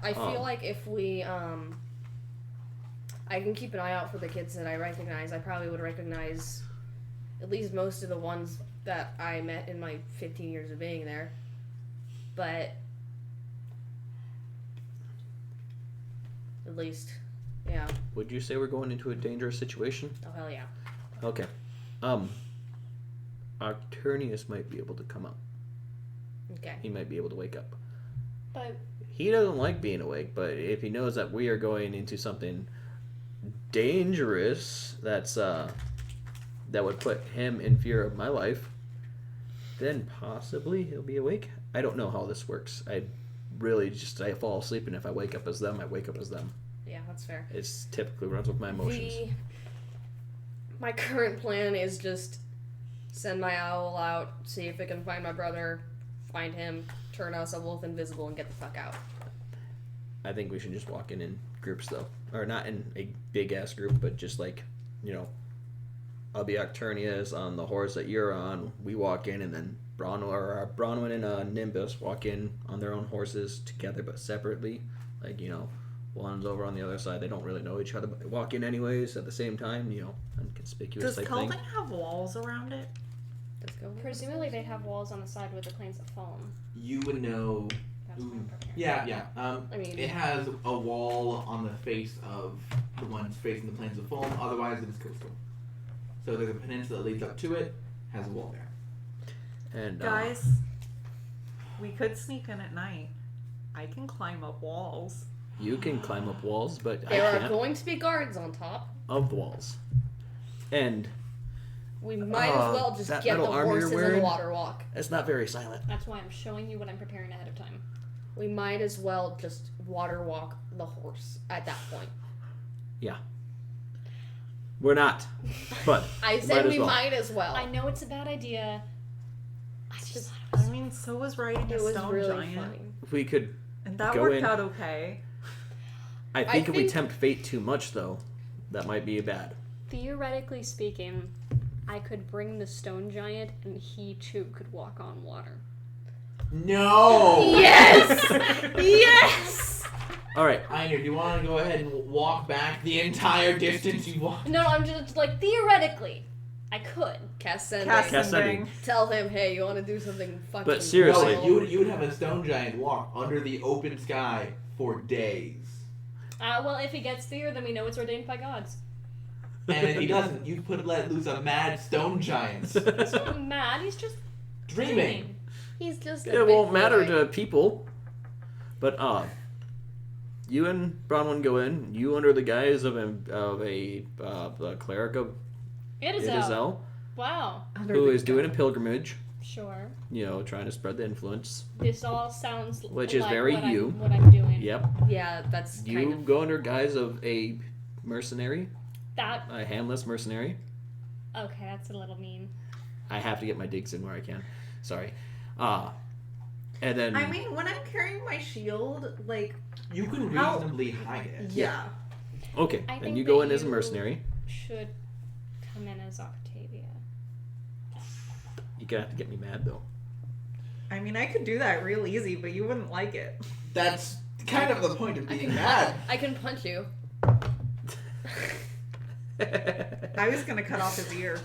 I feel like if we, I can keep an eye out for the kids that I recognize. I probably would recognize at least most of the ones that I met in my 15 years of being there. But at least, yeah. Would you say we're going into a dangerous situation? Oh, hell yeah. Okay. Arturnius might be able to come up. Okay. He might be able to wake up. But He doesn't like being awake, but if he knows that we are going into something dangerous that would put him in fear of my life, then possibly he'll be awake. I don't know how this works. I fall asleep, and if I wake up as them, I wake up as them. Yeah, that's fair. It's typically runs with my emotions. My current plan is just send my owl out, see if it can find my brother, find him, turn us a wolf invisible, and get the fuck out. I think we should just walk in groups, though. Or not in a big-ass group, but just like, I'll be Octurnius on the horse that you're on. We walk in, and then Bronwyn and Nimbus walk in on their own horses together, but separately. Like, one's over on the other side. They don't really know each other, but they walk in anyways at the same time, inconspicuous type thing. Does Kelding have walls around it? presumably they have walls on the side with the planes of foam. You would know. That's what I'm preparing. Yeah. I mean, It has a wall on the face of the ones facing the plains of foam. Otherwise, it is coastal. So there's a peninsula that leads up to it. Has a wall there. And Guys, we could sneak in at night. I can climb up walls. you can climb up walls, but there I are can't. going to be guards on top. Of the walls. And We might as well just that get the metal armor you're horses in wearing? the water walk. it's not very silent. That's why I'm showing you what I'm preparing ahead of time. We might as well just water walk the horse at that point. We're not. But I said we might as well. I know it's a bad idea. I just I mean, so was riding It a was stone really giant. funny. we could. And that Go worked in. out okay. I think if we think- tempt fate too much, though, that might be bad. theoretically speaking, I could bring the stone giant and he too could walk on water. No! Yes! Yes! All right. Einer, do you want to go ahead and walk back the entire distance you walked? No, I'm just like, theoretically, I could. Cast sending. Cast sending. Tell him, hey, you want to do something fucking But seriously- No, you would have a stone giant walk under the open sky for days. Well, if he gets fear, then we know it's ordained by gods. And if he doesn't, you let loose a mad stone giant. He's not mad, he's just Dreaming. He's just a It big won't matter boy. to people. But you and Bronwyn go in. You under the guise of a cleric of It is Idazel, Wow. who is doing a pilgrimage. Sure. Trying to spread the influence. This all sounds Which is like very what you. what I'm doing. Yep. Yeah, that's You kind of... go under guise of a mercenary, That a handless mercenary. okay, that's a little mean. I have to get my digs in where I can. Sorry. And then I mean, when I'm carrying my shield, like, You can How- reasonably hide it. yeah. okay, I and think you go that in as a you- mercenary. Should come in as Octavia. You're gonna have to get me mad though. I mean, I could do that real easy, but you wouldn't like it. That's kind of the point of I being can, mad. I can punch you. I was gonna cut off his ear.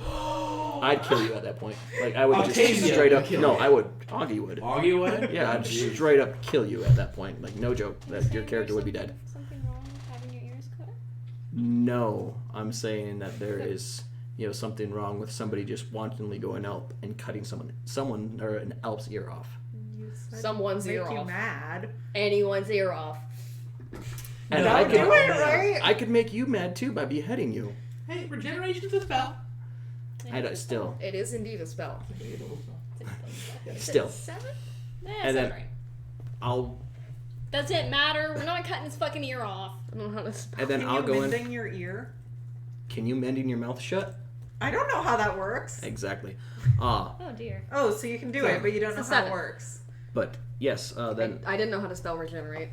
I'd kill you at that point. Like I would Octavia just straight up. would kill No, you. I would. Augie would. Augie would? Yeah, I'd straight up kill you at that point. Like no joke. That your character would be dead. Something wrong with having your ears cut? No, I'm saying that there is, something wrong with somebody just wantonly going out and cutting someone or an elf's ear off. You said Someone's make ear you off. mad. anyone's ear off. And No, I do could, it right. I could make you mad too by beheading you. Hey, regeneration's a spell. I don't, still, It is indeed a spell. still. 7? That's And then- alright. I'll Does it matter? We're not cutting his fucking ear off. I don't know how to spell. and then Can I'll you go in. mending your ear? Can you mending your mouth shut? I don't know how that works. Exactly. Oh dear. Oh, so you can do it, but you don't know It's how a it 7. works. But yes, then I didn't know how to spell regenerate.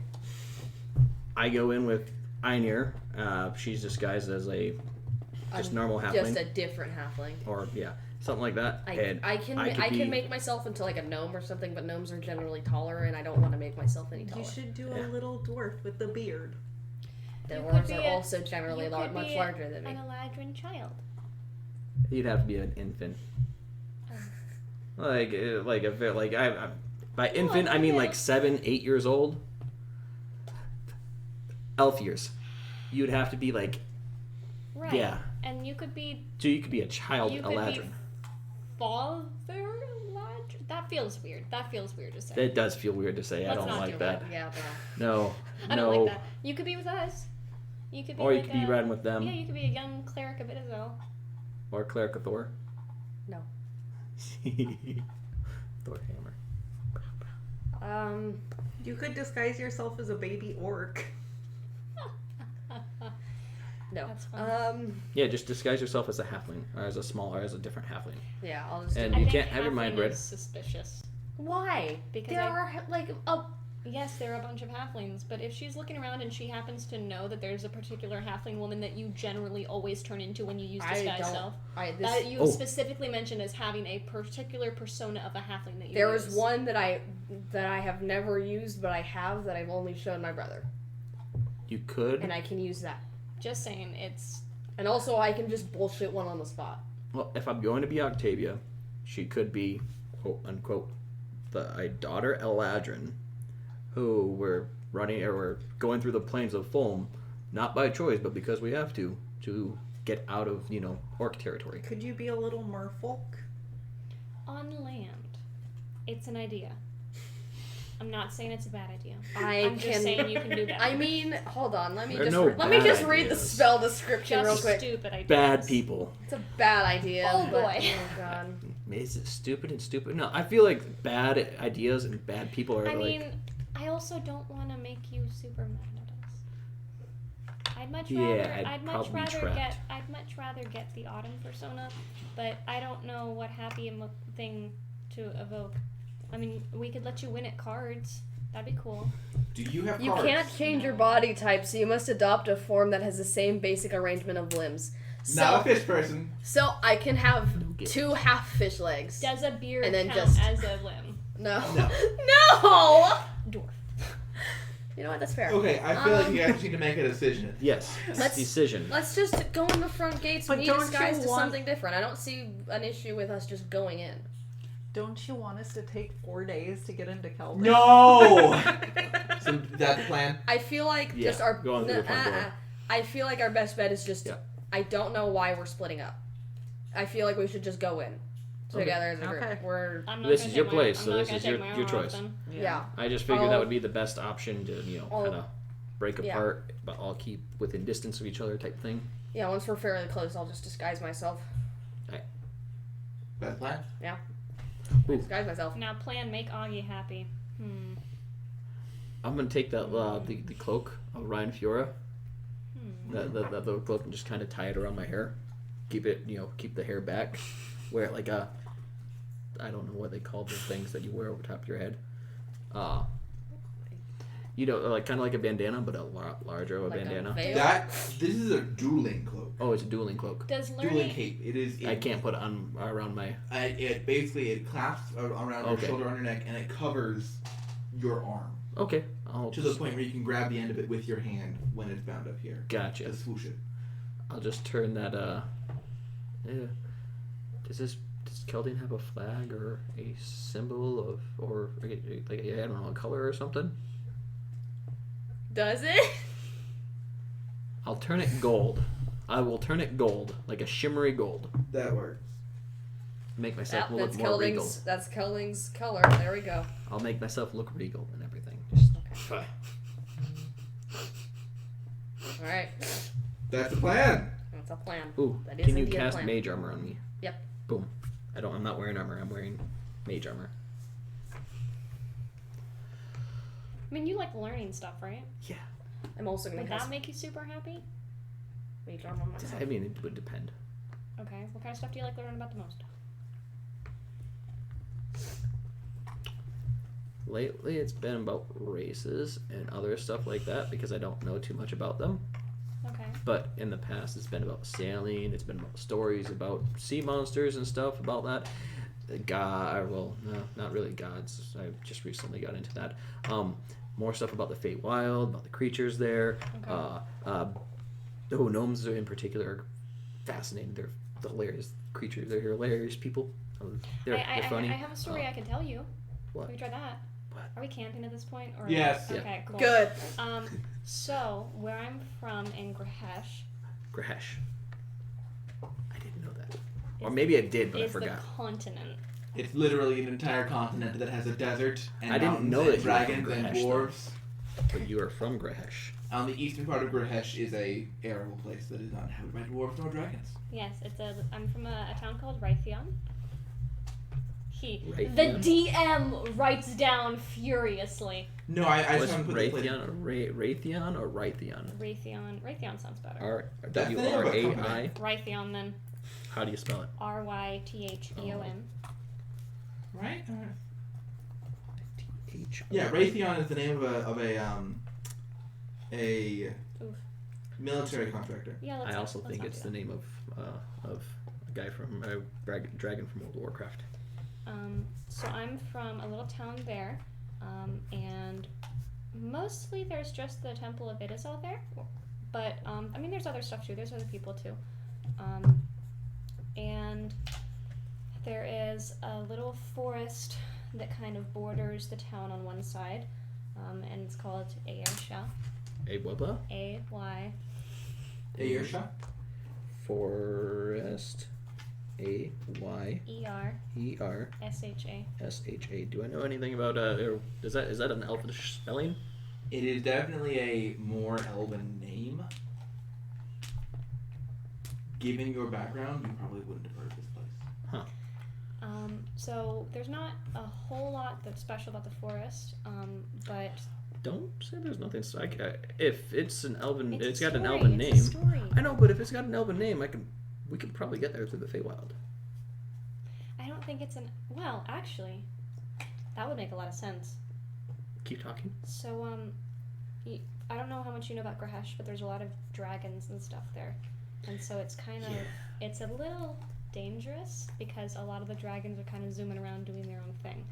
I go in with Einir. She's disguised as a just normal halfling. Just a different halfling. Or, something like that. And I can make myself into like a gnome or something, but gnomes are generally taller, and I don't want to make myself any taller. You should do a little dwarf with a beard. The You dwarves could are be also generally much larger than me. An Eladrin child. You'd have to be an infant. By infant I mean like 7, 8 years old. Elf years. You'd have to be like, Right. yeah. And you could be So you could be a child You could Eladrin. be father Eladrin. That feels weird. That feels weird to say. That does feel weird to say. I Let's don't not like do that. Yeah, No. I don't like that. You could be with us. You could be Or you like could be riding with them. Yeah, you could be a young cleric of Izo. Or Cleric of Thor. No. Thor hammer. You could disguise yourself as a baby orc. No. That's fun. Yeah, just disguise yourself as a halfling, or as a different halfling. Yeah, I'll just. And do you it. can't have your mind halfling read. is suspicious. Why? Because There are like Yes, there are a bunch of halflings, but if she's looking around and she happens to know that there's a particular halfling woman that you generally always turn into when you use disguise self, that you specifically mentioned as having a particular persona of a halfling that you There use. is one that I have never used, but I have that I've only shown my brother, You could. and I can use that. Just saying, it's... And also, I can just bullshit one on the spot. Well, if I'm going to be Octavia, she could be, quote unquote, the daughter Eladrin, who we're going through the plains of Fulham, not by choice, but because we have to get out of, orc territory. Could you be a little merfolk? On land. It's an idea. I'm not saying it's a bad idea. I'm just saying you can do that. I mean, hold on. Let me There are just no let me bad just read the ideas. spell description real Just quick. stupid ideas. Bad people. It's a bad idea. Oh, but, boy. Oh god. Is it stupid and stupid? No, I feel like bad ideas and bad people are I like... mean, I also don't want to make you super mad at us. I'd much rather get the autumn persona, but I don't know what happy thing to evoke. I mean, we could let you win at cards. That'd be cool. Do you have You cards? can't change your body type, so you must adopt a form that has the same basic arrangement of limbs. Not a fish person. So I can have get 2 half fish legs. Does a beard And then count just- as a limb? No. No. No! Dwarf. You know what? That's fair. Okay, I feel like you guys need to make a decision. Yes, Let's- decision. Let's just go in the front gates But and don't disguise you to want- something different. I don't see an issue with us just going in. Don't you want us to take 4 days to get into Kelding? No! So that's the plan? I feel like Yeah, just our go on through the front door. I feel like our best bet is just Yeah. I don't know why we're splitting up. I feel like we should just go in together as a group. Okay. We're I'm not This gonna is your take my- place, I'm so not this gonna is take your my armor off choice. then. yeah. I just figured that I'll- would be the best option to, I'll- kind of break yeah. apart, but all keep within distance of each other type thing. Yeah, once we're fairly close, I'll just disguise myself. That's the plan? Ooh. Disguise myself. Now plan make Augie happy. I'm gonna take that the cloak of Ryan Fiora, the cloak, and just kind of tie it around my hair, keep it, keep the hair back, wear it like a, I don't know what they call the things that you wear over top of your head, like kind of like a bandana, but a lot larger of a Like a bandana. veil? This is a dueling cloak. Oh, it's a dueling cloak. Does Dueling learning cape. It is. I can't put it on around my. It basically clasps around your shoulder on your neck and it covers your arm Okay, I'll to the point where you can grab the end of it with your hand when it's bound up here. Gotcha. Just swoosh it. I'll just turn that. Yeah. Does Kelding have a flag or a symbol of, or like I don't know, a color or something? Does it? I'll turn it gold. I will turn it gold, like a shimmery gold. That works. Make myself look That's more regal. Kelding's color. There we go. I'll make myself look regal and everything. Just Okay. All right. That's the plan. That's a plan. Ooh, That is can you indeed a cast plan. mage armor on me? Yep. Boom. I'm not wearing armor. I'm wearing mage armor. I mean, you like learning stuff, right? Yeah. I'm also gonna Would cast that make you super happy? mage armor on myself. I mean, it would depend. Okay. What kind of stuff do you like learning about the most? Lately, it's been about races and other stuff like that because I don't know too much about them. Okay. But in the past, it's been about sailing. It's been about stories about sea monsters and stuff about that. No, not really gods. I just recently got into that. More stuff about the Feywild, about the creatures there. Okay. Gnomes in particular are fascinating. They're hilarious creatures. They're hilarious people. They're funny. I have a story I can tell you. What? Can we try that? What? Are we camping at this point? Or Yes. Okay, cool. Good. So where I'm from in Grehesh. I didn't know that. Or maybe I did, but I forgot. The continent. It's literally an entire continent that has a desert and I didn't mountains know and that you were from dragons and Grehesh, dwarves. But you are from Grehesh. On the eastern part of Grehesh is a arable place that is not inhabited by dwarves nor dragons. Yes, I'm from a town called Raytheon. Raytheon? The DM writes down furiously. No, I Was just want to put the place. Raytheon or Raytheon? Raytheon sounds better. W-R-A-I? Raytheon then. How do you spell it? Raytheon. Right? H. Yeah, Raytheon is the name of a Oof. military contractor. Yeah, I also think it's the name of a guy from dragon from World of Warcraft. So I'm from a little town there, and mostly there's just the Temple of Idazal there, but I mean there's other stuff too. There's other people too, and there is a little forest that kind of borders the town on one side, and it's called Ayersha. A what? A-Y. Ayersha? Forest. A-Y. E-R. E-R. S-H-A. S-H-A. Do I know anything about is that an elfish spelling? It is definitely a more elven name. Given your background, you probably wouldn't have heard of this place. Huh. So there's not a whole lot that's special about the forest, but Don't say there's nothing. If it's an elven, it's got an story, elven it's a name. story. I know, but if it's got an elven name, we could probably get there through the Feywild. I don't think it's well, actually, that would make a lot of sense. Keep talking. So, I don't know how much you know about Grehesh, but there's a lot of dragons and stuff there. And so it's kind of, it's a little dangerous because a lot of the dragons are kind of zooming around doing their own thing.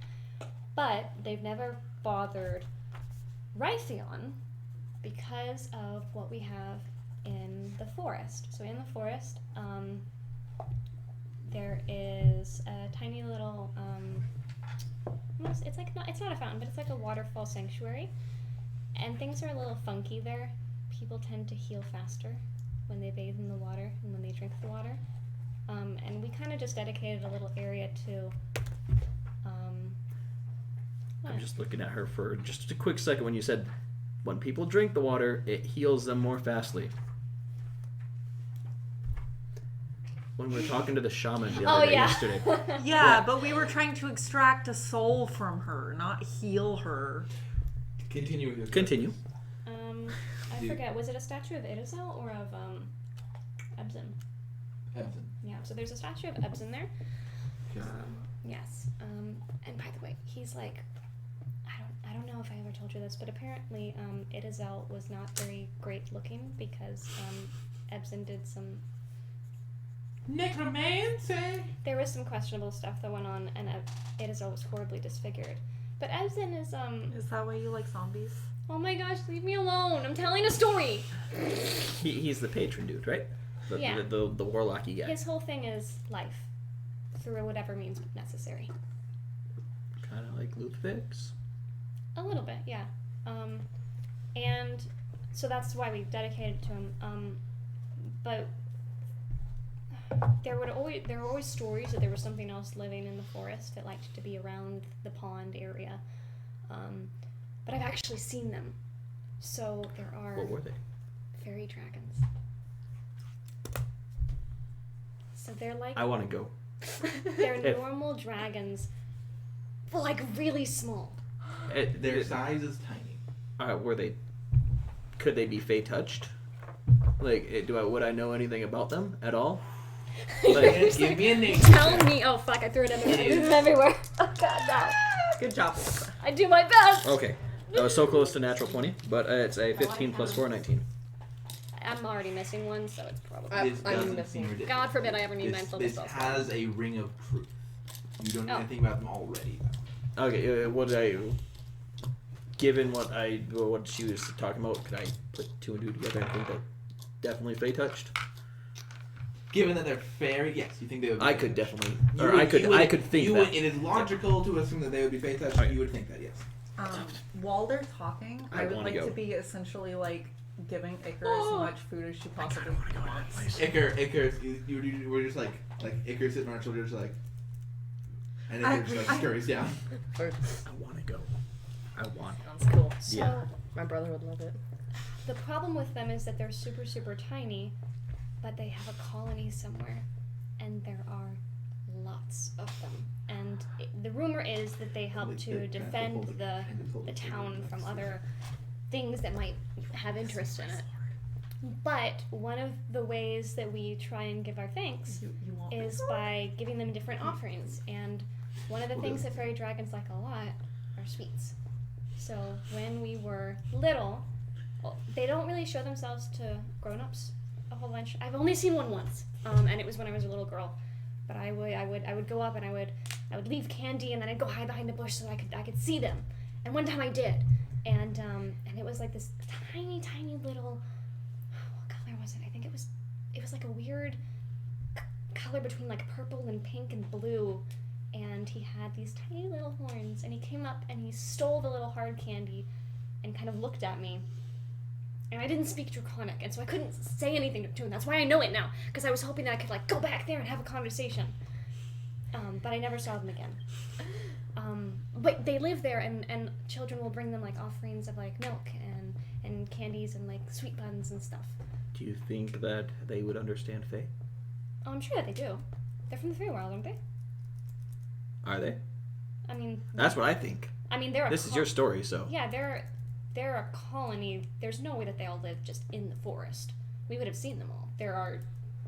But they've never bothered Raytheon because of what we have in the forest. So in the forest, there is a tiny little, it's not a fountain, but it's like a waterfall sanctuary. And things are a little funky there. People tend to heal faster when they bathe in the water and when they drink the water. And we kind of just dedicated a little area to. I'm just looking at her for just a quick second when you said, when people drink the water, it heals them more fastly. When we were talking to the shaman the other day yesterday. Yeah, but we were trying to extract a soul from her, not heal her. Continue with your Continue. I forget, was it a statue of Idazal or of Ebsen? Ebsen. Yeah, so there's a statue of Ebsen there. Yeah. Yes. And by the way, he's like, I don't know if I ever told you this, but apparently Idazal was not very great looking because Ebsen did some necromancy. There was some questionable stuff that went on, and Idazal was horribly disfigured. But Ebsen is Is that why you like zombies? Oh my gosh, leave me alone! I'm telling a story. He's the patron dude, right? The warlocky guy. His whole thing is life, through whatever means necessary. Kind of like Ludwig's. A little bit, yeah. And so that's why we dedicated it to him. But there were always stories that there was something else living in the forest that liked to be around the pond area. But I've actually seen them. So there are. What were they? Fairy dragons. So they're like. I want to go. They're normal dragons, but like really small. Their size is tiny. Were they? Could they be Fey touched? Like, would I know anything about them at all? Like, give me a name. Tell me. Oh fuck! I threw it everywhere. Oh god, no. Good job. I do my best. Okay, I was so close to natural 20, but it's a 15 plus 4, 19. I'm already missing one, so it's probably. I'm missing. God forbid I ever need mindful This spells. has a ring of truth. You don't know anything about them already, though. Okay, given what she was talking about, could I put 2 and 2 together and think that definitely Fey touched? Given that they're fairy, yes, you think they would be I Fey could touched. definitely, I could think that. It is logical to assume that they would be Fey touched. Okay. You would think that, yes. While they're talking, I would wanna like go. to be essentially like giving Iker as much food as she possibly wants. Iker, you were just like Iker sitting on her shoulder, just like, and Iker just like scurries down. I want to go. Sounds cool. So, Yeah. My brother would love it. the problem with them is that they're super, super tiny, but they have a colony somewhere, and there are lots of them. And the rumor is that they help to defend the town from other things that might have interest in it. But one of the ways that we try and give our thanks is by giving them different offerings. And one of the things that fairy dragons like a lot are sweets. So when we were little, they don't really show themselves to grown-ups a whole bunch. I've only seen one once, and it was when I was a little girl. But I would go up and I would leave candy, and then I'd go hide behind a bush so I could see them. And one time I did, and it was like this tiny little, what color was it? I think it was like a weird color between like purple and pink and blue, and he had these tiny little horns, and he came up and he stole the little hard candy, and kind of looked at me. And I didn't speak Draconic, and so I couldn't say anything to him. That's why I know it now, because I was hoping that I could like go back there and have a conversation. But I never saw them again. But they live there, and children will bring them like offerings of like milk and candies and like sweet buns and stuff. Do you think that they would understand Fae? Oh, I'm sure that they do. They're from the Fey world, aren't they? Are they? I mean, That's what I think. I mean, they're This is your story, so. Yeah, they're a colony. There's no way that they all live just in the forest. We would have seen them all. There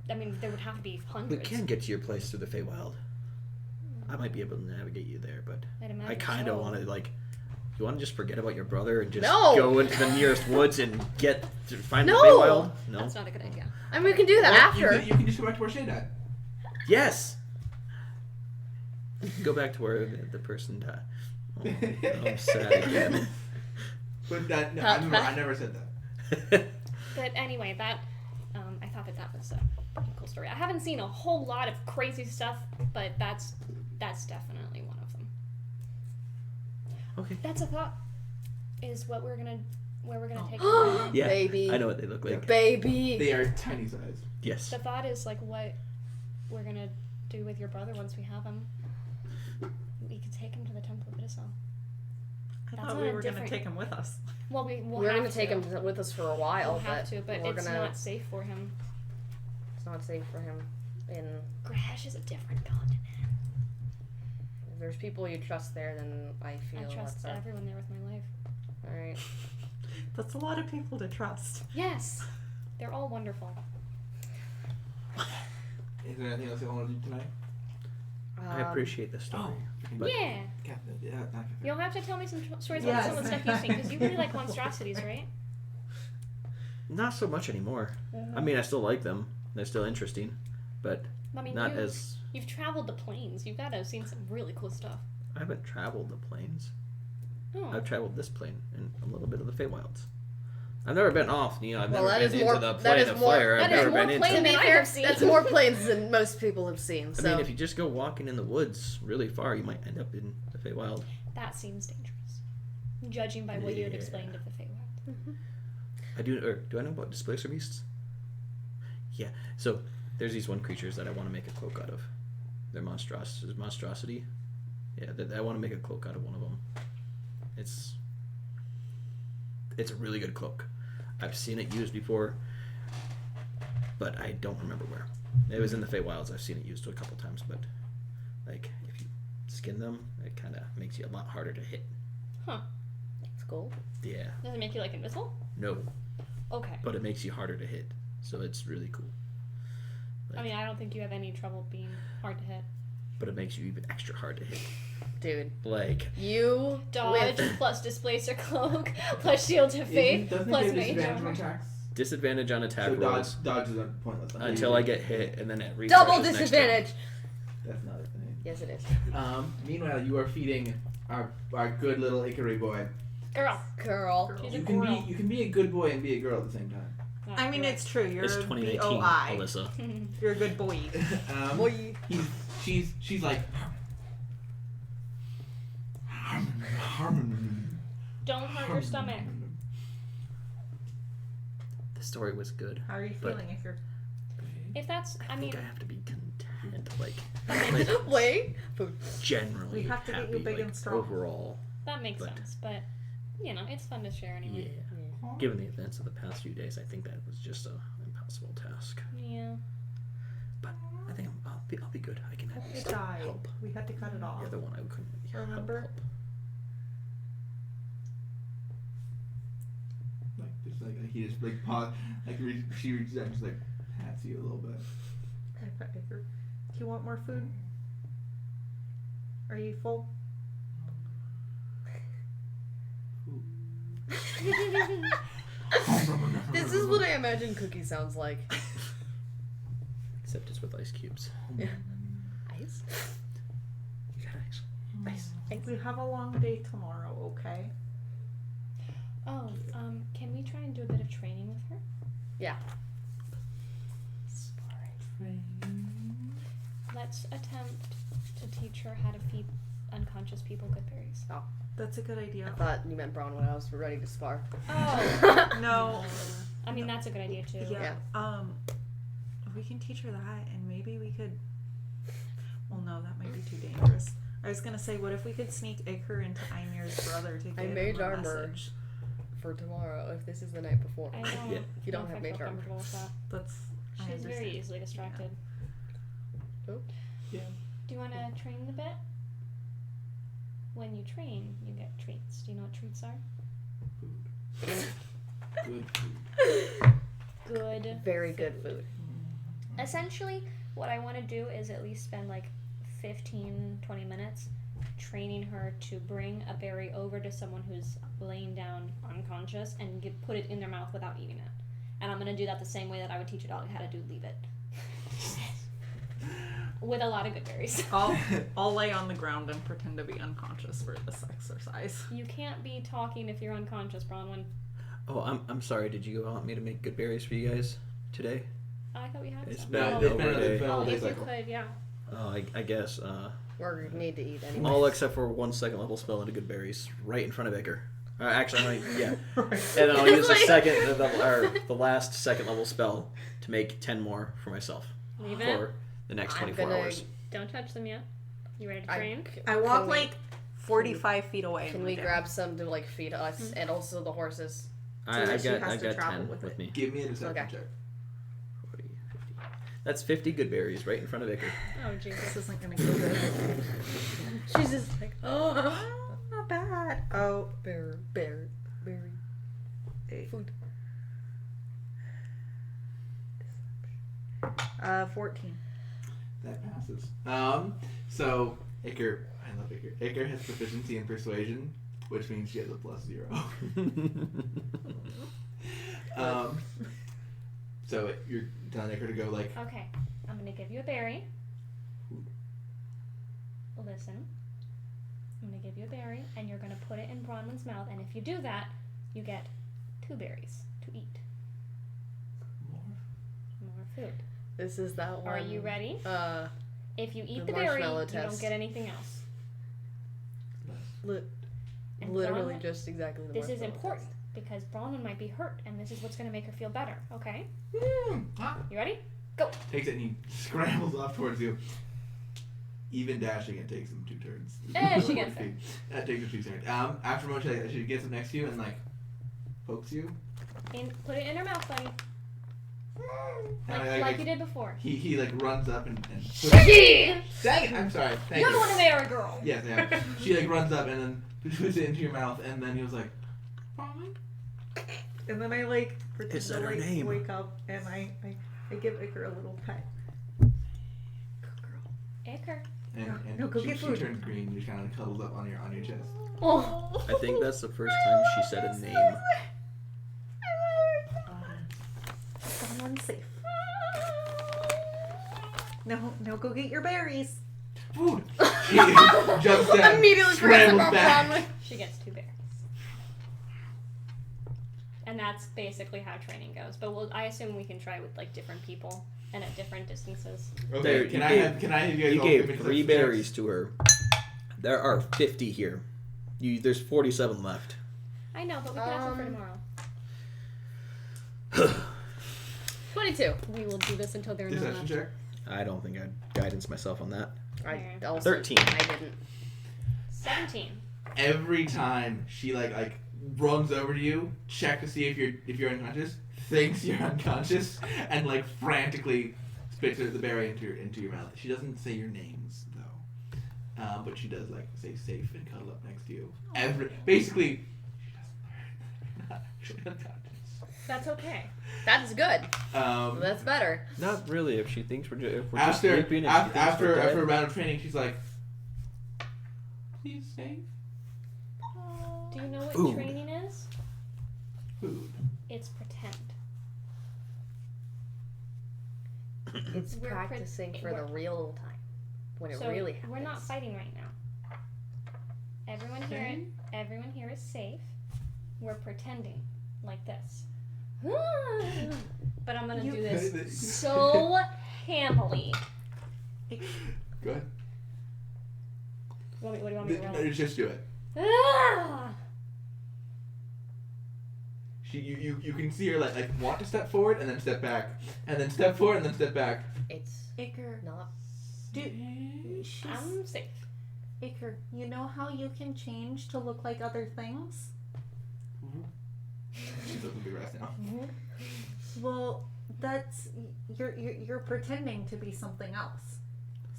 would have to be We hundreds. can get to your place through the Feywild. I might be able to navigate you there, but I'd imagine I kind of so. want to, like, you want to just forget about your brother and just No! go into the nearest woods and find No! the Feywild? No? That's not a good idea. I mean, we can do that after. You can just go back to where Shay died. Yes! Go back to where the person died. Oh, I'm sad again. But that, no, I never said that. But anyway, I thought that was a pretty cool story. I haven't seen a whole lot of crazy stuff, but that's definitely one of them. Okay. That's a thought. Is where we're gonna take them. Yeah, Baby. I know what they look like. Baby. They are tiny size. Yes. The thought is like what we're gonna do with your brother once we have him. We could take him to the Temple of Idisol. I That's thought on we a were going to different- take him with us. Well, we're We're have gonna take him with us for a while, We'll have to, but we're it's gonna, not safe for him. It's not safe for him. And Grash is a different continent. if there's people you trust there, then I feel I trust that's everyone there with my life. all right. That's a lot of people to trust. Yes, they're all wonderful. Is there anything else you want to do tonight? I appreciate the story. But Yeah, Not you'll have to tell me some stories Yes. about some of the stuff you've seen because you really like monstrosities, right? not so much anymore. I mean, I still like them. They're still interesting, but I mean, not as... you've traveled the plains. You've got to have seen some really cool stuff. I haven't traveled the plains. Oh, I've traveled this plane and a little bit of the Feywilds. I've never been off, I've Well, never that been is into more- the that plane is of more- fire. that I've is never more been into. plain To be than I fair, have seen. that's more planes than most people have seen. So I mean, if you just go walking in the woods really far, you might end up in the Feywild. that seems dangerous, judging by what you had Yeah. explained of the Feywild. Do I know about displacer beasts? Yeah. So there's these one creatures that I want to make a cloak out of. They're monstrosity. Yeah, I want to make a cloak out of one of them. It's a really good cloak. I've seen it used before, but I don't remember where. It was in the Feywilds. I've seen it used a couple times, but like if you skin them, it kind of makes you a lot harder to hit. Huh? it's cool. Yeah. Does it make you like invisible? No, Okay. but it makes you harder to hit, so it's really cool. I mean, I don't think you have any trouble being hard to hit. But it makes you even extra hard to hit. Dude, Like, Dodge with plus displacer cloak plus shield to fate Doesn't plus it give mage disadvantage on armor. attacks disadvantage on attack So rolls. dodge is pointless. Until I get hit, and then it refreshes Double next disadvantage. That's not a thing. Yes, it is. Meanwhile, you are feeding our good little Ikari boy. Girl. She's You a can girl. be a good boy and be a girl at the same time. I mean, it's true. You're It's a 2019, BOI. Alyssa. You're a good boy. Boy. She's like. Don't hurt your stomach. The story was good. How are you But- feeling if you're... If that's, I I mean, think I have to be content, like Wait. generally We have to get happy, you big like, and strong. overall. that makes but- sense. But, you know, it's fun to share Yeah. anyway. Given the events of the past few days, I think that was just an impossible task. Yeah. But I think I'll be good. I can at It least died. help. We had to cut it off. You're the one I couldn't really Remember? help. Like just like he just like pause, like she reaches out and just like pats you a little bit. Do you want more food? Are you full? This is what I imagine Cookie sounds like. Except it's with ice cubes. Yeah. Ice? You got ice. Ice. We have a long day tomorrow, okay? Oh, can we try and do a bit of training with her? Yeah. Let's attempt to teach her how to feed unconscious people good berries. That's a good I idea. thought you meant Braun when I was ready to spar. Oh. No. I mean, that's a good idea too. Yeah. We can teach her that, and maybe we could. Well, no, that might be too dangerous. I was gonna say, what if we could sneak Iker into Ymir's brother to get made him a armor. message? For tomorrow, if this is the night before. I don't. Yeah. You don't know have if I mage feel armor. comfortable with that. That's. I She's very understand. easily distracted. Oh. Yeah. Do you want to train the bit? When you train, you get treats. Do you know what treats are? Good food. Good. Very good food. Essentially, what I want to do is at least spend like 15, 20 minutes training her to bring a berry over to someone who's laying down unconscious and put it in their mouth without eating it. And I'm going to do that the same way that I would teach a dog how to do leave it. With a lot of good berries. I'll lay on the ground and pretend to be unconscious for this exercise. You can't be talking if you're unconscious, Bronwyn. Oh, I'm sorry. Did you want me to make good berries for you guys today? I thought we had It's some. been Oh, over a day. oh, day if you cycle. could, yeah. Oh, I guess. We need to eat anyway. All except for 1 second level spell into good berries, right in front of Iker. Actually, I'm gonna, yeah. Right. And then I'll use the Like- the last second level spell to make 10 more for myself Leave it. for the next 24 hours. Don't touch them yet. You ready to train? I walk Can we- like 45 feet away. Can and we look grab some to like feed us and also the horses? I that she got has to 10 travel with with it. me. Give me a deception Okay. check. 40, 50. That's 50 good berries right in front of Iker. Oh, This Jesus. isn't gonna go good. She's just like, oh, Not bad. Oh, berry. Food. 14. That passes. So Iker, I love Iker. Iker has proficiency in persuasion, which means she has a +0. So you're telling Iker to go like. Okay, I'm going to give you a berry. Listen. I'm going to give you a berry, and you're going to put it in Bronwyn's mouth, and if you do that, you get 2 berries to eat. More food. This is that one. Are you ready? If you eat the the berry, you marshmallow don't test. get anything else. And Literally Bronwyn, just exactly the this is marshmallow important because Bronwyn might be hurt, and this is what's going to make her feel better. Okay? Ah. You ready? Takes it and he scrambles off towards you. Even dashing, it takes him 2 turns. She gets there. That takes him 2 turns. After a moment, she gets up next to you and like pokes you. Put it in her mouth, buddy. And Like you did before. He like runs up and puts Dang Dang it! I'm sorry. Thank You're you. the one to marry a girl. Yes, I am. She like runs up and then puts it into your mouth, and then he was like, "Bronwyn?" And then I like pretend Is to that her like name? wake up and I give Iker a little pet. Iker. And No, go she, get she food. turns green. You just kind of cuddles up on your chest. Oh. I think that's the first time she said a name. No, go get your berries. Food. She jumps down. Immediately scrambles back. She gets 2 berries. And that's basically how training goes. But I assume we can try with like different people and at different distances. Okay. Can I have you guys You all gave give me 3 some berries checks? to her. There are 50 here. There's 47 left. I know, but we can ask them for tomorrow. 22. We will do this until they're not Deception left. check. I don't think I'd guidance myself on that. I Okay. also, 13. I didn't. 17. Every time she like runs over to you, check to see if you're unconscious, thinks you're unconscious, and like frantically spits the berry into your mouth. She doesn't say your names though, but she does like say safe and cuddle up next to you. Basically, she doesn't learn. Not actually unconscious. That's okay. That's good. That's better. Not really. If she thinks we're just After sleeping. And she thinks after we're dead. a round of training, she's like, "Please safe Do you know what Food. training is? food." It's pretend. It's We're practicing for the real time. When it So really happens. we're not fighting right now. Everyone here is safe. We're pretending like this. But I'm gonna do this so hammily. Go ahead. What do you want me to roll? No, just do it. Ah! You can see her like want to step forward and then step back and then step forward and then step back. It's Iker, not. I'm safe. Iker, you know how you can change to look like other things? She's looking big rest now. Well, that's you're pretending to be something else.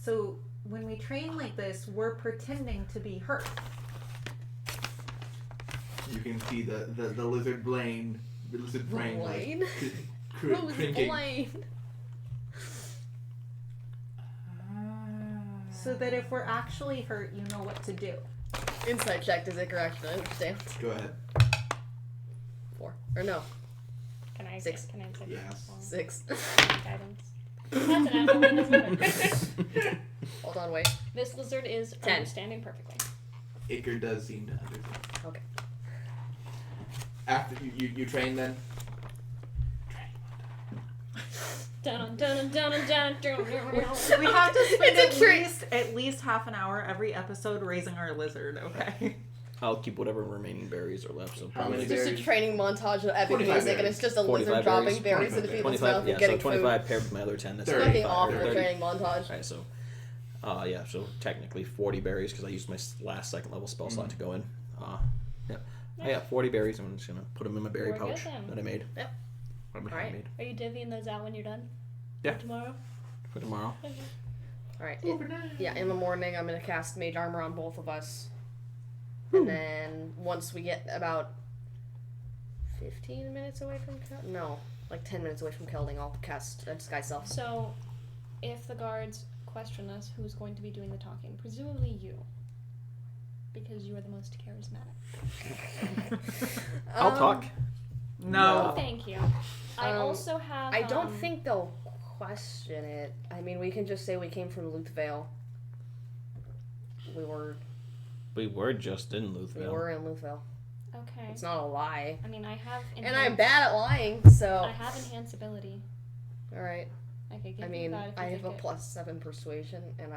So when we train like this, we're pretending to be her. You can see the lizard brain, Blaine? like, crinking. Blaine? So that if we're actually hurt, you know what to do. Insight check, does Iker actually understand? Go ahead. 4. Or no, Can I 6. Can I accept Yes. 6. guidance? That's an absolute. That's better. Hold on, wait. This lizard is 10. understanding perfectly. Iker does seem to understand. Okay. After you train then? Dun dun dun dun dun dun. We have to spend It's a at least half an hour every episode raising our lizard, okay? I'll keep whatever remaining berries are left. So How many It's just a berries? training montage of epic 45 music, and berries. it's just a 45 lizard dropping berries. berries into 25 people's 25, mouth yeah, and getting so 25 food. paired with my other 10. That's 30. Fucking 35. awful 30. training montage. Alright, so, so technically 40 berries because I used my last second level spell slot to go in. Yep. I got 40 berries. I'm just gonna put them in my berry We're good pouch then. that I made. Yep. Alright. Made Are you divvying those out when you're done? Yeah. Tomorrow? for tomorrow. Alright. Yeah, in the morning I'm gonna cast Mage Armor on both of us. And then once we get about 15 minutes away from like 10 minutes away from Kelding, I'll cast Disguise Self. So, if the guards question us, who's going to be doing the talking? Presumably you. Because you are the most charismatic. I'll talk. No. Thank you. I also have... I don't think they'll question it. I mean, we can just say we came from Luthvale. We were just in Luthvale. We were in Luthvale. Okay. It's not a lie. I mean, I have... And I'm bad at lying, so... I have enhanced ability. Alright. I could give I you mean, that if you I have a think it- +7 persuasion, and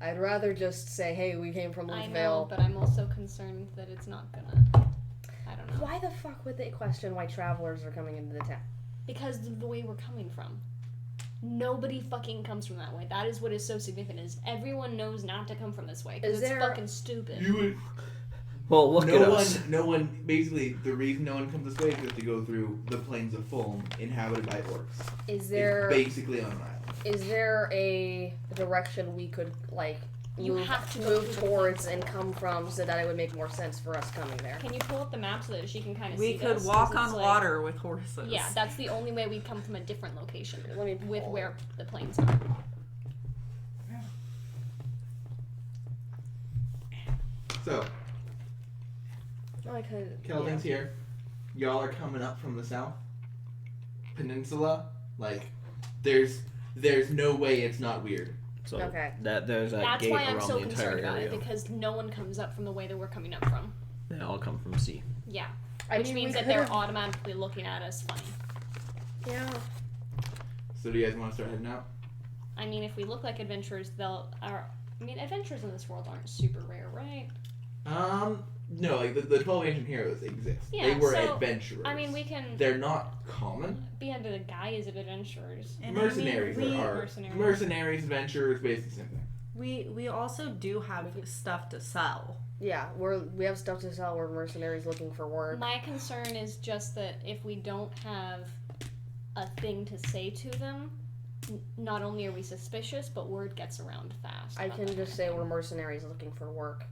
I'd rather just say, hey, we came from I Luthvale. know, but I'm also concerned that it's not gonna... I don't know. Why the fuck would they question why travelers are coming into the town? Because of the way we're coming from. Nobody fucking comes from that way. That is what is so significant, is everyone knows not to come from this way. Because it's fucking stupid. You would... Well, look at us. No one, basically, the reason no one comes this way is because to go through the plains of Fulham inhabited by orcs. Is there... It's basically on an island. Is there a direction we could, like, You move, have to go move through the towards plains. and come from so that it would make more sense for us coming there? Can you pull up the map so that she can kind of We see could this? walk 'Cause on it's like- water with horses. Yeah, that's the only way we'd come from a different location. Let me With pull. where the plains are. So, I could... Kelding's here. Y'all are coming up from the south. Peninsula, like, There's no way it's not weird. So okay. there's a That's gate why I'm around so the entire concerned about area. it, because no one comes up from the way that we're coming up from. They all come from C. Yeah. I Which mean, means that they're automatically looking at us funny. Yeah. So do you guys want to start heading out? I mean, if we look like adventurers, adventures in this world aren't super rare, right? No, like the 12 ancient heroes exist. Yeah, they were so, adventurers. I mean, we can They're not common. be under the guise of adventurers. And Mercenaries I mean, are mercenaries, adventurers, basically the same thing. We also do have stuff to sell. Yeah, we have stuff to sell. We're mercenaries looking for work. My concern is just that if we don't have a thing to say to them, not only are we suspicious, but word gets around fast. I can just say we're mercenaries looking for work.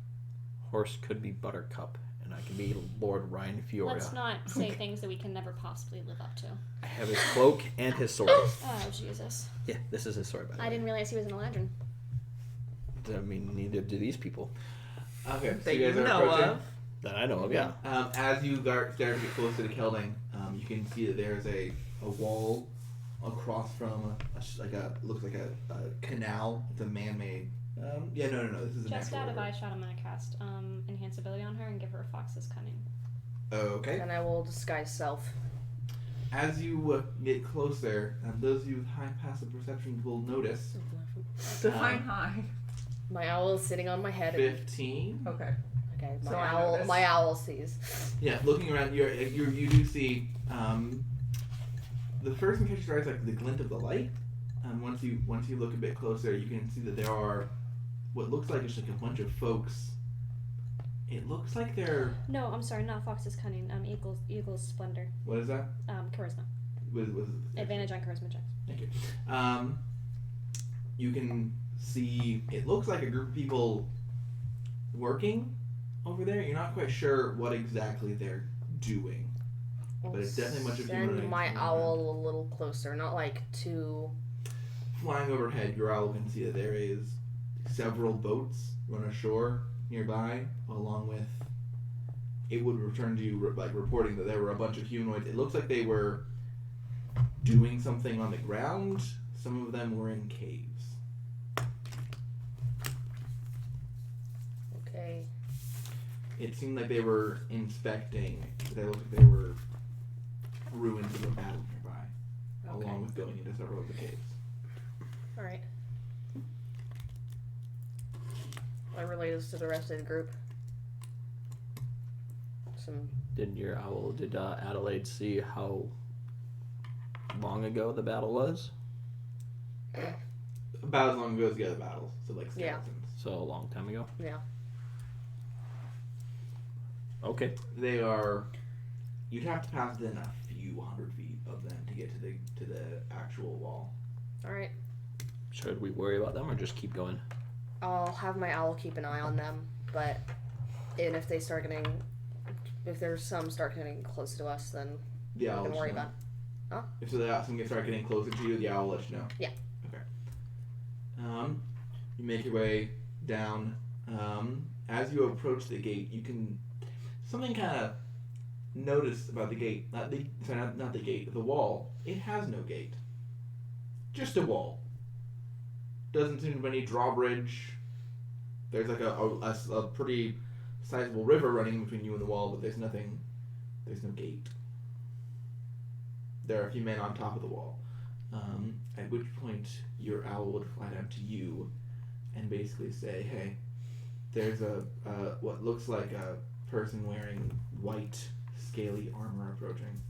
Horse could be Buttercup, and I can be Lord Ryan Fioria. Let's not say things that we can never possibly live up to. I have his cloak and his sword. Oh, Jesus. Yeah, this is his sword, by the way. I didn't realize he was an Eladrin. I mean, neither do these people. Okay, so That you guys you are know approaching. of. That I know of, yeah. As you start to get closer to Kelding, you can see that there's a wall across from looks like a canal. It's a man-made. No. This is a Just natural out of river. eye shot, I'm going to cast Enhance Ability on her and give her a Fox's Cunning. Okay. And I will disguise self. As you get closer, those of you with high passive perception will notice Define high. My owl is sitting on my head. 15. Okay. Okay, So I notice. my owl sees. Yeah, looking around, you do see the first thing catches your eye is like the glint of the light. Once you look a bit closer, you can see that there are what looks like just like a bunch of folks. It looks like they're. No, I'm sorry, not Fox's Cunning. Eagle's Splendor. What is that? Charisma. Was Advantage on charisma checks. Thank you. You can see it looks like a group of people working over there. You're not quite sure what exactly they're doing, but it's definitely much of humanoid. Send my owl a little closer, not like too. Flying overhead, your owl can see that there is several boats run ashore nearby, along with. It would return to you reporting that there were a bunch of humanoids. It looks like they were doing something on the ground. Some of them were in caves. Okay. It seemed like they were inspecting. They looked like they were ruins of a battle nearby, Okay. along with going into several of the caves. All right. I relay this to the rest of the group. Did Adelaide see how long ago the battle was? About as long ago as the other battles, so like Yeah. skeletons. So a long time ago? Yeah. Okay. They are. You'd have to pass within a few hundred feet of them to get to the actual wall. All right. Should we worry about them or just keep going? I'll have my owl keep an eye on them, and if there's some start getting close to us, then The owl. we can will worry let you about. know. If some start getting closer to you, the owl will let you know. Yeah. Okay. You make your way down. As you approach the gate, you can something kind of notice about the gate. Not the gate. The wall. It has no gate. Just a wall. Doesn't seem to be any drawbridge. There's like a pretty sizable river running between you and the wall, but there's nothing. There's no gate. There are a few men on top of the wall. At which point, your owl would fly down to you and basically say, "Hey, there's what looks like a person wearing white, scaly armor approaching."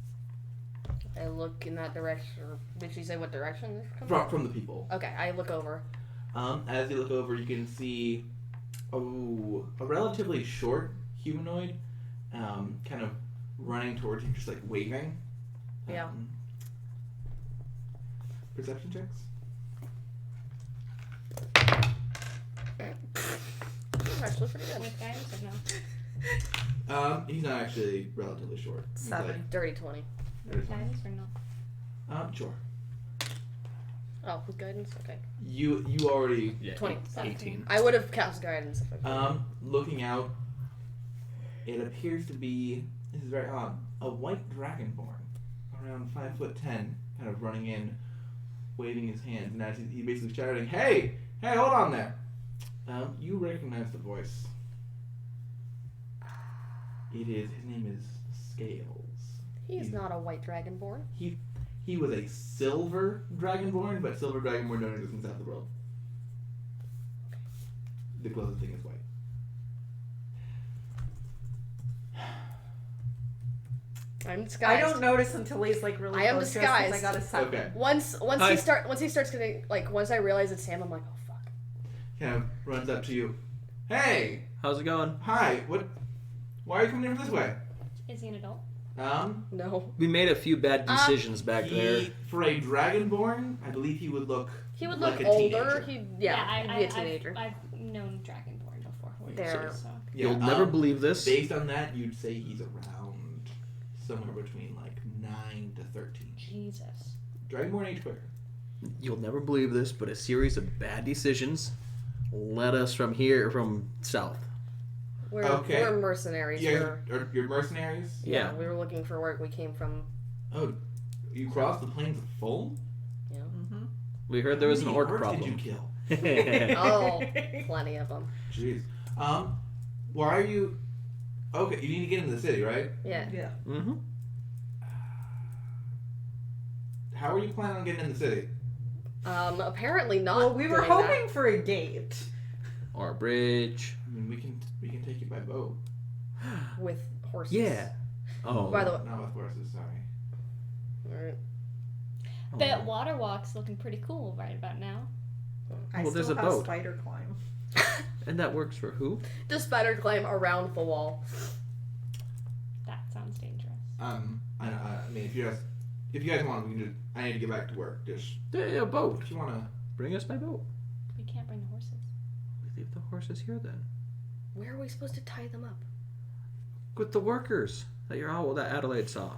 I look in that direction. Did she say what direction this comes From the people. Okay, I look over. As you look over, you can see a relatively short humanoid, kind of running towards you, just like waving. Yeah. Perception checks. Actually, pretty good. With guidance or no? He's not actually relatively short. He's 7. Dirty 20. With guidance or no? Sure. Oh, with guidance? Okay. You already 20. 18. I would have cast guidance if I could. looking out. It appears to be, this is very odd, a white dragonborn, around 5'10", kind of running in. waving his hands, and as he's basically shouting, "Hey, hold on there!" You recognize the voice. His name is Scales. He's not a white dragonborn. He was a silver dragonborn, but silver dragonborn don't exist in the south of the world. The closest thing is white. I'm disguised. I don't notice until he's like really. I am close disguised. I got a second. Okay. Once he starts getting like once I realize it's him, I'm like, oh fuck. Kind of runs up to you. Hey, how's it going? hi. What? Why are you coming in this way? Is he an adult? No. We made a few bad decisions back there. For a dragonborn, I believe he would look. He would like look a older. teenager. He'd be a teenager. I've known Dragonborn before. There. So. Yeah, You'll never believe this. Based on that, you'd say he's around somewhere between like 9 to 13. Jesus. Dragonborn age quicker. You'll never believe this, but a series of bad decisions led us from south. We're mercenaries. You're mercenaries? Yeah. We were looking for work. We came from. Oh, you crossed the plains of Fulham? Yeah. Mm-hmm. We heard there was an orc How many orcs problem. did you kill? Oh, plenty of them. Jeez. Why are you? Okay, you need to get into the city, right? Yeah. Yeah. Mm-hmm. How are you planning on getting in the city? Apparently not. Well, we were doing hoping for a gate. Or a bridge. I mean, we can take you by boat. that with horses. Yeah. Oh. By the way, Not with horses, sorry. alright. The water walk's looking pretty cool right about now. I Well, there's still a have boat. spider climb. And that works for who? Just spider climb around the wall. That sounds dangerous. I mean, if you guys want, we can just. I need to get back to work. Just Yeah, a boat. if you want to. Bring us by boat. We can't bring the horses. We leave the horses here then. Where are we supposed to tie them up? With the workers that Adelaide saw.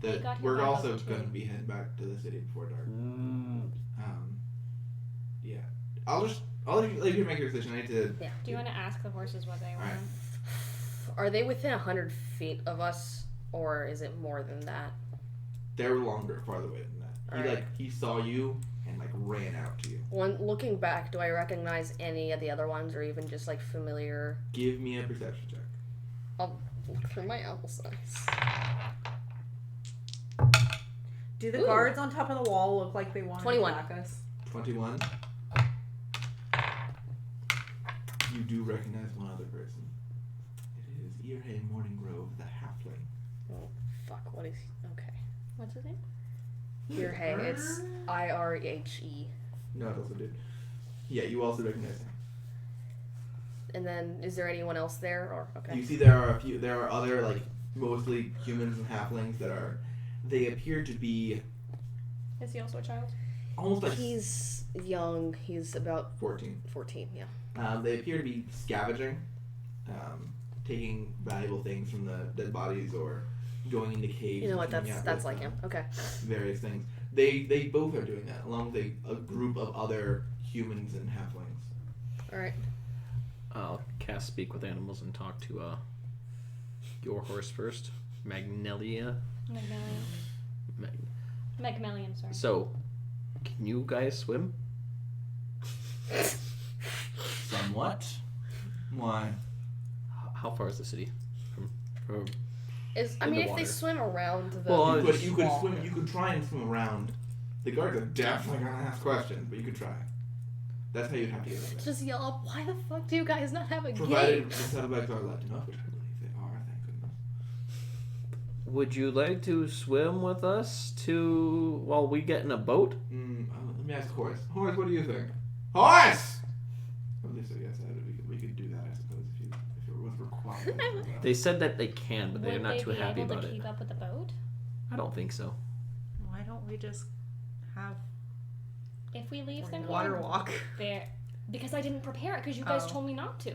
They got here We're by also boat, too. going to be heading back to the city before dark. Yeah. I'll let you make your decision. I need to. Yeah. Do you want to ask the horses what they want? Alright. Are they within 100 feet of us, or is it more than that? They're farther away than that. Alright. He saw you and ran out to you. Looking back, do I recognize any of the other ones, or even just like familiar? Give me a perception check. I'll look for my owl size. Do the Ooh. guards on top of the wall look like they want 21. to attack us? 21. You do recognize one other person. It is Earhay Morning Grove, the halfling. Oh, fuck, what is... Okay. What's his name? Here, hey, it's IRHE. No, it also did. Yeah, you also recognize him. And then, is there anyone else there, or... Okay. You see there are other, mostly humans and halflings that are... They appear to be Is he also a child? almost like... He's young. He's about 14. 14, yeah. They appear to be scavenging, taking valuable things from the dead bodies or going into caves. You know what, and coming that's out like with, him. Okay. Various things. They both are doing that, along with a group of other humans and halflings. Alright. I'll cast Speak with Animals and talk to your horse first. Magnelia. Magmelian, sorry. So, can you guys swim? Somewhat. Why? How far is the city from If In the they water. swim around the Well, You could wall. swim. You could try and swim around. The guards are definitely gonna ask questions, but you could try. That's how you'd have to get over there. Just yell up, why the fuck do you guys not have a Provided gate? the saddlebags are allowed to know, which I believe they are. Thank goodness. Would you like to swim with us while we get in a boat? Let me ask Horace. Horace, what do you think? Horace! At least I guess we could do that, I suppose, if it was required. They said that they can, but they're Would not they too be happy able about to it. keep up with the boat? I don't think so. Why don't we just have If we leave them water here, walk? because I didn't prepare it because you guys Oh. told me not to.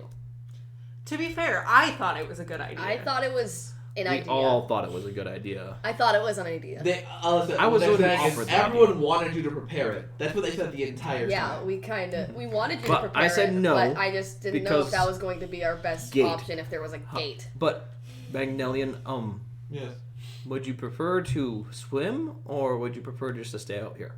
To be fair, I thought it was a good idea. I thought it was an We idea. all thought it was a good idea. I thought it was an idea. I was what they're already saying is offered that everyone wanted you to prepare it. That's what they said the entire Yeah, time. we wanted you But to prepare I said it, no, but I just didn't know because if that was going to be our best gate. option if there was a gate. But Magnelian, Yes. would you prefer to swim or would you prefer just to stay out here?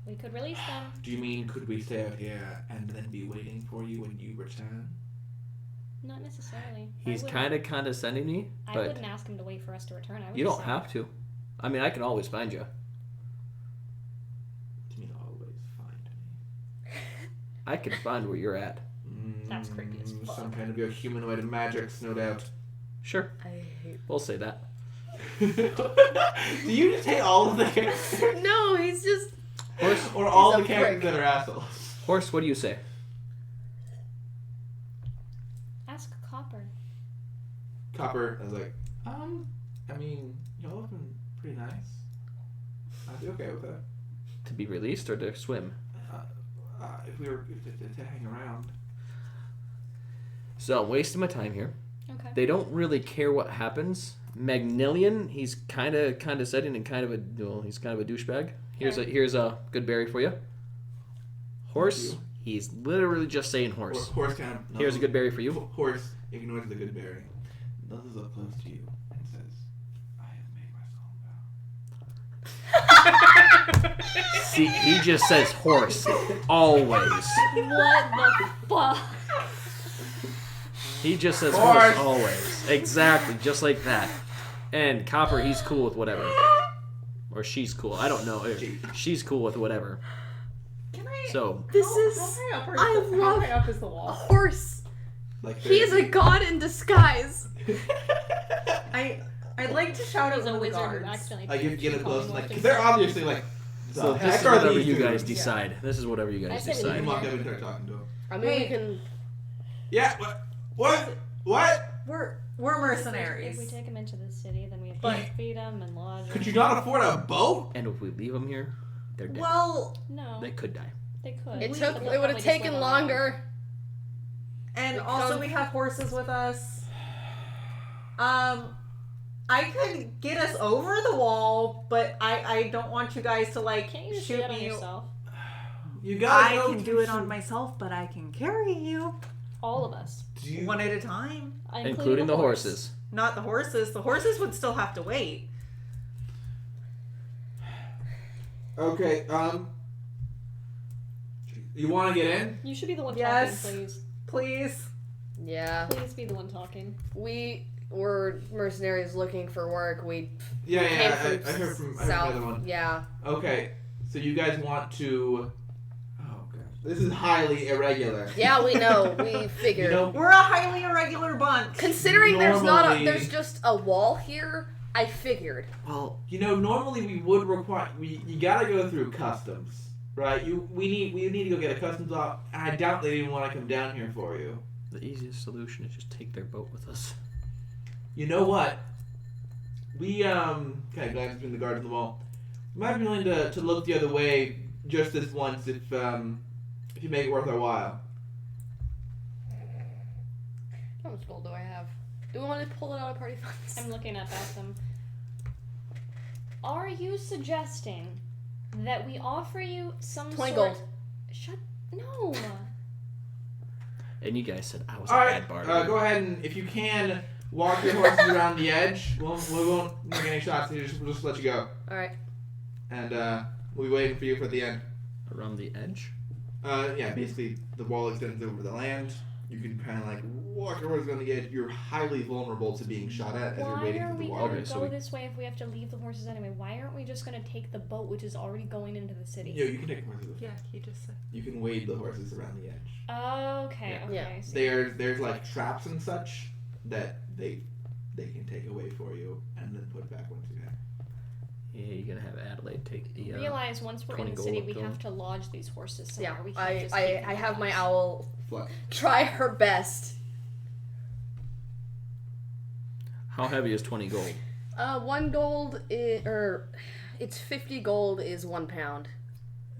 We could release them. Do you mean could we stay out here and then be waiting for you when you return? Not necessarily. He's kind of condescending me, but I wouldn't ask him to wait for us to return. You don't have to. I mean, I can always find you. You mean always find me? I can find where you're at. That's creepy as fuck. Some kind of your humanoid magics, no doubt. Sure. We'll say that. Do you just hate all of the characters? No, he's just... Horse? Or all the characters that are assholes? Horse, what do you say? Ask Copper. Copper, I was like, I mean, y'all have been pretty nice. I'd be okay with that. To be released or to swim? If we were to hang around. So I'm wasting my time here. Okay. They don't really care what happens. Magnillion, he's kind of condescending and he's kind of a douchebag. Here's a good berry for you. Horse, he's literally just saying horse. Horse kind of. Here's a good berry for you. Horse ignores the good berry, nudges up close to you, and says, "I have made my song vow." See, he just says horse always. What the fuck? He just says horse always. Exactly, just like that. And Copper, he's cool with whatever. Or she's cool. I don't know. She's cool with whatever. Can I? So This how is... high up I love how high up is the a wall? horse. Like He is a god in disguise. I'd like to shout out He's one a of the wizard who guards. accidentally Like if you get calling close, like Washington. because they're obviously like. So the this heck is are whatever these you dudes? guys decide. This is whatever you guys I said we You decide. can walk up and start talking to him. I mean, Hey. we can... Yeah. What? We're mercenaries. If we take him into the city, then we have But- to feed him and lodge him. Could you not afford a boat? And if we leave them here, they're dead. Well, No, They could die. they could. It But took. they'll It would probably have just taken live around. longer. and Like, also we have horses with us. I could get us over the wall, but I don't want you guys to like Can't you just do shoot that on me. yourself? You gotta I go can do it on myself, but I can carry you All of us, one at a time. Including the horse. horses. Not the horses. The horses would still have to wait. Okay. You want to get in? You should be the one Yes. talking, please. Please. Yeah. Please be the one talking. We were mercenaries looking for work. We Yeah. came I from heard from south. the other one. Yeah. Okay. So you guys want to? Oh gosh, this is highly irregular. Yeah, we know. We figured. You know, We're a highly irregular bunch. Considering Normally- there's just a wall here, I figured. Well, normally we would require you gotta go through customs, right? We need to go get a customs off, and I doubt they even want to come down here for you. the easiest solution is just take their boat with us. You know what? We kind of glance between the guards on the wall. We might be willing to look the other way just this once if you make it worth our while. How much gold do I have? Do we want to pull it out of party funds? I'm looking at them. Are you suggesting that we offer you some 20 sort? gold. No. And you guys said I was All a right, bad bard. go ahead and if you can walk your horses around the edge. We won't make any shots. We'll just let you go, All right. and we'll be waiting for you for the end. Around the edge? Yeah, basically the wall extends over the land. You can kind of like walk your horses on the edge. You're highly vulnerable to being shot at as you're Why waiting are for the we wall. gonna Okay, so go we- this way if we have to leave the horses anyway? Why aren't we just gonna take the boat, which is already going into the city? Yeah, you can take horses. Yeah, he just said. You can wade the horses around the edge. Okay. Yeah. Okay. Yeah. I see. There's like traps and such that they can take away for you and then put back once you have. Yeah, you're gonna have Adelaide take the. Realize once we're in 20 the city, gold we to have them. to lodge these horses somewhere. Yeah. We can't just keep I them have with my us. owl What? try her best. How heavy is 20 gold? 1 gold it's 50 gold is 1 pound.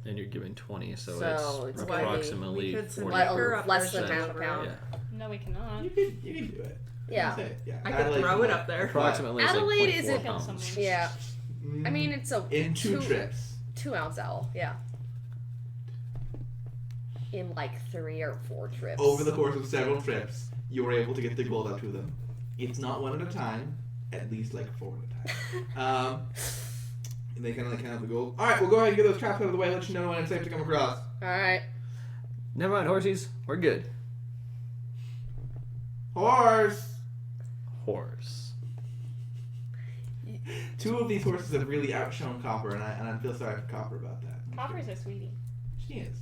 And you're giving 20, so, So it's it's approximately we could 40. Make her up less there than so half a much. pound. Yeah. No, we cannot. You can do it. Yeah. Yeah. I could throw it up there. Approximately it's Adelaide like 0.4 isn't- pounds. Yeah. I mean, it's a in two trips. 2 ounce owl. Yeah. In like 3 or 4 trips. Over the course of several trips, you were able to get the gold up to them. It's not one at a time, at least like 4 at a time. they kind of the gold. All right, we'll go ahead and get those traps out of the way. Let you know when it's safe to come across. All right. Never mind, horsies. We're good. Horse. Two of these horses have really outshone Copper, and I feel sorry for Copper about that. Copper's a sweetie. She is.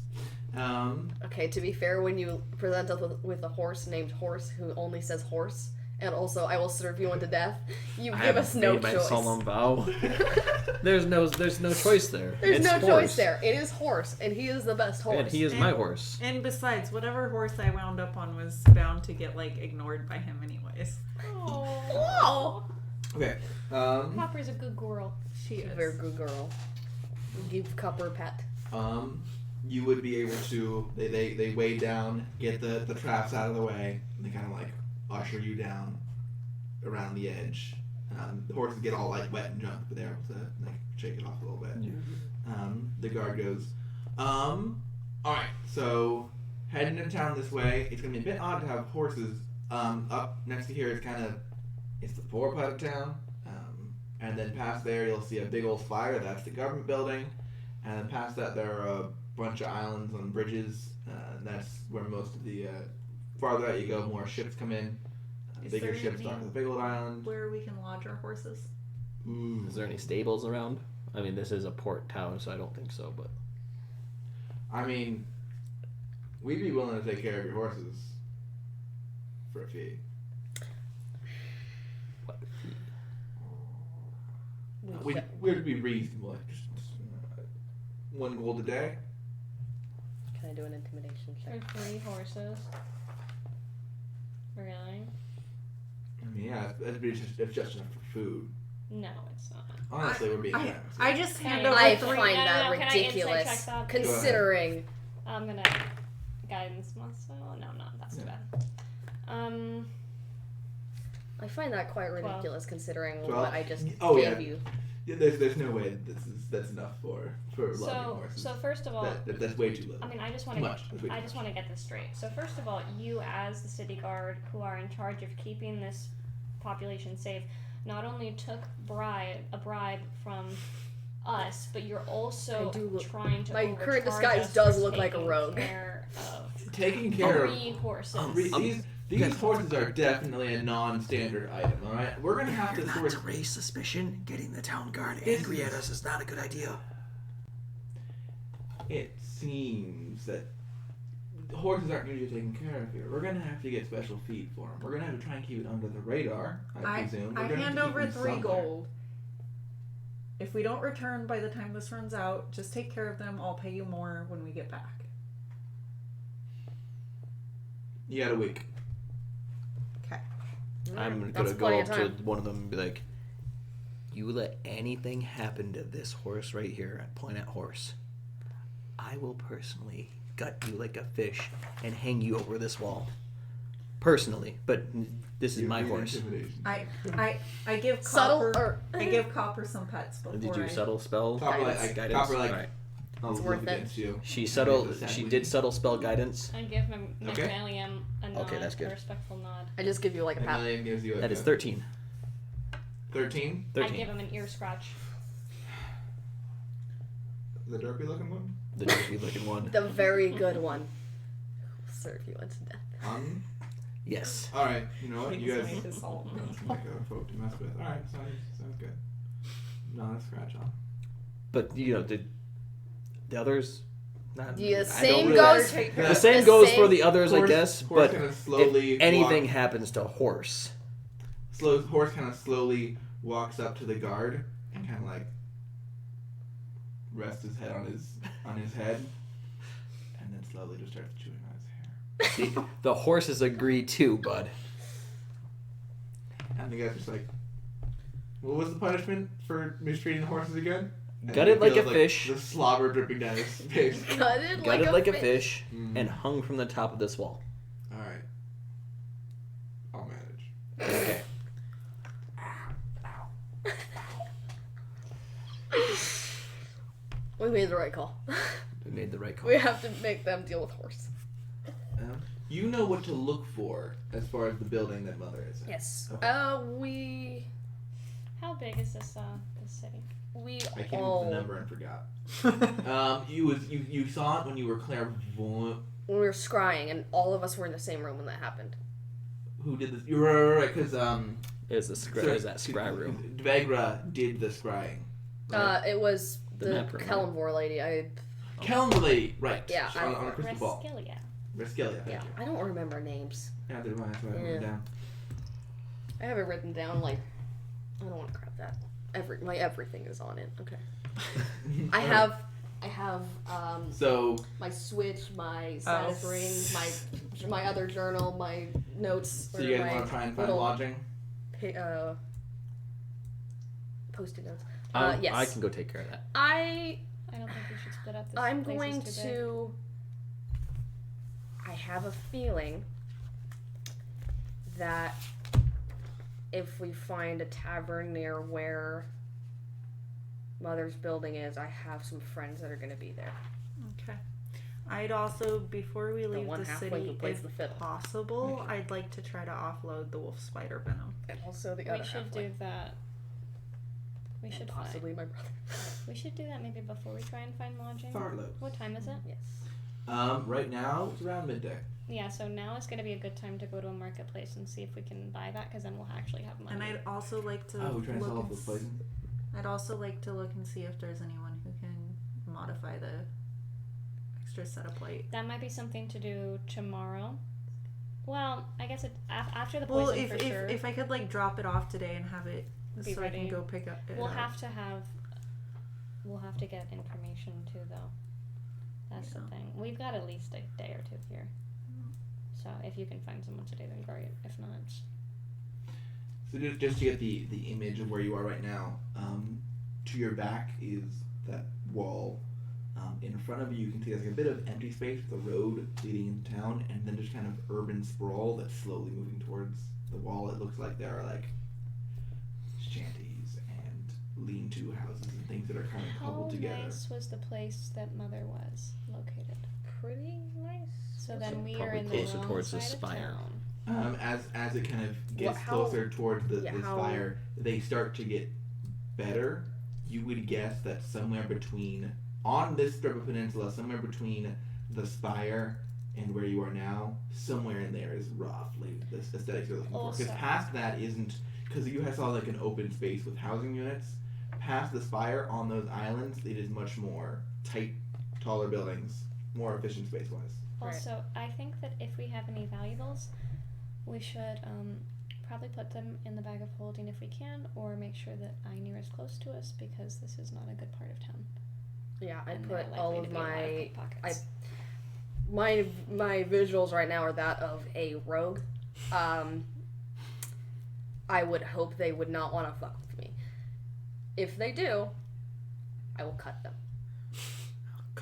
Okay, to be fair, when you present us with a horse named Horse who only says horse, and also I will serve you unto death, you give us no choice. My solemn vow. There's no choice there. There's it's no horse. choice there. It is Horse, and he is the best horse. And he is my horse. And besides, whatever horse I wound up on was bound to get like ignored by him anyways. Oh. Okay. Copper's a good girl. She is a very good girl. Give Copper a pet. You would be able to. They weigh down, get the traps out of the way, and they kind of like usher you down around the edge. The horses get all like wet and junk, but they're able to like shake it off a little bit. Yeah. The guard goes, all right, so heading into town this way. It's gonna be a bit odd to have horses up next to here. It's the poor part of town, and then past there you'll see a big old spire. That's the government building, and then past that there are a bunch of islands on bridges. And that's where most of the farther out you go, more ships come in. Bigger ships dock at the big old island. Where we can lodge our horses. Is there any stables around? I mean, this is a port town, so I don't think so. But I mean, we'd be willing to take care of your horses for a fee. What fee? We'd be reasonable. Like just 1 gold a day. Can I do an intimidation check? For 3 horses. Really? I mean, yeah, it's just enough for food. No, it's not. Honestly, we're being generous. I just hand over I 3. find that Can I ridiculous. insight check that? Considering. I'm gonna guidance muscle. No, that's too bad. I find that quite ridiculous considering 12? what I just gave you. Yeah, there's no way that's enough for loving horses. So first of all, that's way too little. I mean, I just want to get this straight. So first of all, you as the city guard who are in charge of keeping this population safe, not only took a bribe from us, but you're also trying to. My current disguise does look like a rogue. Taking care of 3 horses. These horses are definitely a non-standard item, alright? We're gonna have to not to raise suspicion. Getting the town guard angry at us is not a good idea. It seems that the horses aren't going to be taken care of here. We're gonna have to get special feed for them. We're gonna have to try and keep it under the radar, I presume. I hand over 3 gold. If we don't return by the time this runs out, just take care of them. I'll pay you more when we get back. You got a week. Okay. I'm gonna go up to one of them and be like, "You let anything happen to this horse right here," I point at Horse, "I will personally gut you like a fish and hang you over this wall. Personally, but this is my horse." I give Copper I give Copper some pets before. Did you subtle spell? Guidance. All right. It's worth it. You. She did subtle spell guidance. I give Magdalene a nod, okay, that's good. A respectful nod. I just give you like a pat. That is 13. 13? I give him an ear scratch. The derpy looking one? The derpy looking one. The very good one. Will serve you unto death. Yes. Alright, you know what? You guys. Make That's like a folk to mess with. Alright, sounds good. Not a scratch on. But, the others. The same goes. The same goes for the others, I guess. Horse But kind of slowly if anything happens to Horse, Horse kind of slowly walks up to the guard and kind of like rests his head on his head, and then slowly just starts chewing on his hair. See, the horses agree too, bud. And the guy's just like, "What was the punishment for mistreating the horses again?" Gutted like a fish. The slobber dripping down his face. Gutted like a fish, and hung from the top of this wall. All right, I'll manage. Okay. We made the right call. We made the right call. We have to make them deal with Horse. You know what to look for as far as the building that Mother is in. Yes. Okay. We. How big is this city? I can't remember the number and forgot. You saw it when you were clairvoyant. When we were scrying, and all of us were in the same room when that happened. Who did this? You were right, because Is that scry room? Vagra did the scrying. Right? It was the Kelding lady. Kelding lady, right? Yeah, on a crystal ball. Reskilia. Yeah, I don't remember names. Yeah, that's why I wrote it down. I have it written down. Like, I don't want to crap that. My everything is on it. Okay. I have so my Switch, my status ring, my other journal, my notes. So you guys want to try and find lodging? Post-it notes. Yes. I can go take care of that. I don't think we should split up this. I'm going to. I have a feeling that if we find a tavern near where Mother's building is, I have some friends that are going to be there. Okay. I'd also, before we leave the city, if possible, I'd like to try to offload the wolf spider venom. And also the other We should do that. We should possibly my brother. We should do that maybe before we try and find lodging. Farlow. What time is it? Yes. Right now it's around midday. Yeah, so now is going to be a good time to go to a marketplace and see if we can buy that, because then we'll actually have money. And I'd also like to. We're trying to solve this poison. I'd also like to look and see if there's anyone who can modify the extra set of plate. That might be something to do tomorrow. Well, I guess after the poison for sure. If I could like drop it off today and have it so ready. I can go pick up. We'll have to get information too, though. That's the thing. We've got at least a day or two here. So if you can find someone today, then great. If not, so just to get the image of where you are right now, to your back is that wall. In front of you can see there's like a bit of empty space with a road leading into town, and then just kind of urban sprawl that's slowly moving towards the wall. It looks like there are like shanties and lean-to houses and things that are kind of cobbled together. How nice was the place that Mother was located? Pretty nice. So then we are in the closer wrong towards side the spire. of town. As it kind of gets closer towards the spire, they start to get better. You would guess that somewhere between, on this strip of peninsula, somewhere between the spire and where you are now, somewhere in there is roughly the aesthetics you're looking for. Because past that isn't, because you saw like an open space with housing units. Past the spire, on those islands, it is much more tight, taller buildings, more efficient space-wise. Also, I think that if we have any valuables, we should probably put them in the bag of holding if we can, or make sure that Einir is close to us, because this is not a good part of town. Yeah, I put all of my visuals right now are that of a rogue. I would hope they would not want to fuck with me. If they do, I will cut them.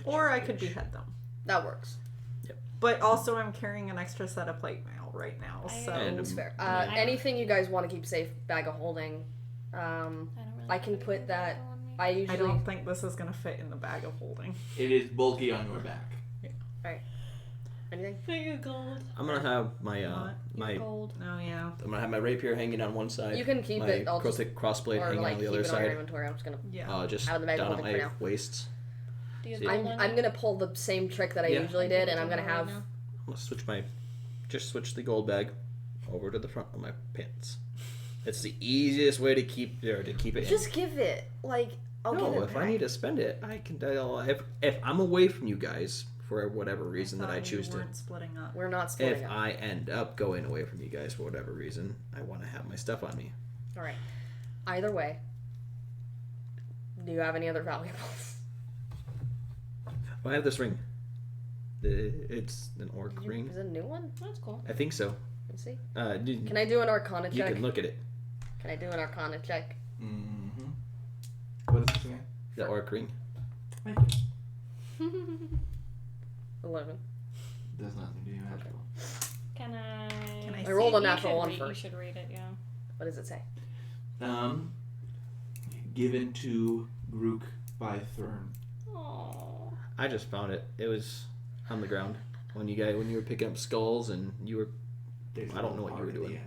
Or I could behead them. That works. Yep. But also I'm carrying an extra set of plate mail right now, so... It's fair. Anything you guys want to keep safe, bag of holding. I can put that... I don't think this is going to fit in the bag of holding. It is bulky on your back. Yeah. Alright. Anything? For your gold. I'm gonna have my gold. Oh yeah. I'm gonna have my rapier hanging on one side. You can keep it. I'll just crossblade hanging on the other side. Inventory. I'm just gonna just out of the bag down at my for now. waists. I'm gonna pull the same trick that I usually did, and I'm gonna have. I'm gonna switch the gold bag over to the front of my pants. It's the easiest way to keep it. Just give it I'll get it if I need to spend it, I can. If I'm away from you guys for whatever reason that I choose to. Splitting up. We're not splitting up. If I end up going away from you guys for whatever reason, I want to have my stuff on me. All right. Either way, do you have any other valuables? Well, I have this ring. It's an orc ring. Is it a new one? That's cool. I think so. Let's see. Can I do an Arcana check? You can look at it. Can I do an Arcana check? Mm-hmm. What is this again? The orc ring. Thank you. 11. Does nothing to you natural. Can I I rolled a natural one first. You should read it, yeah. What does it say? Given to Grook by Thrym. Aww. I just found it. It was on the ground when you were picking up skulls and you were. I don't know what you were doing.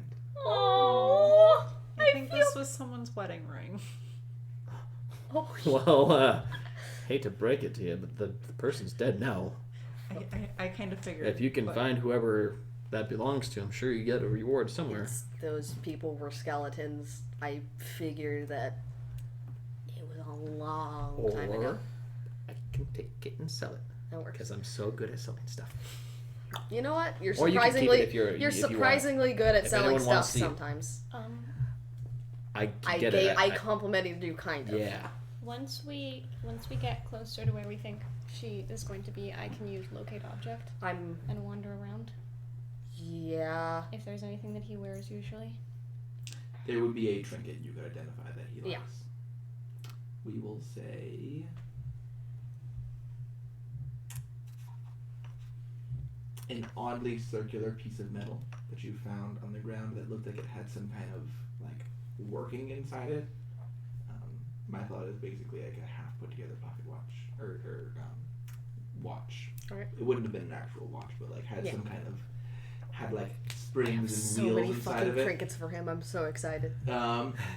Aww. I think this was was someone's wedding ring. Oh. Well, hate to break it to you, but the person's dead now. I kind of figured. If you can find whoever that belongs to, I'm sure you get a reward somewhere. Those people were skeletons. I figured that it was a long time ago. I can take it and sell it. That works. Because I'm so good at selling stuff. You know what? You're Or you can keep surprisingly it if you're surprisingly good at If selling anyone stuff wants to- sometimes. I get it. I complimented you kind of. Yeah. Once we get closer to where we think she is going to be, I can use locate object and wander around. Yeah. If there's anything that he wears usually. There would be a trinket you could identify that he likes. Yeah. We will say an oddly circular piece of metal that you found on the ground that looked like it had some kind of like working inside it. My thought is basically like a half put together pocket watch or watch. Okay. It wouldn't have been an actual watch, but like had some kind of had like I have springs and so wheels many inside fucking of it. trinkets for him. I'm so excited.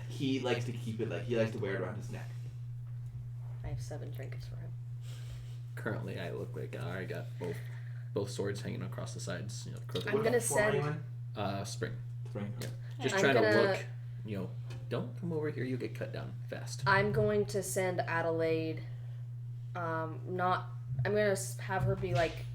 He likes to keep it he likes to wear it around his neck. I have 7 trinkets for him. Currently, I look like I got both swords hanging across the sides. You know, I'm gonna send. spring. Spring. Yeah. Just I'm trying to gonna- look. You know, don't come over here. You'll get cut down fast. I'm going to send Adelaide. I'm gonna have her be like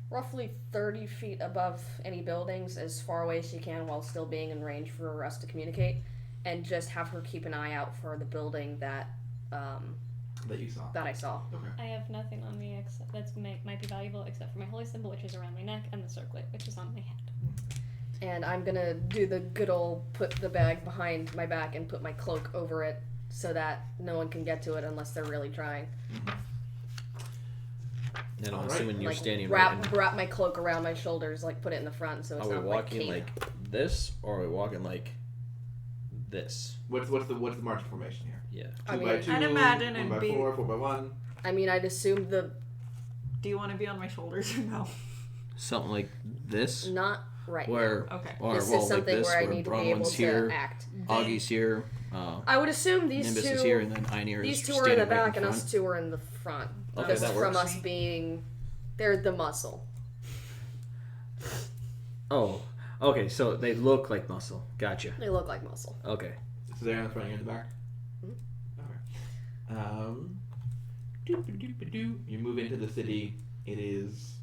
roughly 30 feet above any buildings, as far away as she can, while still being in range for us to communicate, and just have her keep an eye out for the building that That you saw. that I saw. Okay. I have nothing on me except might be valuable except for my holy symbol, which is around my neck, and the circlet, which is on my head. And I'm gonna do the good old put the bag behind my back and put my cloak over it so that no one can get to it unless they're really trying. And I'm Alright. assuming you're Like standing wrap my cloak around my shoulders, like put it in the front so it's Are we not walking like like this, or are we walking like this? What's the marching formation here? Yeah. 2 by 2. I'd imagine 1 it'd by be- 4, 4 by 1. I mean, I'd assume Do you want to be on my shoulders or no? Something like this. not right Where now. Okay. or This well, is something like this, where I need to be able Bronwyn's to here, act. Augie's here, I would assume these Nimbus two. is here, and then Einir These is two are in the standing right back, and front. us two are in the front. Okay, Just that from works. us being, they're the muscle. Oh, okay. So they look like muscle. Gotcha. They look like muscle. Okay. So they're in the front, you're in the back? Okay. You move into the city. It is,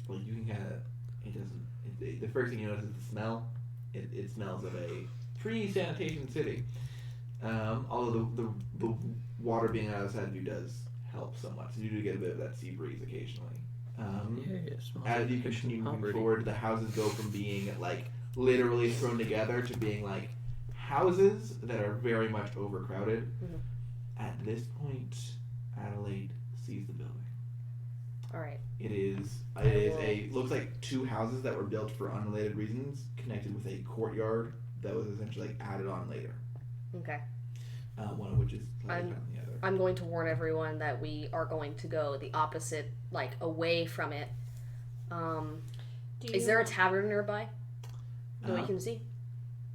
well, you can kind of, the first thing you notice is the smell. It smells of a pre-sanitation city. Although the water being outside of you does help somewhat. So you do get a bit of that sea breeze occasionally. As you continue moving forward, the houses go from being like literally thrown together to being like houses that are very much overcrowded. Mhm. At this point, Adelaide sees the building. All right. It is looks like 2 houses that were built for unrelated reasons, connected with a courtyard that was essentially like added on later. Okay. One of which is slightly better than the other. I'm going to warn everyone that we are going to go the opposite, like away from it. Is there a tavern nearby that we can see?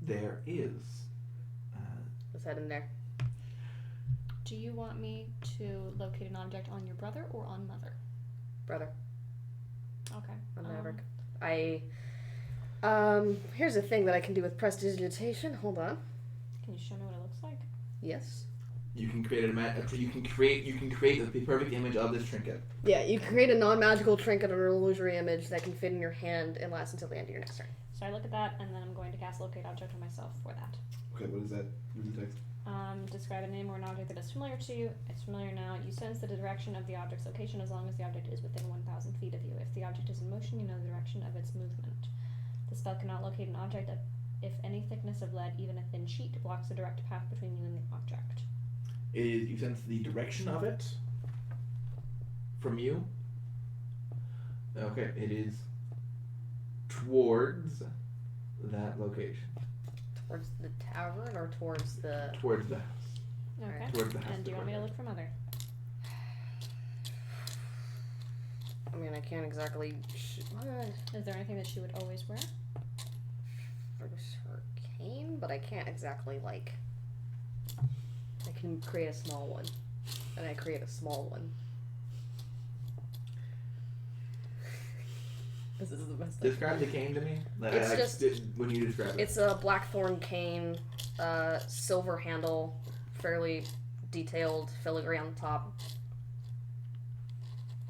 There is. Let's head in there. Do you want me to locate an object on your brother or on mother? Brother. Okay. I'm Maverick. Here's a thing that I can do with prestidigitation. Hold on. Can you show me what it looks like? Yes. You can create you can create the perfect image of this trinket. Yeah, you can create a non-magical trinket or illusory image that can fit in your hand and last until the end of your next turn. So I look at that, and then I'm going to cast locate object on myself for that. Okay, what is that? What is the text? Describe a name or an object that is familiar to you. It's familiar now. You sense the direction of the object's location as long as the object is within 1,000 feet of you. If the object is in motion, you know the direction of its movement. The spell cannot locate an object if any thickness of lead, even a thin sheet, blocks the direct path between you and the object. You sense the direction of it from you. Okay, it is towards that location. Towards the tavern or towards the... Towards the house. Okay. Towards the house. And do you want me to look for mother? I mean, I can't exactly... Is there anything that she would always wear? Her cane, one, but I can't exactly, like... I can create a small one. And I create a small one. This is the best thing. Describe the cane to me. It's just... when you describe it. It's a blackthorn cane, silver handle, fairly detailed filigree on the top.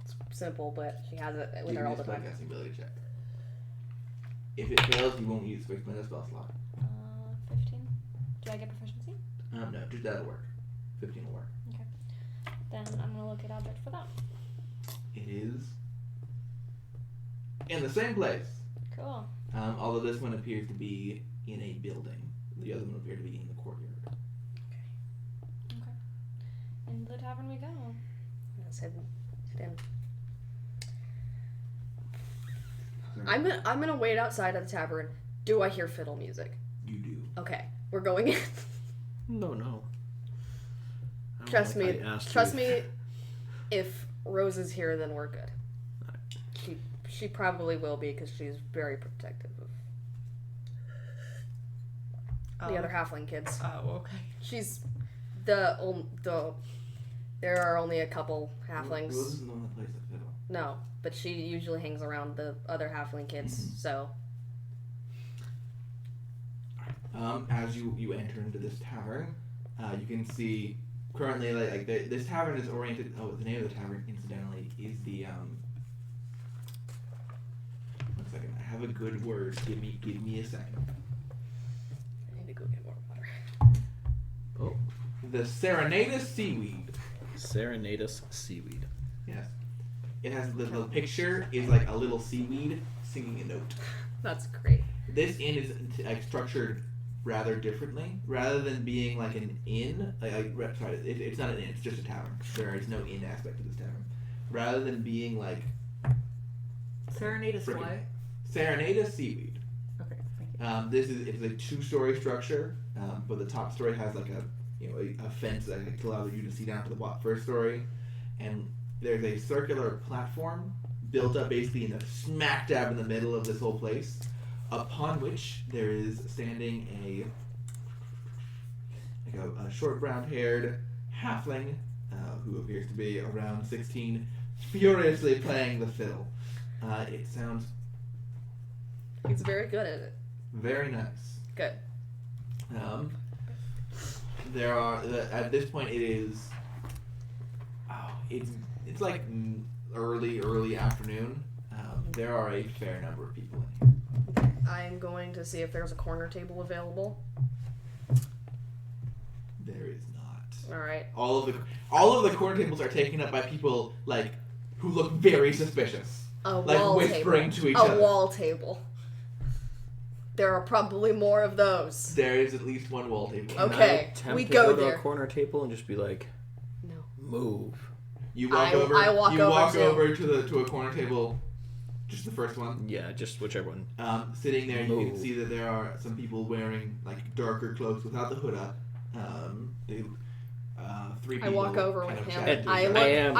It's simple, but she has it with her all the time. Spellcasting ability check. If it fails, you won't use quick minute spell slot. 15. Do I get proficiency? No, just that'll work. 15 will work. Okay. Then I'm gonna look at object for that. It is in the same place. Cool. Oh. Although this one appears to be in a building. The other one appears to be in the courtyard. Okay. Into the tavern we go. Let's head in. I'm gonna wait outside of the tavern. Do I hear fiddle music? You do. Okay, we're going in. No. Trust me. If Rose is here, then we're good. She probably will be because she's very protective of the other halfling kids. Oh, okay. She's the there are only a couple halflings. Rose isn't the one that plays the fiddle. No, but she usually hangs around the other halfling kids. Mm-hmm. So as you enter into this tavern, you can see currently this tavern is oriented. Oh, the name of the tavern, incidentally, is the 1 second. I have a good word. Give me a second. I need to go get more water. Oh. The Serenatus Seaweed. Serenatus Seaweed. Yes. It has the picture is like a little seaweed singing a note. That's great. This inn is structured rather differently. Rather than being like an inn, it's not an inn. It's just a tavern. There is no inn aspect to this tavern. Rather than being like Serenatus what? Serenatus Seaweed. Okay, thank you. It's a 2-story structure, but the top story has like a fence that allows you to see down to the first story, and there's a circular platform built up basically in the smack dab in the middle of this whole place, upon which there is standing a short brown-haired halfling who appears to be around 16, furiously playing the fiddle. It sounds He's very good at it. very nice. Good. There are at this point it is. It's like early afternoon. There are a fair number of people in here. Okay. I'm going to see if there's a corner table available. There is not. All right. All of the corner tables are taken up by people who look very suspicious. Wall whispering table. to each other. A wall table. There are probably more of those. There is at least one wall table. Okay, we go there. To a corner table and just be like, no, move. You walk over. I walk over to a corner table. Just the first one. Yeah, just whichever one. Sitting there, Move. you can see that there are some people wearing darker cloaks without the hood up. 3 people. I walk over with him. I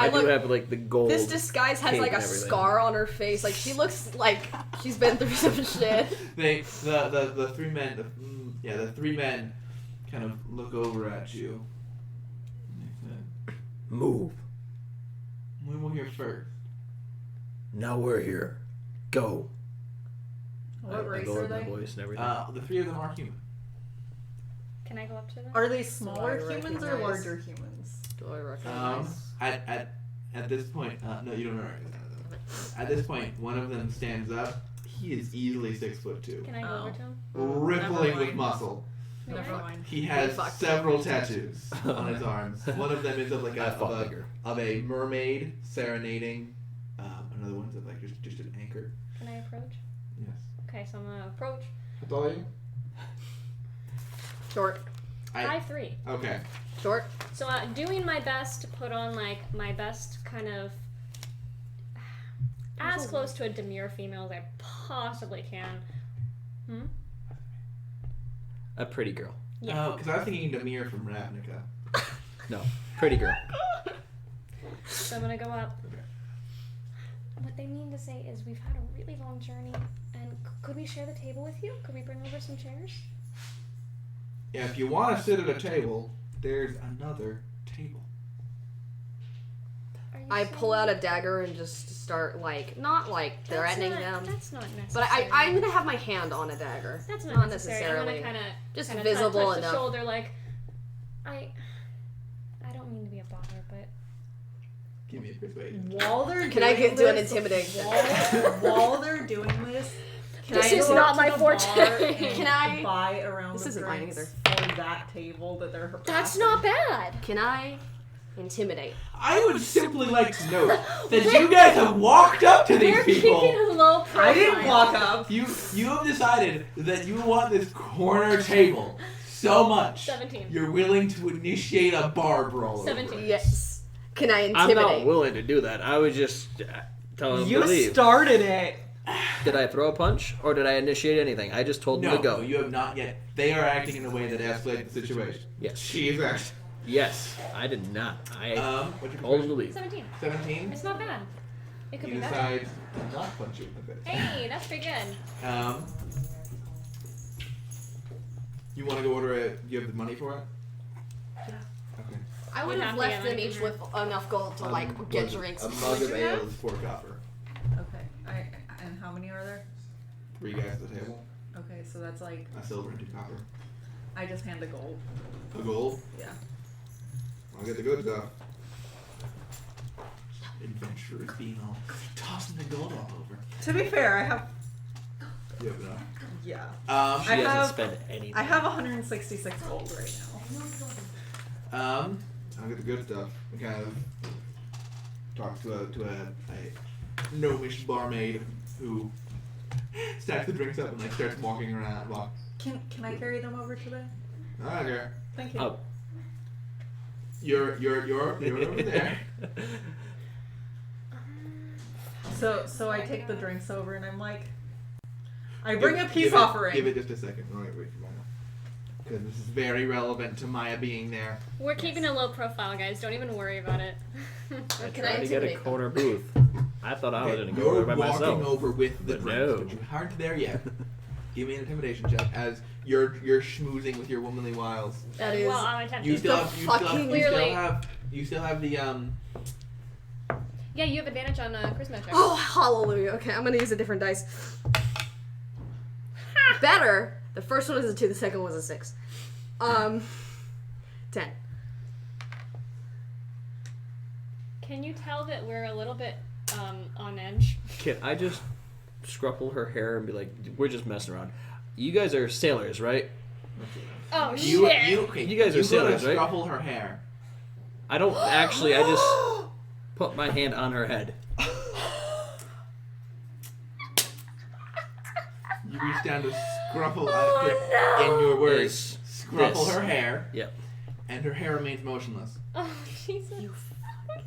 do have the gold. This disguise has a scar on her face. She looks like she's been through some shit. The 3 men. The 3 men kind of look over at you. Move. We were here first. Now we're here. Go. What race go are with my they? voice and everything. The 3 of them are human. Can I go up to them? Are they smaller humans or recognize- larger humans? Do I recognize? At this point, no, you don't recognize them. At this point, one of them stands up. He is easily 6'2", Can I go over to him? rippling with muscle. Never mind. He has Fuck. several tattoos on his arms. One of them is of I fought bigger. of a mermaid serenading. Another one's of just an anchor. Can I approach? Yes. Okay, so I'm gonna approach. How tall are you? Short. 5'3". Okay. Short. So doing my best to put on my best kind of as close to a demure female as I possibly can. A pretty girl. Yeah. Because I was thinking Demir from Ravnica. No, pretty girl. So I'm gonna go up. Okay. What they mean to say is we've had a really long journey, and could we share the table with you? Could we bring over some chairs? Yeah, if you want to sit at a table, there's another table. I pull out a dagger and just start, like, not, like, threatening them. That's not necessary. But I'm going to have my hand on a dagger. That's not necessarily. I'm going to kind of just touch visible the enough. shoulder, like, I don't mean to be a bother, but... Give me a persuasion. While they're Can I do an intimidation? While they're doing this, this is not my forte. Can I buy around this the isn't mine drinks either. for that table that they're harassing? That's not bad. Can I intimidate? I would simply like to note that you guys have walked up to these We're people. keeping a low profile. I didn't walk up. You have decided that you want this corner table so much. 17. You're willing to initiate a bar brawl. 17. Yes. Can I I'm intimidate? not willing to do that. I was just telling them You to leave. started it. Did I throw a punch or did I initiate anything? I just told them to go. No, you have not yet. They are acting in a way that escalates the situation. Yes. She is acting. Yes, I did not. I What's your told them to leave. 17. 17. It's not bad. It could You be better. decide to not punch you in the face. Hey, that's pretty good. You want to go order it? Do you have the money for it? Yeah. Okay. I would We'd have have to left get them money each from with enough gold to, like, get drinks. A mug Would of you ale have? is 4 copper. Okay. And how many are there? 3 guys at the table. Okay, so that's like A silver and 2 copper. I just hand the gold. A gold. Yeah. I'll get the good stuff. Adventurers being all tossing the gold all over. To be fair, I have You have enough. yeah. She I doesn't have- spend anything. I have 166 gold right now. I'll get the good stuff. I kind of talk to a gnomish barmaid who stacks the drinks up and like starts walking around. Can I carry them over to them? I don't care. Thank you. Oh. You're over there. So I take the drinks over and I'm like, I bring a peace offering. Give it just a second. Wait for Maya. Because this is very relevant to Maya being there. We're keeping a low profile, guys. Don't even worry about it. I Can tried I to get a intimidate corner booth. I thought I was Okay, going to go you're over by walking myself. over with the But drinks, no. but you aren't there yet. Give me an intimidation check as you're schmoozing with your womanly wiles. That is. Well, I'm tempted. You still have the Yeah, you have advantage on charisma check. Oh, hallelujah. Okay, I'm gonna use a different dice. Better. The first one is a 2, the second one was a 6. 10. Can you tell that we're a little bit on edge? Can I just scruffle her hair and be like, we're just messing around? You guys are sailors, right? Oh you shit! You guys are sailors, right? Scruffle her hair. I don't actually, I just put my hand on her head. You reach down to scruffle in your words. Scruffle This. her hair. Yep. And her hair remains motionless. Oh Jesus!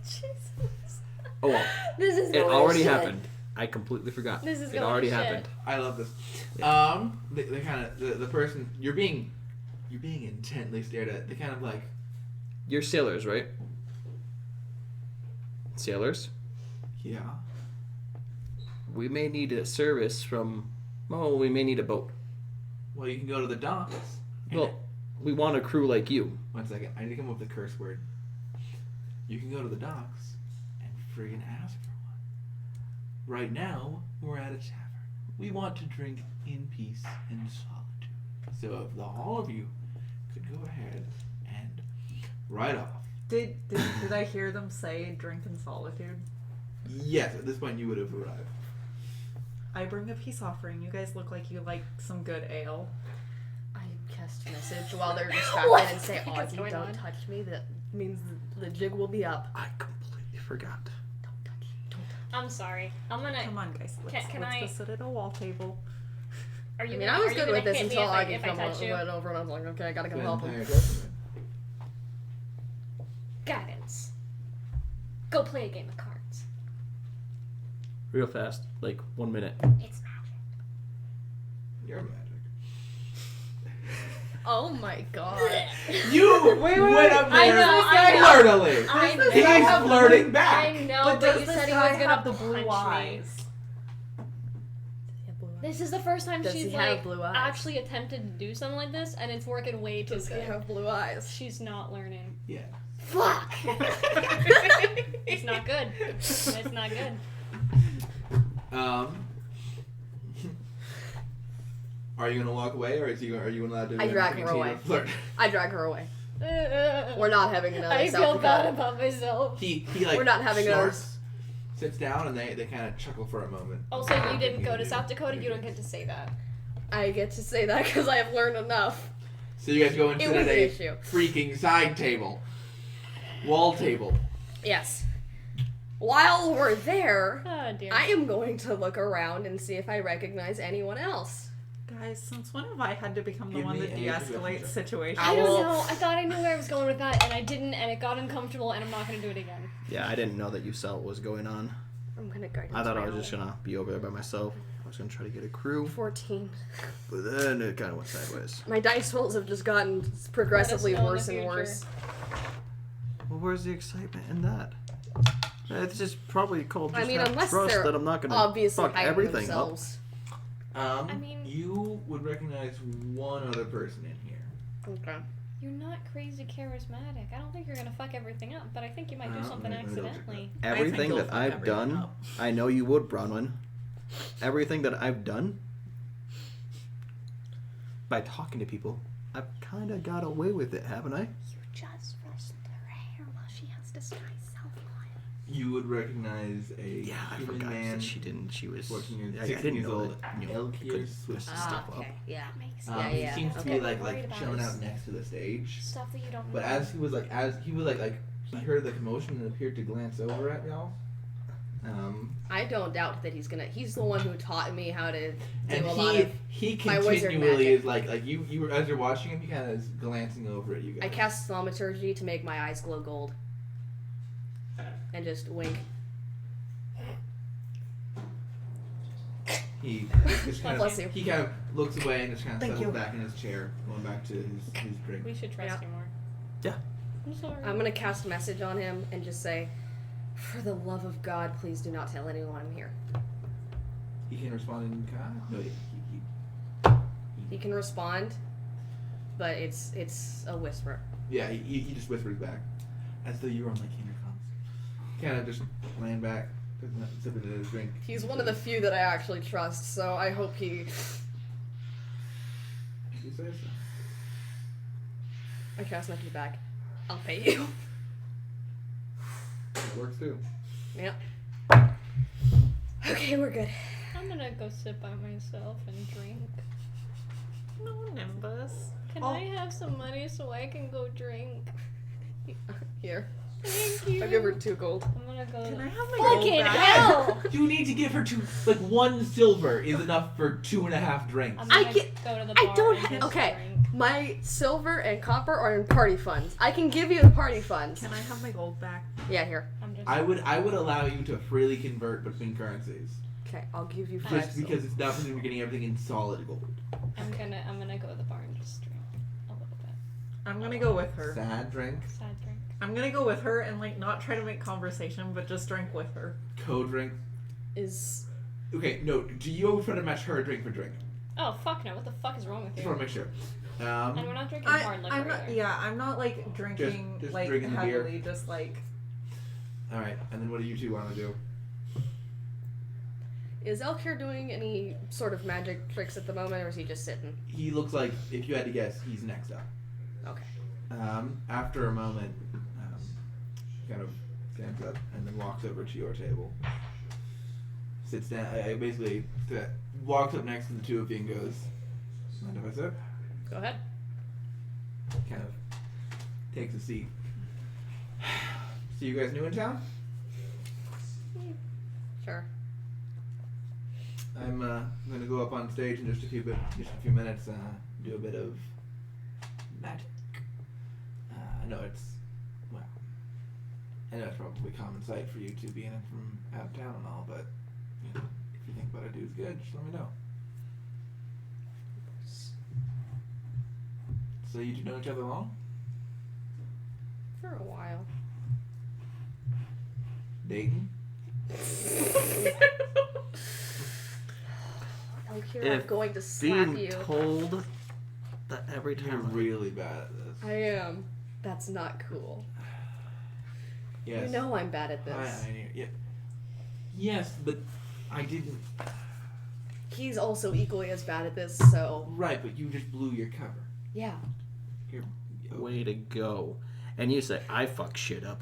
Jesus! Oh well. This is It going already to shit. happened. I completely forgot. This is it going already to shit. happened. I love this. They kind of the person you're being intently stared at. They kind of like You're sailors, right? Sailors? yeah. We may need a service from. Oh, we may need a boat. Well, you can go to the docks. Well, we want a crew like you. 1 second. I need to come up with a curse word. You can go to the docks and friggin' ask for one. Right now, we're at a tavern. We want to drink in peace and solitude. So if all of you could go ahead and write off. Did I hear them say drink in solitude? Yes, at this point you would have arrived. I bring a peace offering. You guys look like you like some good ale. I cast a message while they're distracted What and say, the heck is Ozzy, going don't on? touch me. That means the jig will be up. I completely forgot. Don't touch. Don't touch. I'm sorry. I'm gonna. Come on, guys. Let's Can go I- sit at a wall table. Are you? I mean, gonna, I was are you good gonna with this hit me until if I Augie touch you? went over and I was like, okay, I gotta come The help him. entire document. Guidance. Go play a game of cards. Real fast, like 1 minute. It's magic. You're magic. Oh my god. You wait, went up I there know. flirtily. I know. He's flirting back. I know, But but does you this said he guy was gonna have the blue punch me. eyes? Yeah, blue This is the first time Does she's he have blue eyes? actually attempted to do something like this, and it's working way too Does he good. have blue eyes? She's not learning. Yeah. Fuck! It's not good. It's not good. Are you gonna walk away, or are you allowed to? I drag her away. Flirt? I drag her away. We're not having another I South feel Dakota. bad about myself. He like We're not having snorts, sits down, and they kind of chuckle for a moment. Also, you didn't go to South Dakota. You don't get to say that. I get to say that because I have learned enough. So you guys go and It sit was at an a issue. freaking side table, wall table. Yes. While we're there, Oh dear. I am going to look around and see if I recognize anyone else. Guys, since when have I had to become the Give one me that any de-escalates perception. situations? I don't know. I thought I knew where I was going with that, and I didn't, and it got uncomfortable, and I'm not going to do it again. Yeah, I didn't know that you saw what was going on. I'm gonna go. I thought I was just gonna be over there by myself. I was gonna try to get a crew, 14. but then it kind of went sideways. My dice rolls have just gotten progressively Let us know in worse the and future. worse. Well, where's the excitement in that? It's just probably called just I mean, have unless trust they're that I'm not gonna obviously fuck hiding everything themselves. I mean- you would recognize one other person in here. Okay. You're not crazy charismatic. I don't think you're going to fuck everything up, but I think you might do something let me double check accidentally. up. Everything you'll that fuck I've everything done, up. I know you would, Bronwyn. Everything that I've done, by talking to people, I've kind of got away with it, haven't I? You just rustled her hair while she has disguised self-quiet. You would recognize a Yeah, I human forgot man. that she didn't. She was. 14 years, I 16 didn't years know old, that. You elk know, ears, could with twist stuff up. Yeah. That makes Yeah, he yeah. seems to Okay. be What I'm worried like about chilling is out next to the stage. Stuff that you don't But know. as he was he heard the commotion and appeared to glance over at y'all. I don't doubt that he's the one who taught me how to do And a lot of. he my wizard continually magic. is like you were as you're watching him, he kind of is glancing over at you guys. I cast thaumaturgy to make my eyes glow gold. And just wink. He just kind Bless of you. he kind of looks away and just kind of Thank settles you. back in his chair, going back to his drink. We should trust Yeah. you more. Yeah. I'm sorry. I'm gonna cast message on him and just say, for the love of God, please do not tell anyone I'm here. He can respond in kind. No, He can respond, but it's a whisper. he just whispers back, as though you were on like intercoms. Kind of just laying back, sipping at his drink. He's one of the few that I actually trust, so I hope he. He says so. I cast message back. I'll pay you. It works too. Yep. Okay, we're good. I'm gonna go sit by myself and drink. No, Nimbus. Can I have some money so I can go drink? Here. Thank you. I'll give her 2 gold. I'm gonna go. Can I have my gold Fucking back? hell! You need to give her 1 silver is enough for 2.5 drinks. I'm I gonna get- go to the I bar don't and ha- just okay. drink. My silver and copper are in party funds. I can give you the party funds. Can I have my gold back? Yeah, here. I'm just. I would allow you to freely convert between currencies, Okay, I'll give you 5 just because it's not something we're getting everything in solid gold. I'm gonna go to the bar and just drink a little bit. I'm gonna go with her. Sad drink, Sad drink. I'm gonna go with her and not try to make conversation, but just drink with her. code drink. Is Okay, no. Do you always try to match her drink for drink? Oh fuck no! What the fuck is wrong with Just you? want to make sure. And we're not drinking hard liquor I'm not. either. Yeah, I'm not drinking Just drinking the beer. heavily. Just all right. And then what do you two want to do? Elkir doing any sort of magic tricks at the moment, or is he just sitting? He looks like, if you had to guess, he's next up. Okay. After a moment, he kind of stands up and then walks over to your table. Sits down. Walks up next to the two of you and goes, "Mind if I sip?" Go ahead. Kind of takes a seat. So you guys new in town? Sure. I'm gonna go up on stage in just a few minutes. Do a bit of magic. I know it's probably common sight for you two being in from out of town and all, but you know, if you think what I do is good, just let me know. So you two know each other long? For a while. Dating? Elkira, I'm going to slap being you. told that every You're time really bad at this. I am. That's not cool. Yes. You know I'm bad at this. Yeah. Yes, but I didn't. He's also equally as bad at this, so... Right, but you just blew your cover. Yeah. way to go. And you say, I fuck shit up.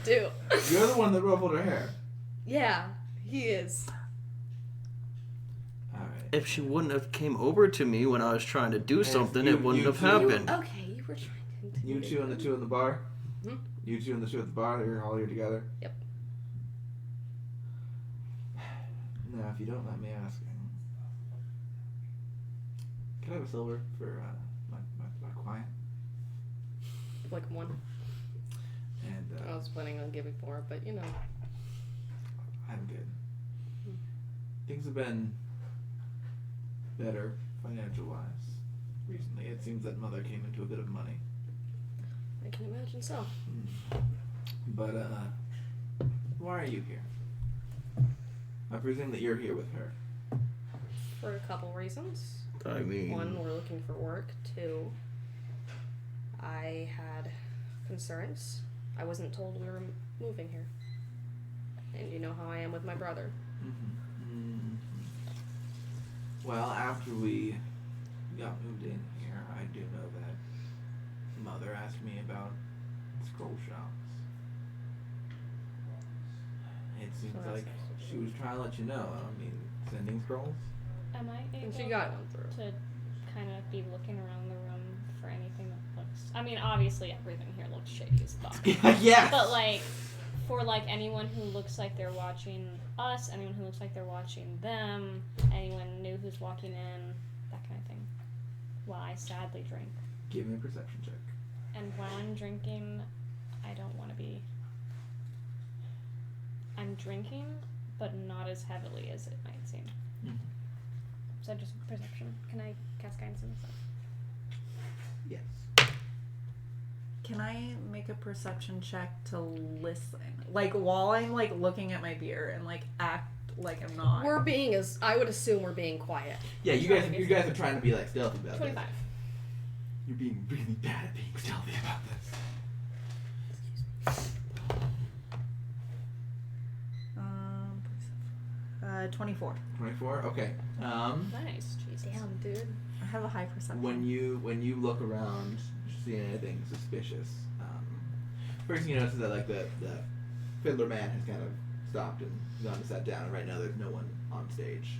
Dude. You're the one that ruffled her hair. Yeah, he is. Alright. If she wouldn't have came over to me when I was trying to do something, it wouldn't have two- happened. Okay, you were trying to... You two and the two in the bar? Hmm? You two and the two at the bar, you're all here together? Yep. Now, if you don't mind me asking, can I have a silver for my client? Like one. And I was planning on giving more, but you know. I'm good. Things have been better financial-wise recently. It seems that Mother came into a bit of money. I can imagine so. But, why are you here? I presume that you're here with her. For a couple reasons. I mean... One, we're looking for work. Two, I had concerns. I wasn't told we were moving here. And you know how I am with my brother. Well, after we got moved in here, I do know that Mother asked me about scroll shops. It seems So that's like she was trying to let you know. I mean, sending scrolls? Am I able And she got one through. to kind of be looking around the room for anything that looks... I mean, obviously everything here looks shady as fuck. Yes! But, like, for, like, anyone who looks like they're watching us, anyone who looks like they're watching them, anyone new who's walking in, that kind of thing. While I sadly drink. Give me a perception check. And while I'm drinking, I don't want to be... I'm drinking, but not as heavily as it might seem. So just perception. Can I cast guidance on myself? Yes. Can I make a perception check to listen? Like, while I'm, like, looking at my beer and, like, act like I'm not. We're being as... I would assume we're being quiet. Yeah, you guys are trying to be, like, stealthy about 25. this. You're being really bad at being stealthy about this. 24. 24? Okay. Nice. Jesus. Damn, dude. I have a high perception. When you look around, see anything suspicious, first thing you notice is that like the fiddler man has kind of stopped and gone and sat down, and right now there's no one on stage.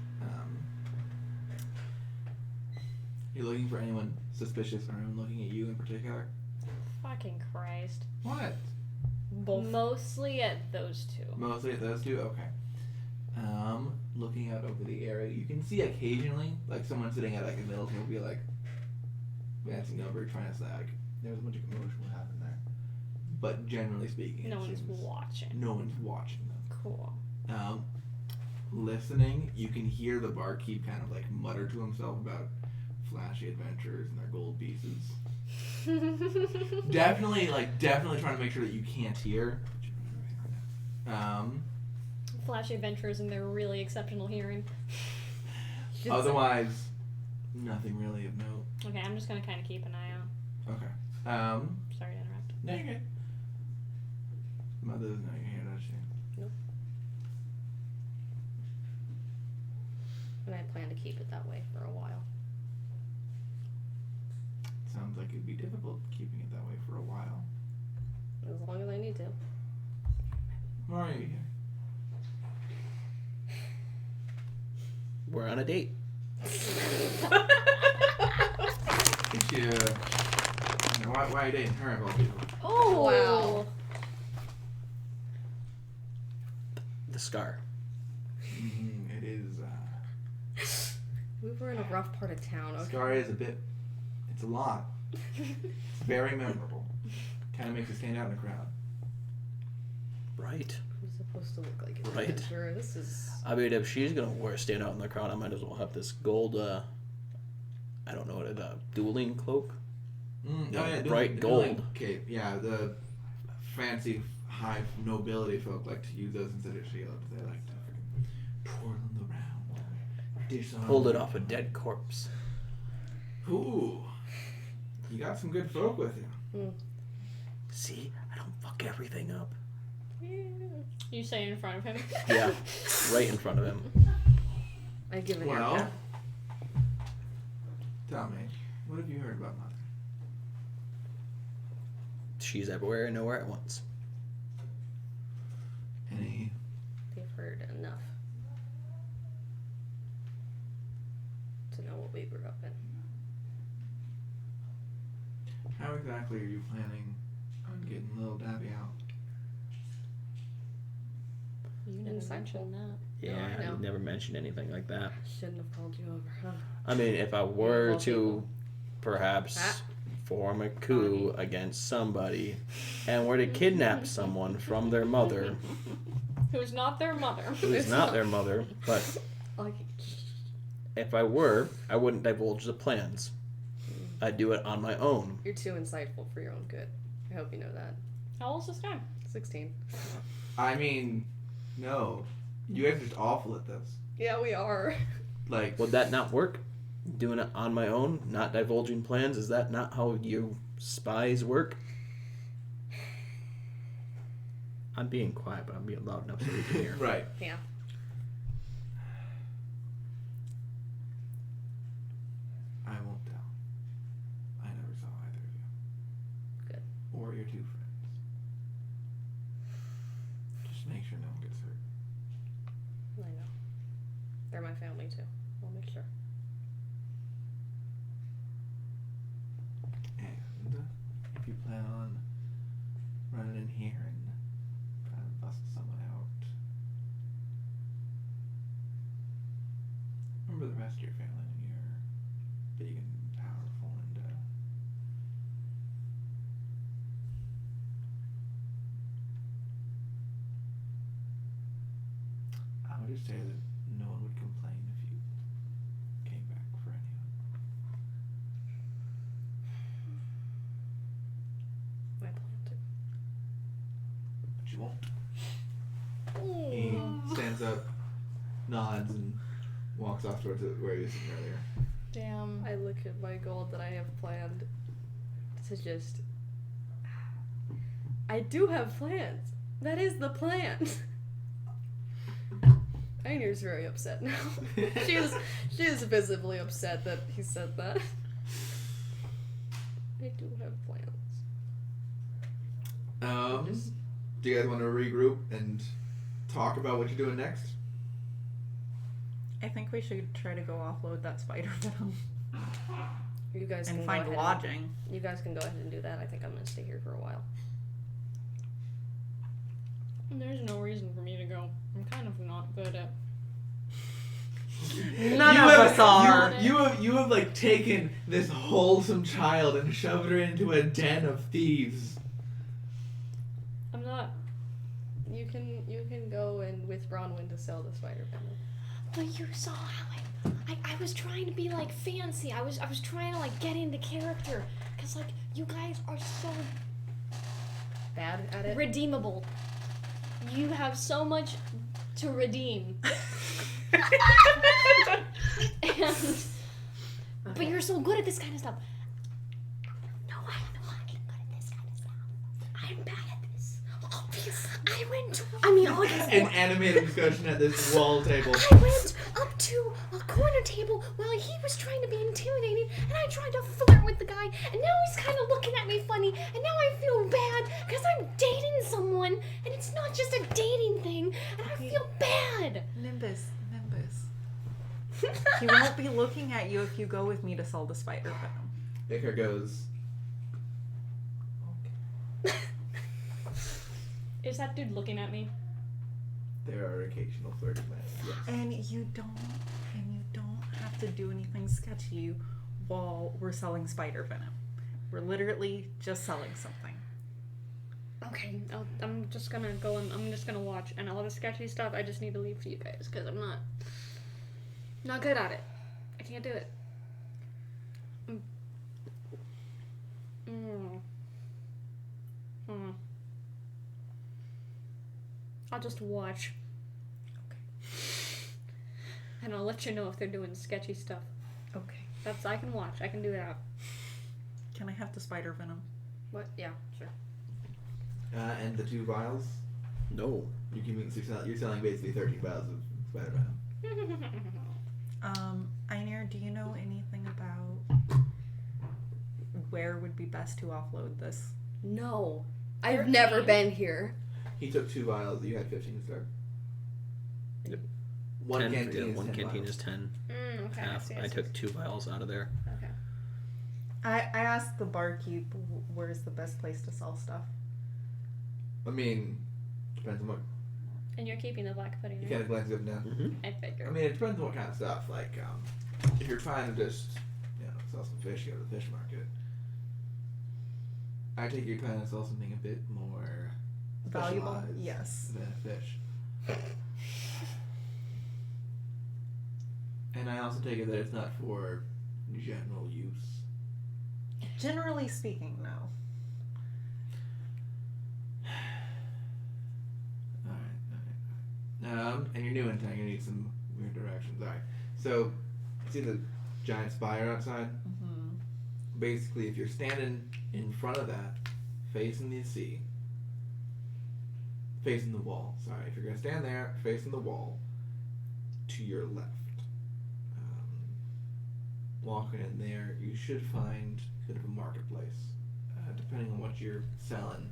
You're looking for anyone suspicious, or anyone looking at you in particular? Fucking Christ. What? Both. Mostly at those two. Mostly at those two? Okay. Looking out over the area, you can see occasionally, like someone sitting at like a middle table be like glancing over, trying to say like there's a bunch of commotion what happened there. But generally speaking, No one's watching. No one's watching them. Cool. Listening, you can hear the barkeep kind of like mutter to himself about flashy adventures and their gold pieces. definitely trying to make sure that you can't hear. Flashy adventures and their really exceptional hearing. Otherwise, nothing really of note. Okay, I'm just gonna kind of keep an eye out. Okay. Sorry to interrupt. No, you're good. Mother doesn't know you're here, does she? Nope. And I plan to keep it that way for a while. Sounds like it'd be difficult keeping it that way for a while. As long as I need to. Why are you here? We're on a date. Why are you dating her of all people? Oh Wow. The scar. It is, We were in a rough part of town, okay? Scar is it's a lot. It's very memorable. Kind of makes it stand out in a crowd. Right. I'm supposed to look like an Right. adventurer. This is... I mean, if she's gonna stand out in the crowd, I might as well have this gold, I don't know what it, dueling cloak? Bright gold. Okay, yeah, the fancy high nobility folk like to use those instead of shields. They like to freaking twirl them around. pulled it off a dead corpse. Ooh. You got some good folk with you. See? I don't fuck everything up. You say in front of him? Yeah, right in front of him. I give it Well, tell me, what have you heard about Mother? She's everywhere and nowhere at once. Any? They've heard enough to know what we grew up in. How exactly are you planning on getting little Dabby out? You never mentioned that. Yeah, No, I know. I never mentioned anything like that. Shouldn't have called you over, huh? I mean, if I were Evil to people. perhaps form a coup against somebody and were to kidnap someone from their mother, Who's not their mother. who is not their mother, but Like, if I were, I wouldn't divulge the plans. I'd do it on my own. you're too insightful for your own good. I hope you know that. How old's this guy? 16. I mean, no. You guys are just awful at this. Yeah, we are. Like, Would that not work? Doing it on my own, not divulging plans, is that not how you spies work? I'm being quiet, but I'm being loud enough so we can hear. right. Yeah. I won't tell. I never saw either of you. Good. Or your two friends. Just make sure no one gets hurt. I know. They're my family too. I'll make sure. And if you plan on running in here and trying to bust someone out, remember the rest of your family when you're big and powerful and I would just say that no one would complain if you came back for anyone. I plan to. But you won't. He stands up, nods, and walks off towards where he was sitting earlier. Damn. I look at my goal that I have planned to just. I do have plans. That is the plan. Einir's very upset now. she is visibly upset that he said that. I do have plans. Do you guys want to regroup and talk about what you're doing next? I think we should try to go offload that spider venom You guys and can find go ahead lodging. You guys can go ahead and do that. I think I'm gonna stay here for a while. There's no reason for me to go. I'm kind of not good at. None of us are. You have like taken this wholesome child and shoved her into a den of thieves. I'm not. You can go and with Bronwyn to sell the spider venom. But you saw how I was trying to be like fancy. I was trying to like get into character, cause like you guys are so Bad at it. redeemable. You have so much to redeem. But you're so good at this kind of stuff. No, I'm not good at this kind of stuff. I'm bad at this. An animated discussion at this wall table. I went up to a corner table while he was trying to be intimidating, and I tried to flirt with the guy, and now he's kind of looking at me funny, and now I feel bad because I'm dating someone, and it's not just a dating thing, and I feel bad. Nimbus. He won't be looking at you if you go with me to sell the spider venom. Icar goes. Okay. Is that dude looking at me? There are occasional flirting glances. Yes. And you don't have to do anything sketchy while we're selling spider venom. We're literally just selling something. Okay, I'm just gonna go and I'm just gonna watch, and all the sketchy stuff I just need to leave to you guys because I'm not good at it. I can't do it. I'll just watch. Okay. And I'll let you know if they're doing sketchy stuff. Okay. I can watch. I can do that. Can I have the spider venom? What? Yeah, sure. And the 2 vials? No. You're selling basically 13 vials of spider venom. Einir, do you know anything about where would be best to offload this? No. I've never been here. He took 2 vials. You had 15 to start. Yep. One 10, canteen, is, one 10 canteen vials. is 10. Okay. Half. I took 2 vials out of there. Okay. I asked the barkeep where's the best place to sell stuff. I mean, depends on what. And you're keeping the black pudding, You right? kind of glance up now. Mm-hmm. I figured. I mean, it depends on what kind of stuff. Like, if you're trying to just, sell some fish, you go to the fish market. I take you're trying to sell something a bit more Valuable? specialized Yes. than a fish. And I also take it that it's not for general use. Generally speaking, no. Alright. And you're new in town, you need some weird directions. Alright. So, see the giant spire outside? Mm-hmm. Basically, if you're standing in front of that, facing the sea, facing the wall, sorry, if you're going to stand there, facing the wall, to your left, walking in there, you should find a bit of a marketplace. Depending on what you're selling,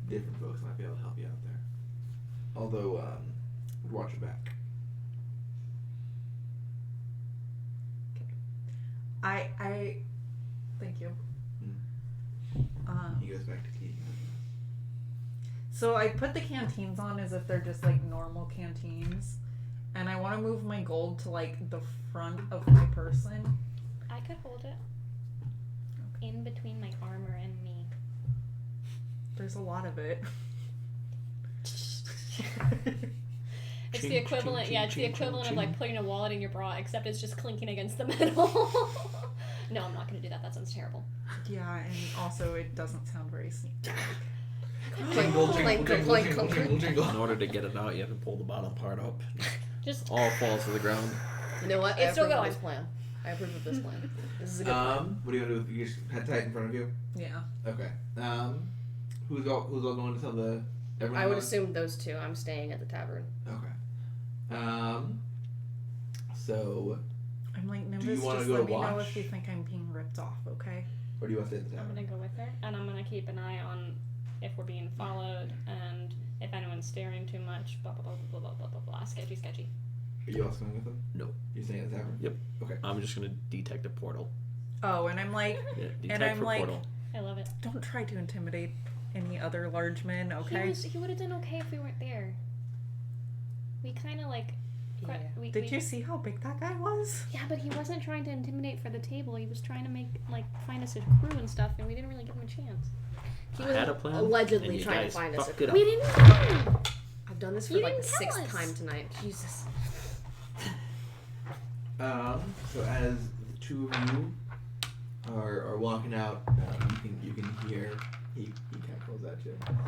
different folks might be able to help you out there. Although, watch your back. I thank you. He goes back to tea. So I put the canteens on as if they're just like normal canteens, and I want to move my gold to like the front of my person. I could hold it in between my armor and me. There's a lot of it. It's the equivalent, it's the equivalent of like putting a wallet in your bra, except it's just clinking against the metal. No, I'm not gonna do that. That sounds terrible. Yeah, and also it doesn't sound very sneaky. Jingle, jingle, jingle, jingle, jingle, jingle. In order to get it out, you have to pull the bottom part up. Just all falls to the ground. You know what? It's still approve of going. this plan. I approve of this plan. This is a good plan. What do you want to do? You just had tight in front of you. Yeah. Okay. Who's all going to tell the? Everyone I would knows? assume those 2. I'm staying at the tavern. Okay. So, I'm like, Do you Nimbus, wanna just go let to me know watch? if you think I'm being ripped off, okay? or do you want to stay at the I'm tavern? gonna go with her, and I'm gonna keep an eye on if we're being followed and if anyone's staring too much. Blah blah blah blah blah blah blah blah. Sketchy, sketchy. Are you also going with them? No. You're staying at the tavern? Yep. Okay. I'm just gonna detect a portal. Oh, and I'm like, Yeah, detect and I'm for like, portal. I love it. don't try to intimidate any other large men, okay? He would have done okay if we weren't there. We kind of like. Yeah. Did you see how big that guy was? Yeah, but he wasn't trying to intimidate for the table. He was trying to find us a crew and stuff, and we didn't really give him a chance. He I was had a plan, and allegedly you trying to guys find us. fucked it up. We didn't know. I've done this for You like the didn't tell 6th us. time tonight. Jesus. So as the 2 of you are walking out, you can hear he kind of calls at you. I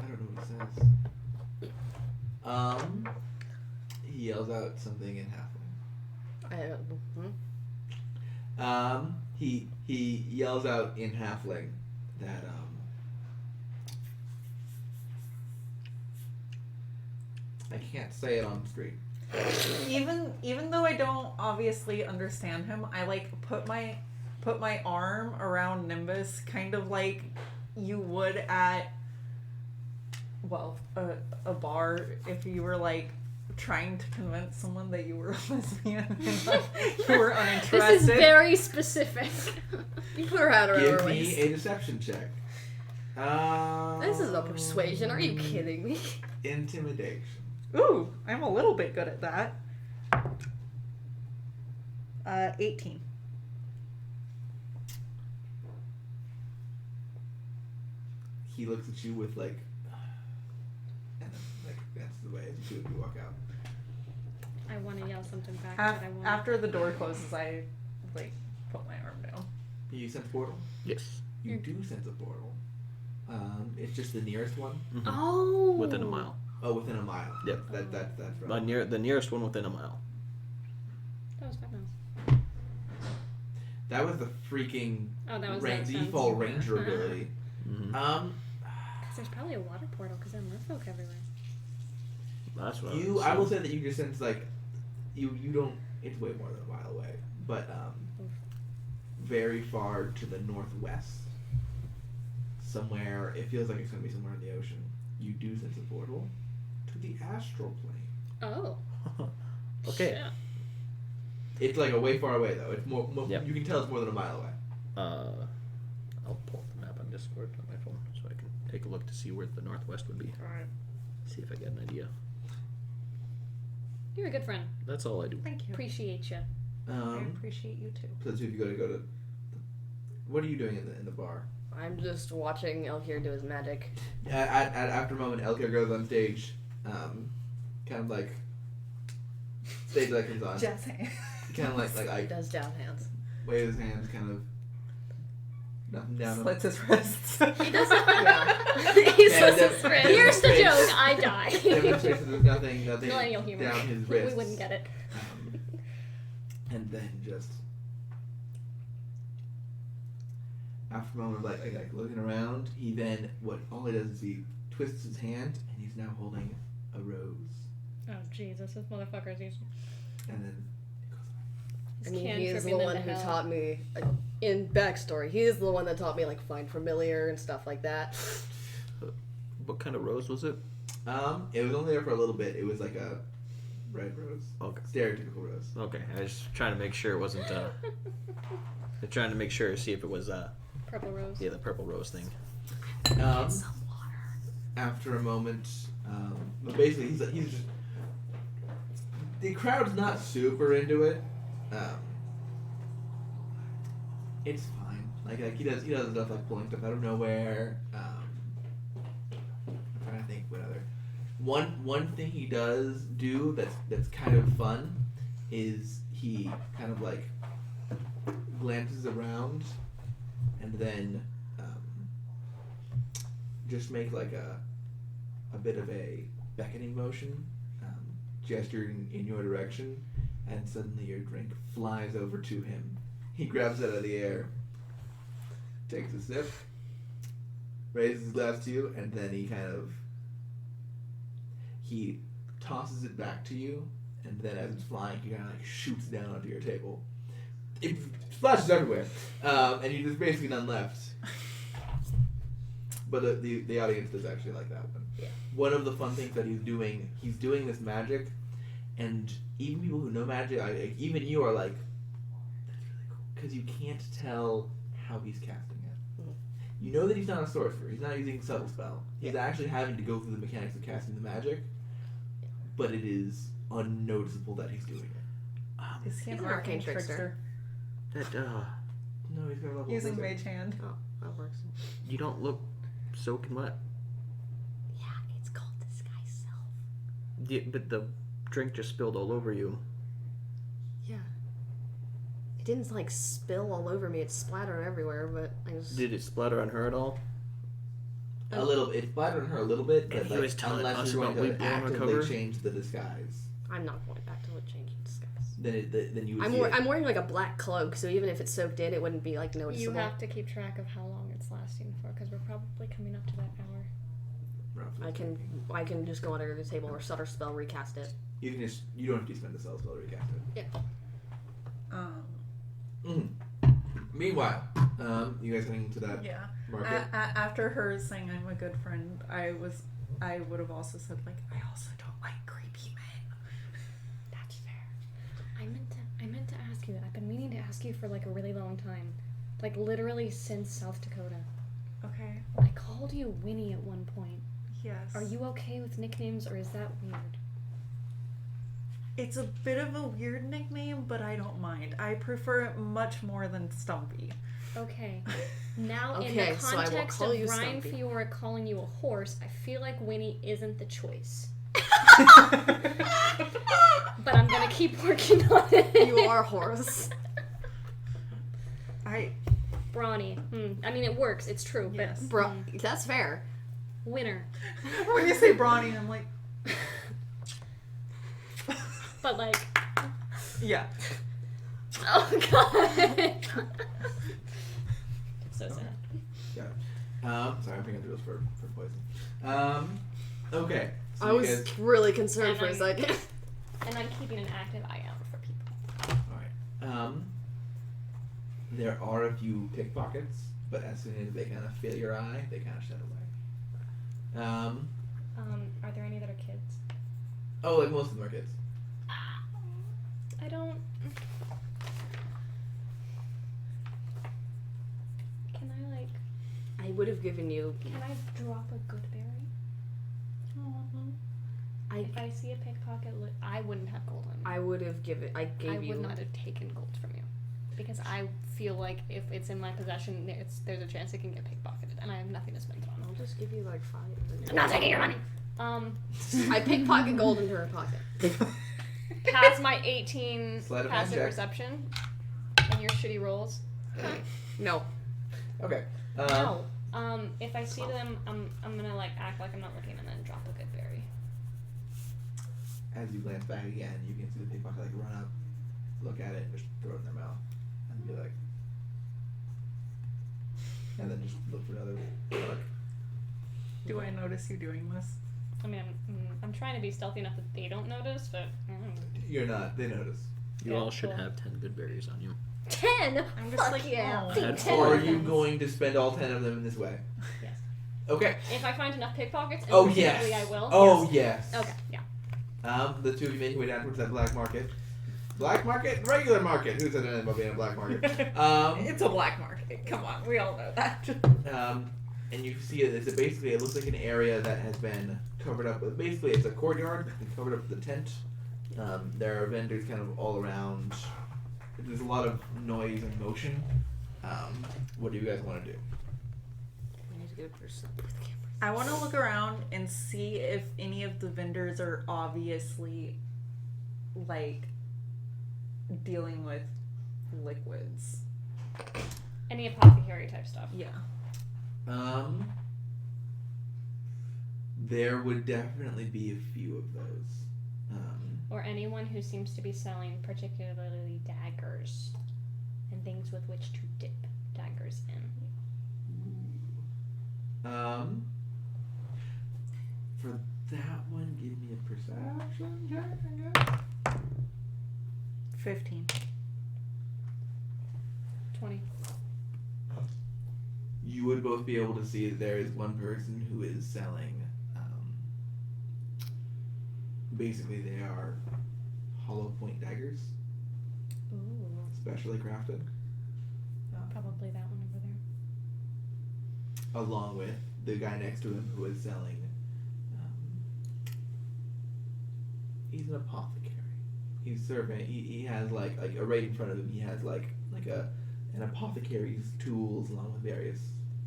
don't know what he says. He yells out something in halfling. I don't. He yells out in halfling that I can't say it on screen. Even though I don't obviously understand him, I like put my arm around Nimbus, kind of like you would at a bar if you were like trying to convince someone that you were a lesbian and like, you were uninterested. This is very specific. You put her out of her Give me ways. a deception check. This is a persuasion. Are you kidding me? Intimidation. Ooh, I'm a little bit good at that. 18. He looks at you with and then that's the way as you walk out. I want to yell something back, but I won't. After the door closes, I like put my arm down. You sense portal? Yes. You do sense a portal. It's just the nearest one. Mm-hmm. Oh. Within a mile. Oh, within a mile. Yep. That's right. The nearest one within a mile. That was 5 miles. That was the freaking default ranger ability. Mm-hmm. Because there's probably a water portal because there are merfolk everywhere. That's what I will say that you just sense like you don't. It's way more than a mile away, but very far to the northwest, somewhere. It feels like it's gonna be somewhere in the ocean. You do sense a portal to the astral plane. Oh. Okay. Shit. It's like a way far away though. It's more Yep. You can tell it's more than a mile away. I'll pull up the map on Discord on my phone so I can take a look to see where the northwest would be. Alright. See if I get an idea. You're a good friend. That's all I do. Thank you. Appreciate you. I appreciate you too. So if you go to what are you doing in the bar? I'm just watching Elkir do his magic. After a moment, Elkir goes on stage, kind of like stage that comes on. Jazz hands. Kind of like He does down hands. wave his hands, kind of nothing down. Slits his wrists. He doesn't. Yeah. He Yeah, says, that- here's the face. joke, I die. Demonstrates that there's nothing Millennial humor. down his We wrists. wouldn't get it. And then just after a moment of like looking around, he then all he does is he twists his hand and he's now holding a rose. Oh Jesus, this motherfucker's used. And then I mean, Can he is trip the him one into who hell. taught me, in backstory, he is the one that taught me, like, find familiar and stuff like that. What kind of rose was it? it was only there for a little bit. It was like a red rose. Okay. Stereotypical rose. Okay, I was trying to make sure it wasn't. Trying to make sure, see if it was. Purple rose. Yeah, the purple rose thing. After a moment, but basically he's just the crowd's not super into it. It's fine. Like he does stuff like pulling stuff out of nowhere. I'm trying to think what other. One thing he does do that's kind of fun is he kind of like glances around and then just make like a bit of a beckoning motion, gesturing in your direction, and suddenly your drink flies over to him. He grabs it out of the air, takes a sip, raises his glass to you, and then he tosses it back to you, and then as it's flying, he kind of like shoots down onto your table. It splashes everywhere, and there's basically none left. But the audience does actually like that one. Yeah. One of the fun things that he's doing this magic, and even people who know magic, even you are like, that's really cool, because you can't tell how he's casting it. Mm. You know that he's not a sorcerer. He's not using subtle spell. He's actually having to go through the mechanics of casting the magic, but it is unnoticeable that he's doing it. Is he He's an an arcane trickster? That No, he's got a level Using wizard. mage hand. Oh, that works. you don't look soaking wet. Yeah, it's called disguise self. Yeah, but the drink just spilled all over you. Yeah. It didn't, like, spill all over me. It splattered everywhere, but I just... Did it splatter on her at all? A little. It splattered on her a little bit, but And he like, was telling unless us you're about going we to blown our actively cover. change the disguise, I'm not going back to change disguise. then you would I'm, see it. I'm wearing, like, a black cloak, so even if it soaked in, it wouldn't be, like, You noticeable. have to keep track of how long it's lasting for, because we're probably coming up to that hour. roughly I can just go under the table or stutter spell, recast it. You can just. You don't have to spend the spell to recast it. Meanwhile, you guys heading to that Yeah. market? After her saying I'm a good friend, I would have also said like I also don't like creepy men. That's fair. I meant to ask you. I've been meaning to ask you for like a really long time, like literally since South Dakota. Okay. I called you Winnie at one point. Yes. Are you okay with nicknames, or is that weird? It's a bit of a weird nickname, but I don't mind. I prefer it much more than Stumpy. Okay. Now, in Okay, the so I will context call of you Brian Stumpy. Fiora calling you a horse, I feel like Winnie isn't the choice. But I'm gonna keep working on it. You are a horse. Brawny. I mean, it works. It's true. Yes. But Bro, that's fair. winner. When you say brawny, I'm like, But like, Yeah. oh god. So sad. Sorry, I'm thinking those for poison. Okay. So I was really concerned for a second. And I'm keeping an active eye out for people. Alright. There are a few pickpockets, but as soon as they kind of feel your eye, they kind of shut away. Are there any that are kids? Oh, like most of them are kids. I don't. Can I like? I would have given you. Can I drop a good berry? If I see a pickpocket, I wouldn't have gold on me. I would have given. I would not have taken gold from you, because I feel like if it's in my possession, there's a chance it can get pickpocketed, and I have nothing to spend it on. I'll just give you like 5. I'm not taking your money. I pickpocket gold into her pocket. Pass my 18 Sleight of hand passive check. perception and your shitty rolls. No. Okay. No. If I see them, I'm gonna like act like I'm not looking and then drop a good berry. As you glance back again, you can see the pickpocket like run up, look at it, and just throw it in their mouth, and be like, and then just look for another product. Do I notice you doing this? I mean, I'm trying to be stealthy enough that they don't notice, but You're not. They notice. You Yeah, all should cool. have 10 good berries on you. 10. I'm just like, yeah. oh. Had Ten. Or are you Tens. going to spend all 10 of them in this way? Yes. Okay. If I find enough pickpockets, and Oh presumably yes. I will. Oh yes. Okay. Yeah. The two of you make your way down towards that black market. Black market, regular market. Who said anything about being a black market? It's a black market. Come on, we all know that. And you see it. It's basically it looks like an area that has been covered up with. Basically, it's a courtyard that's been covered up with a tent. There are vendors kind of all around. There's a lot of noise and motion. What do you guys want to do? I need to get a person. I want to look around and see if any of the vendors are obviously like dealing with liquids. Any apothecary type stuff. Yeah. There would definitely be a few of those. Or anyone who seems to be selling particularly daggers and things with which to dip daggers in. For that one, give me a perception check, I guess. 15. 20. You would both be able to see that there is one person who is selling. Basically, they are hollow point daggers, Ooh. specially crafted, Probably that one over there. along with the guy next to him who is selling. He's an apothecary. He's serving. He has like right in front of him. He has like an apothecary's tools along with various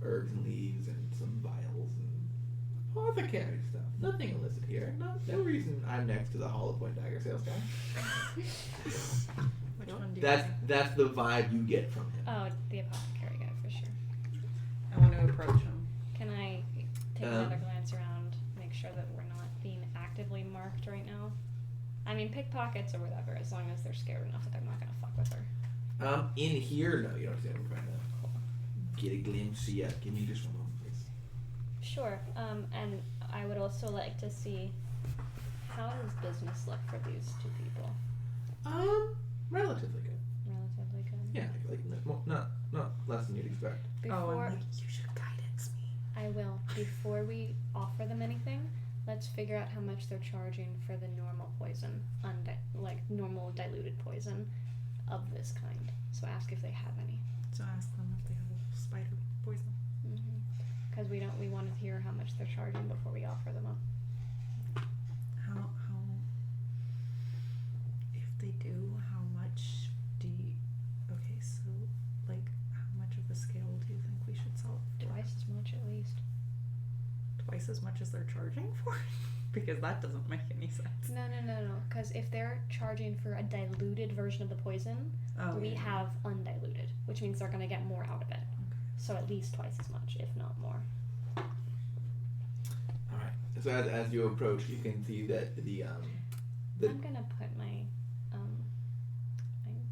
herbs and leaves and some vials and apothecary stuff. Nothing illicit here. No reason I'm next to the hollow point dagger sales guy. Which one do you That's the vibe you get from him. Oh, the apothecary guy for sure. I want to approach him. Can I take another glance around, make sure that we're not being actively marked right now? I mean, pickpockets or whatever, as long as they're scared enough that they're not gonna fuck with her. In here, no, you don't see him trying to get a glimpse yet. Give me just one moment, please. Sure. And I would also like to see how does business look for these two people? Relatively good. Relatively good. Yeah, not less than you'd expect. Before you should guidance me. I will. Before we offer them anything, let's figure out how much they're charging for the normal poison, normal diluted poison of this kind. So ask if they have any. So ask them if they have a spider poison. Because we want to hear how much they're charging before we offer them up. How if they do, how much do you, okay, so like how much of a scale do you think we should sell it for? Twice as much at least. Twice as much as they're charging for? Because that doesn't make any sense. No. Because if they're charging for a diluted version of the poison, we have undiluted, which means they're going to get more out of it. Okay. So at least twice as much, if not more. Alright. So as you approach, you can see that the I'm gonna put my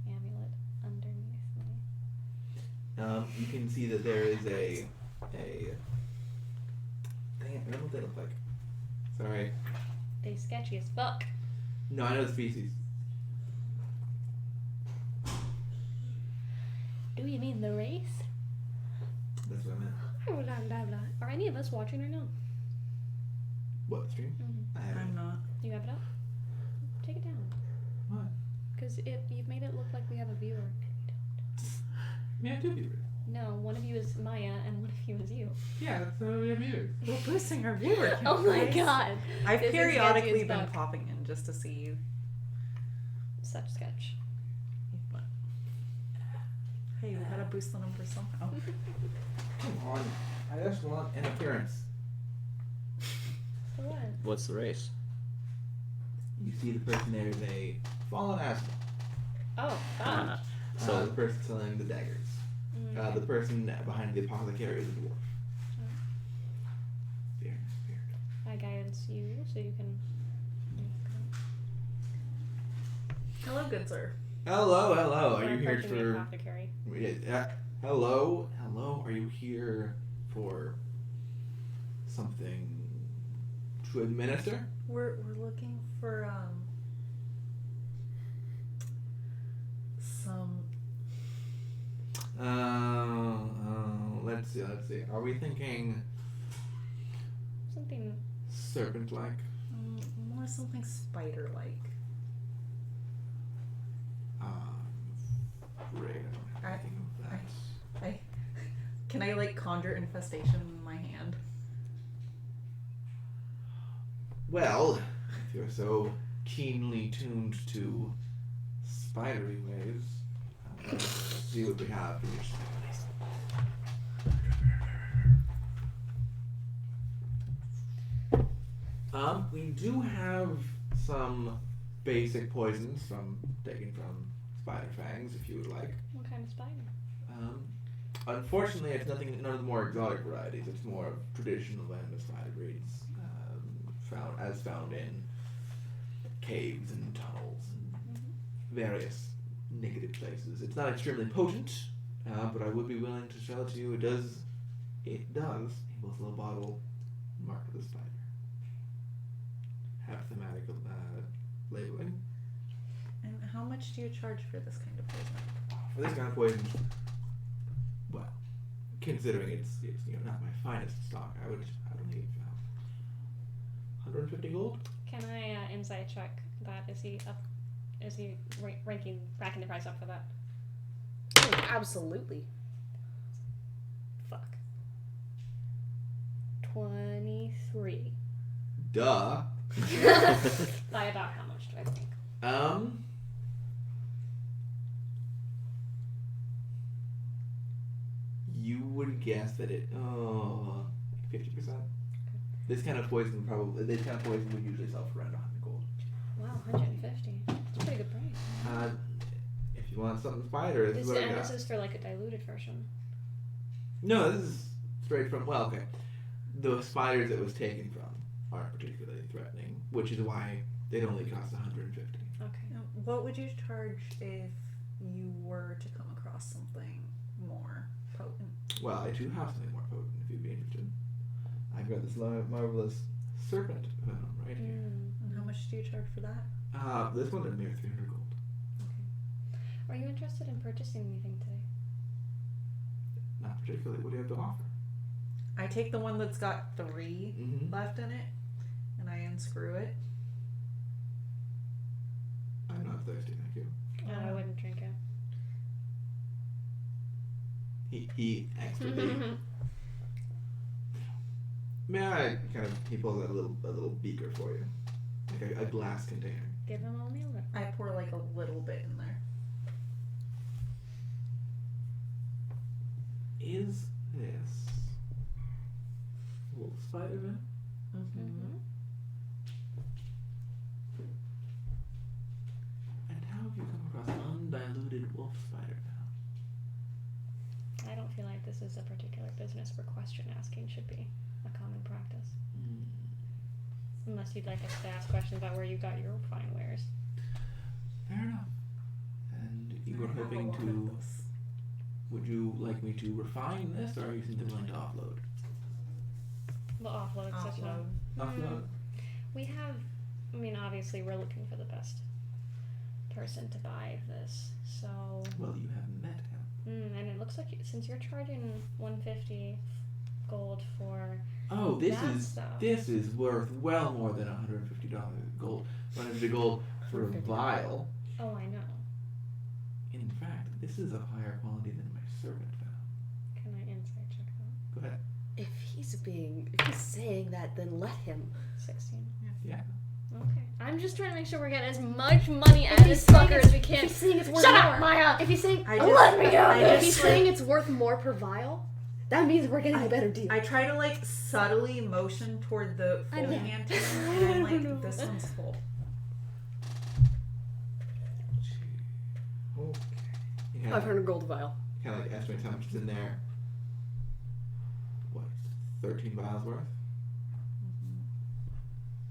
amulet underneath my. you can see that there is a. Dang it! I don't know what they look like. Sorry. They sketchy as fuck. No, I know the species. Do you mean the race? That's what I meant. Are any of us watching right now? What stream? Mm-hmm. I haven't. I'm not. You have it up? Take it down. What? Because you've made it look like we have a viewer. Yeah, I do viewers. No, one of you is Maya and one of you is you. Yeah, that's we have viewers. We're boosting our viewer count. Oh my guys. god. I've This is periodically sketchy as been fuck. popping in just to see you. Such sketch. But hey, we gotta boost the numbers somehow. Come on. I just want an appearance. For what? What's the race? You see the person there is a fallen asshole. Oh, God. So The person selling the daggers. Mm. The person behind the apothecary is a dwarf. Very weird. I guidance you so you can. Hello, good sir. Hello. Are We're you here approaching the for? apothecary. Hello. Are you here for something to administer? We're looking for some. Let's see. Are we thinking Something. serpent-like? More something spider-like. Great. I don't have anything of that. Can I like conjure infestation in my hand? Well, if you're so keenly tuned to spidery ways, let's see what we have. We do have some basic poisons taken from spider fangs, if you would like. What kind of spider? Unfortunately, it's none of the more exotic varieties. It's more of traditional venomous spider breeds, found in caves and tunnels and various negative places. It's not extremely potent, but I would be willing to sell it to you. It does, in both little bottle marked with a spider. Have thematic labeling. And how much do you charge for this kind of poison? For this kind of poison, well, considering it's not my finest stock, I would leave 150 gold. Can I insight check that? Is he racking the price up for that? Oh, absolutely. Fuck. 23. Duh. By about how much do I think? You would guess that 50%. This kind of poison would usually sell for around 100 gold. Wow, 150. That's a pretty good price. If you want something spider, this is what I got. This is for like a diluted version. No, this is straight from. Well, okay. The spiders it was taken from aren't particularly threatening, which is why they'd only cost 150. Okay. Now, what would you charge if you were to come across something more potent? Well, I do have something more potent if you'd be interested. I've got this marvelous serpent venom right here. And how much do you charge for that? This one's a mere 300 gold. Okay. Are you interested in purchasing anything today? Not particularly. What do you have to offer? I take the one that's got 3 left in it, and I unscrew it. I'm not thirsty, thank you. No, I wouldn't drink it. He expertly. May I he pulls out a little beaker for you, like a glass container. Give him all the milk. I pour like a little bit in there. Is this wolf spider venom? Mm-hmm. And how have you come across undiluted wolf spider venom? I don't feel like this is a particular business where question asking should be a common practice. Unless you'd like us to ask questions about where you got your fine wares. Fair enough. And you were hoping to... Would you like me to refine this, or are you simply willing to offload? The offload such a... Offload? We have... I mean, obviously, we're looking for the best person to buy this, so... Well, you haven't met him. And it looks like, since you're charging 150 gold for... Oh, this is worth well more than $150 gold. $150 gold for a vial. Oh, I know. In fact, this is of higher quality than my servant found. Can I insight check that? Go ahead. If he's saying that, then let him. 16. Yeah. Okay. I'm just trying to make sure we're getting as much money out of this fucker as we can. If he's saying it's worth Shut more, up, Maya! If he's saying, let me go. If he's saying it's worth more per vial, that means we're getting a better deal. I try to like subtly motion toward the full canteen, and I'm like, this one's full. Okay. Yeah. 500 gold a vial. Kind of like estimate how much is in there. What? 13 vials worth?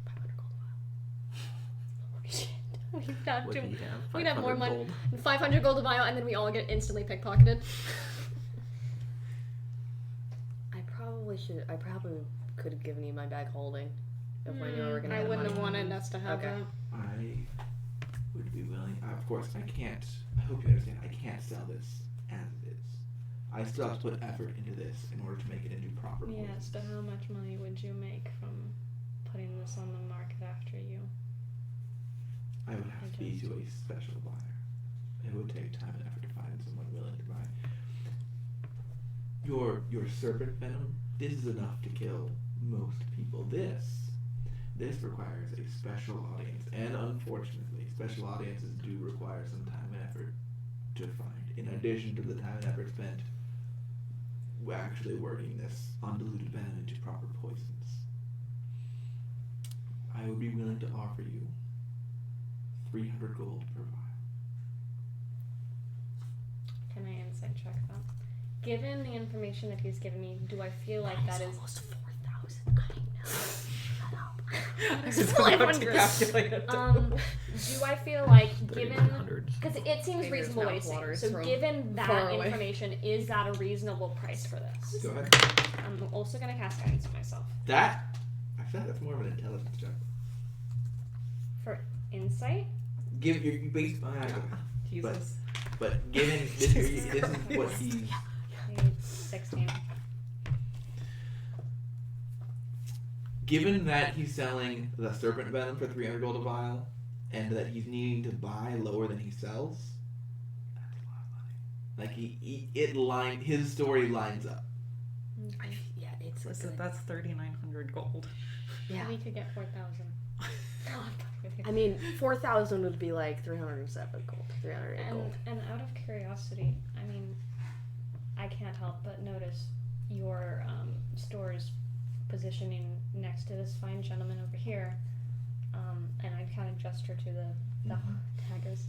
500 gold a vial. Holy shit. We'd have more 500 money. gold. 500 gold a vial, and then we all get instantly pickpocketed. I probably could have given you my bag holding if I knew I were gonna I have wouldn't money. have wanted us to have that. I would be willing. Of course, I can't. I hope you understand. I can't sell this as it is. I still have to put effort into this in order to make it into proper poison. Yes, but how much money would you make from putting this on the market after you? I would have to be to a special buyer. It would take time and effort to find someone willing to buy. Your serpent venom. This is enough to kill most people. This requires a special audience, and unfortunately, special audiences do require some time and effort to find. In addition to the time and effort spent actually working this undiluted venom into proper poisons, I would be willing to offer you 300 gold per vial. Can I insight check that? Given the information that he's given me, do I feel like that is almost 4,000. I know. Shut up. It's 500. Do I feel like, given, because it seems reasonable what he's saying, so given that information, is that a reasonable price for this? Go ahead. I'm also going to cast guidance on myself. I feel like that's more of an intelligence check. For insight? Give your based on Jesus. but given this is what he's 16. Given that he's selling the serpent venom for 300 gold a vial, and that he's needing to buy lower than he sells, that's a lot of money. Like his story lines up. Okay. That's 3,900 gold. Yeah. We could get 4,000. I mean, 4,000 would be like 307 gold, 308 gold. And out of curiosity, I mean, I can't help but notice your store's positioning next to this fine gentleman over here, and I kind of gesture to the daggers.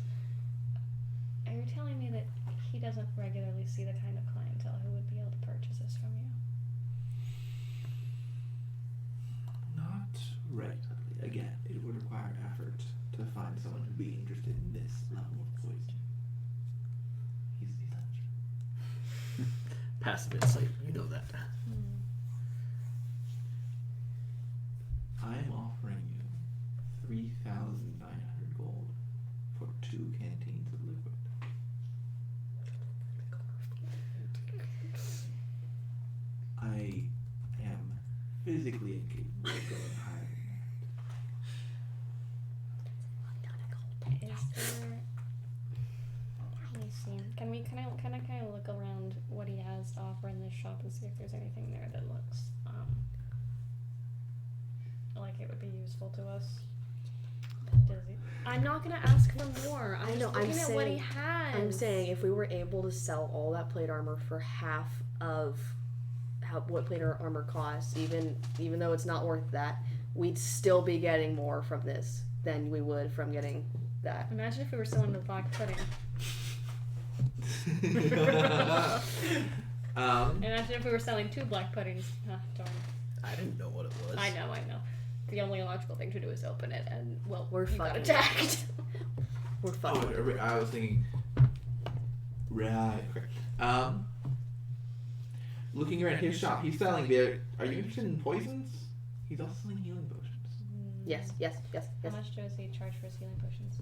Are you telling me that he doesn't regularly see the kind of clientele who would be able to purchase this from you? Not regularly. Again, it would require effort to find someone who'd be interested in this level of poison. He's not. Passive insight, you know that. I'm offering you 3,900 gold for 2 canteens of liquid. I am physically incapable of going higher than that. Is there? Let me see. Can I kind of look around what he has to offer in this shop and see if there's anything there that looks like it would be useful to us? I'm not gonna ask for more. I'm looking at what he has. I'm saying if we were able to sell all that plate armor for half of what plate armor costs, even though it's not worth that, we'd still be getting more from this than we would from getting that. Imagine if we were selling the black pudding. Imagine if we were selling 2 black puddings. Ah, darn. I didn't know what it was. I know. the only logical thing to do is open it, and well, we're you got fucking attacked. We're fucking. I was thinking. Right. Okay. Looking around his shop, he's selling there. Are you interested in poisons? He's also selling healing potions. Yes. How much does he charge for his healing potions?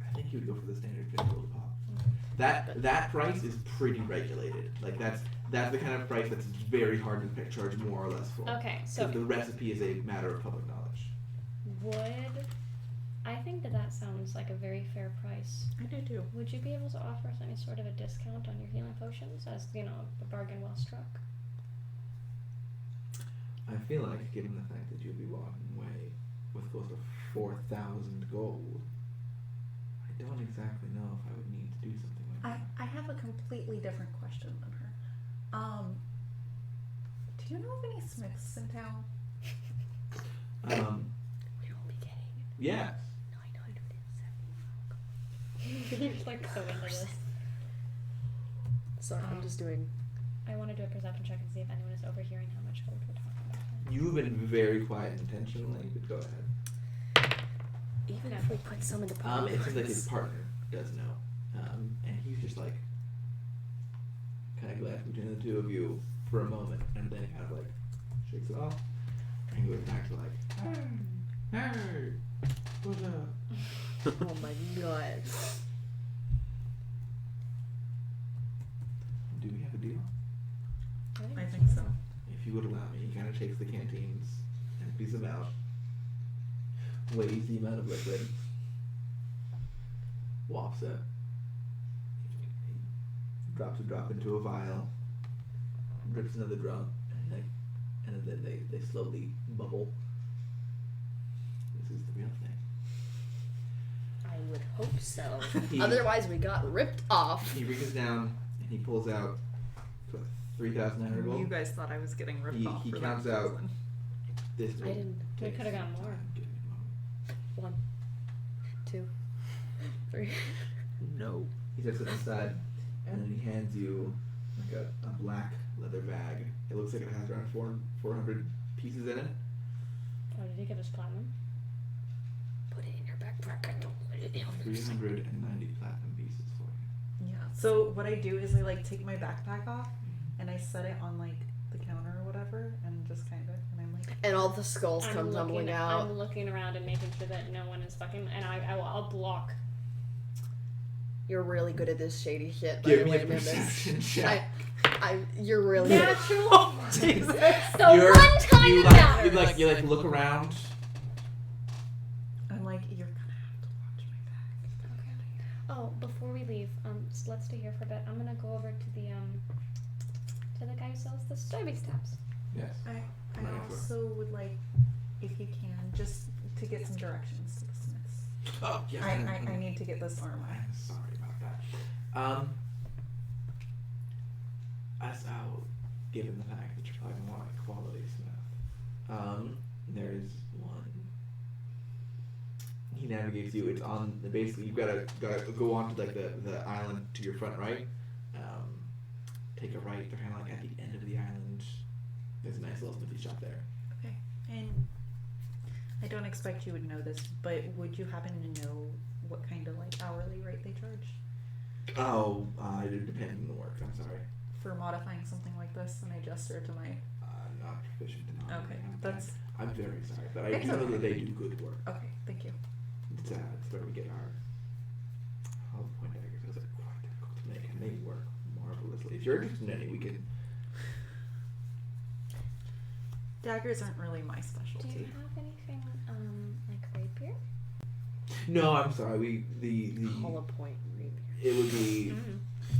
I think he would go for the standard 50 gold a pop. That price is pretty regulated. Like that's the kind of price that's very hard to charge more or less for. Okay, so the recipe is a matter of public knowledge. I think that sounds like a very fair price. I do too. Would you be able to offer us any sort of a discount on your healing potions, as a bargain well struck? I feel like, given the fact that you'll be walking away with close to 4,000 gold, I don't exactly know if I would need to do something like that. I have a completely different question than her. Do you know of any smiths in town? We'll be getting Yes. 970. You're like so into this. Sorry, I'm just doing. I want to do a perception check and see if anyone is overhearing how much gold we're talking about. You've been very quiet intentionally, but go ahead. Even if we put some in the pot. It seems like his partner does know. And he's just like kind of glanced between the two of you for a moment, and then he kind of like shakes it off and goes back to like, hey, what's up? Oh my god. Do we have a deal? I think so. If you would allow me, he kind of takes the canteens, empties them out, weighs the amount of liquid, wafts it, drops a drop into a vial, drips another drop, and then they slowly bubble. This is the real thing. I would hope so. Otherwise, we got ripped off. He reaches down and he pulls out 3,900 gold. You guys thought I was getting ripped off. He for counts that out reason. this. I didn't. We could have gotten more. 1, 2, 3. No. He sets it aside, and then he hands you like a black leather bag. It looks like it has around 400 pieces in it. Oh, did he give us platinum? Put it in your backpack. I don't put it in. 390 platinum pieces for you. Yeah. So what I do is I like take my backpack off and I set it on like the counter or whatever, and just kind of, and I'm like. And all the skulls come tumbling out. I'm looking around and making sure that no one is fucking, and I'll block. You're really good at this shady shit. Give me a Nimbus. perception check. You're really Natural. Jesus. The one time you it like, matters. you look around. I'm like, you're gonna have to watch my back. Okay. Oh, before we leave, let's stay here for a bit. I'm gonna go over to the guy who sells the soybean stabs. Yes. I also would like, if you can, just to get some directions to the smiths. Oh, yes. I need to get this armor. I'm sorry about that. Given the fact that you're probably more like quality smith, there's one. He navigates you. It's on basically you've gotta go on to like the island to your front right. Take a right. They're kind of like at the end of the island. There's a nice little smithy shop there. Okay. And I don't expect you would know this, but would you happen to know what kind of like hourly rate they charge? Oh, it depends on the work. I'm sorry. For modifying something like this, and I gesture to my. I'm not proficient in all. Okay, that's. I'm very sorry, but I It's do know okay. that they do good work. Okay, thank you. It's where we get our hollow point daggers. Those are quite difficult to make, and they work marvelously. If you're interested in any, we can. Daggers aren't really my Do specialty. you have anything like rapier? No, I'm sorry. The Hollow point rapier. it would be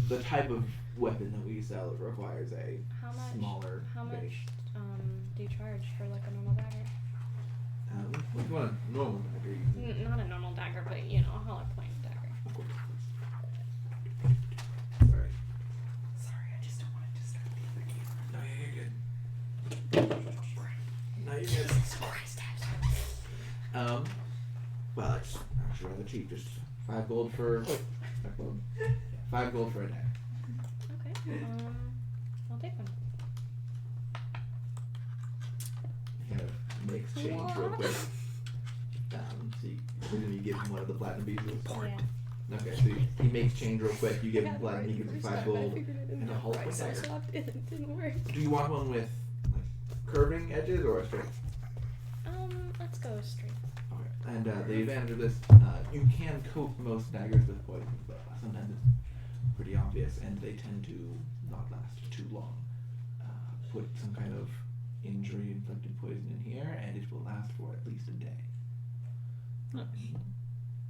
the type of weapon that we sell requires a How much? smaller How much base. do you charge for like a normal dagger? What do you want a normal dagger? Not a normal dagger, but you know, a hollow point dagger. Of course. Sorry. Sorry, I just don't want to disturb the other camera. No, you're good. No, you're good. Well, it's actually rather cheap. Just 5 gold for. 5 gold for a dagger. Okay. I'll take one. He kind of makes change real quick. So you give him one of the platinum pieces. Yeah. Okay, so he makes change real quick. You give him platinum, he gives you 5 gold, and a whole dagger. It didn't work. Do you want one with like curving edges or straight? Let's go straight. Okay. And the advantage of this, you can coat most daggers with poison, but sometimes it's pretty obvious, and they tend to not last too long. Put some kind of injury-inflicted poison in here, and it will last for at least a day.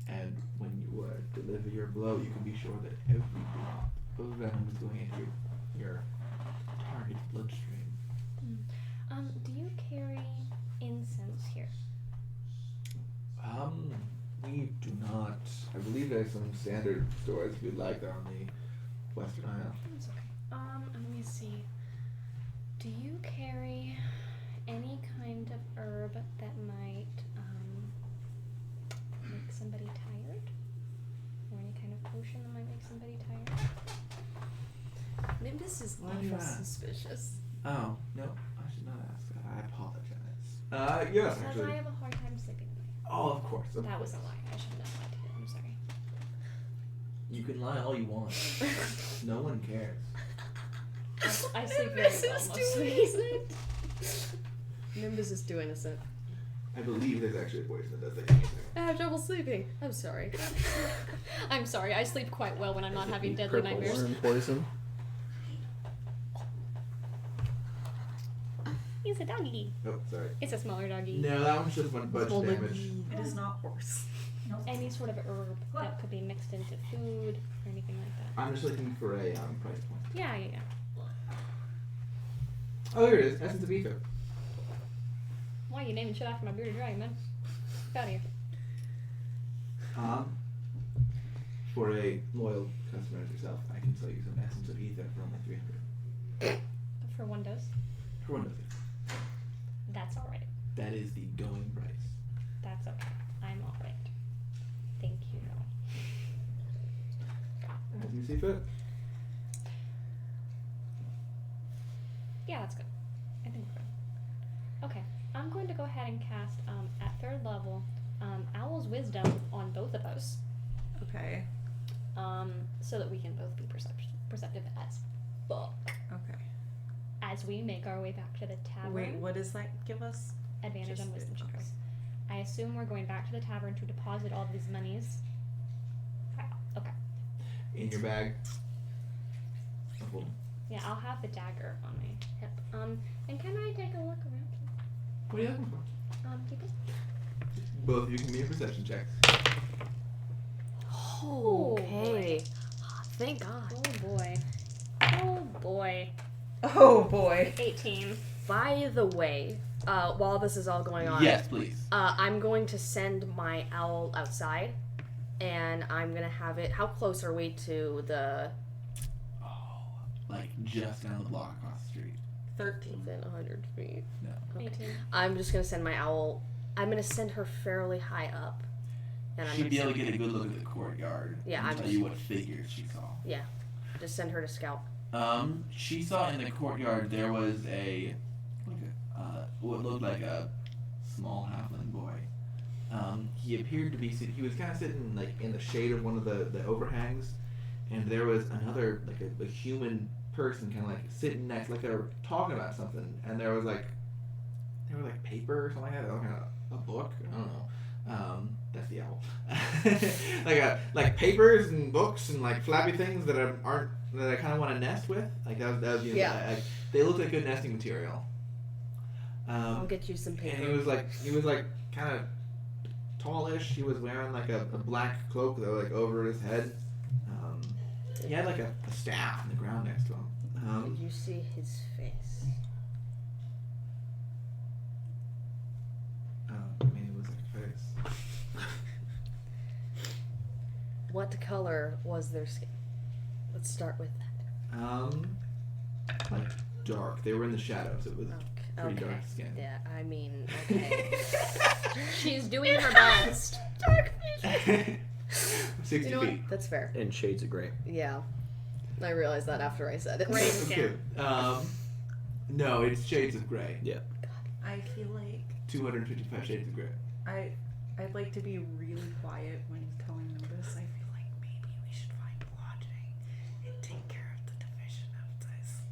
And when you deliver your blow, you can be sure that every drop of venom is going into your target bloodstream. Do you carry incense here? We do not. I believe there's some standard stores if you'd like. They're on the Western Isle. That's okay. Let me see. Do you carry any kind of herb that might make somebody tired? Or any kind of potion that might make somebody tired? Nimbus is Why do you awful ask? suspicious. Oh, no. I should not ask that. I apologize. Yes, Because actually. I have a hard time sleeping at night. Oh, of course. That was a lie. I shouldn't have lied to you. I'm sorry. You can lie all you want. No one cares. I sleep very well mostly. Nimbus is too innocent. I believe there's actually a poison that does that. I have trouble sleeping. I'm sorry. I'm sorry. I sleep quite well when I'm not having deadly Purple nightmares. worm poison. He's a doggy. Oh, sorry. It's a smaller doggy. No, that one's just one bunch of damage. It is not horse. Any sort of herb that could be mixed into food or anything like that. I'm just looking for a price point. Yeah. Oh, here it is. Essence of Ether. Why you naming shit after my bearded dragon, man? Get out of here. For a loyal customer as yourself, I can sell you some Essence of Ether for only 300. For one dose. For one of it. That's alright. That is the going price. That's okay. I'm alright. Thank you. As you see fit. Yeah, that's good. I think we're good. Okay. I'm going to go ahead and cast at 3rd level Owl's Wisdom on both of us. Okay. So that we can both be perceptive as fuck. Okay. As we make our way back to the tavern. Wait, what does that give us? Advantage Just on wisdom okay. checks. I assume we're going back to the tavern to deposit all of these monies. Okay. In your bag. Oh, Yeah, I'll have the dagger on my hip. And can I take a look around? what are you looking for? Keep it. Both of you can be a perception checks. Okay. Thank God. Oh boy. Oh boy. Oh boy. 18. By the way, while this is all going on, Yes, please. I'm going to send my owl outside, and I'm gonna have it. How close are we to the? Oh, like just down the block across the street. 13. Within 100 feet. No. Okay. 18. I'm just gonna send my owl. I'm gonna send her fairly high up, and I'm She'd gonna be able to get a good look at the courtyard. Yeah, and I'm tell just- you what figures she saw. just send her to scout. She saw in the courtyard there was what looked like a small halfling boy. He appeared to be he was kind of sitting like in the shade of one of the overhangs, and there was another like a human person kind of like sitting next, like they were talking about something, and there was like paper or something like that, like a book. I don't know. That's the owl. like papers and books and like flappy things that aren't that I kind of want to nest with. Like that was they look like good nesting material. I'll get you some paper. And he was like kind of tallish. He was wearing like a black cloak that was like over his head. He had like a staff on the ground next to him. Did you see his face? I mean, it was like a face. What color was their skin? Let's start with that. Like dark. They were in the shadows. It was pretty Okay. dark skin. Yeah, I mean, okay. She's doing her best. 60 You know what? feet. That's fair. And shades of gray. Yeah. I realized that after I said it. Great. Okay. No, it's shades of gray. Yeah. I feel like 255 Shades of Grey. I'd like to be really quiet when telling them this. I feel like maybe we should find lodging and take care of the division of this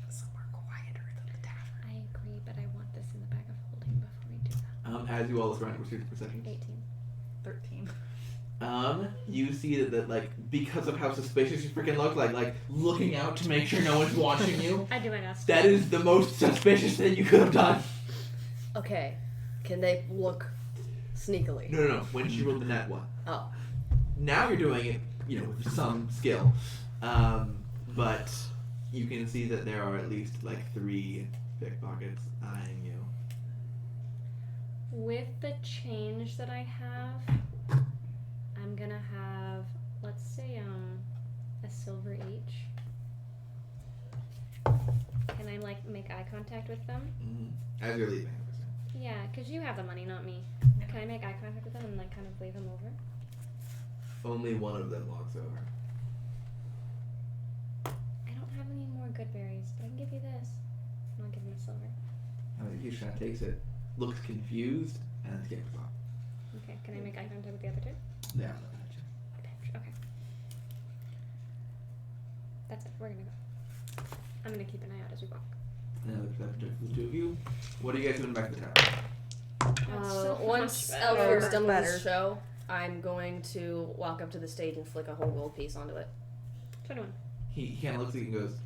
somewhere quieter than the tavern. I agree, but I want this in the bag of holding before we do that. As you all look around, what's your perception? 18. 13. You see that like because of how suspicious you freaking look, like looking out to make sure no one's watching you. I do my best. That is the most suspicious thing you could have done. Okay, can they look sneakily? No. When she rolled the net one. Oh. Now you're doing it, with some skill. But you can see that there are at least like 3 pickpockets eyeing you. With the change that I have, I'm gonna have, let's say, a silver each. Can I make eye contact with them? Mm-hmm. As you're leaving. Yeah, because you have the money, not me. Yeah. Can I make eye contact with them and kind of wave them over? Only one of them walks over. I don't have any more good berries, but I can give you this. And I'll give him a silver. He just kind of takes it, looks confused, and then skips off. Okay, can I make eye contact with the other two? Yeah, I'm looking at you. Okay. That's it. We're gonna go. I'm gonna keep an eye out as we walk. Another perception check for the 2 of you. What are you guys doing back to the town? Once much Elfier's better. done with his show, I'm going to walk up to the stage and flick a whole gold piece onto it. 21. He kind of looks at you and goes,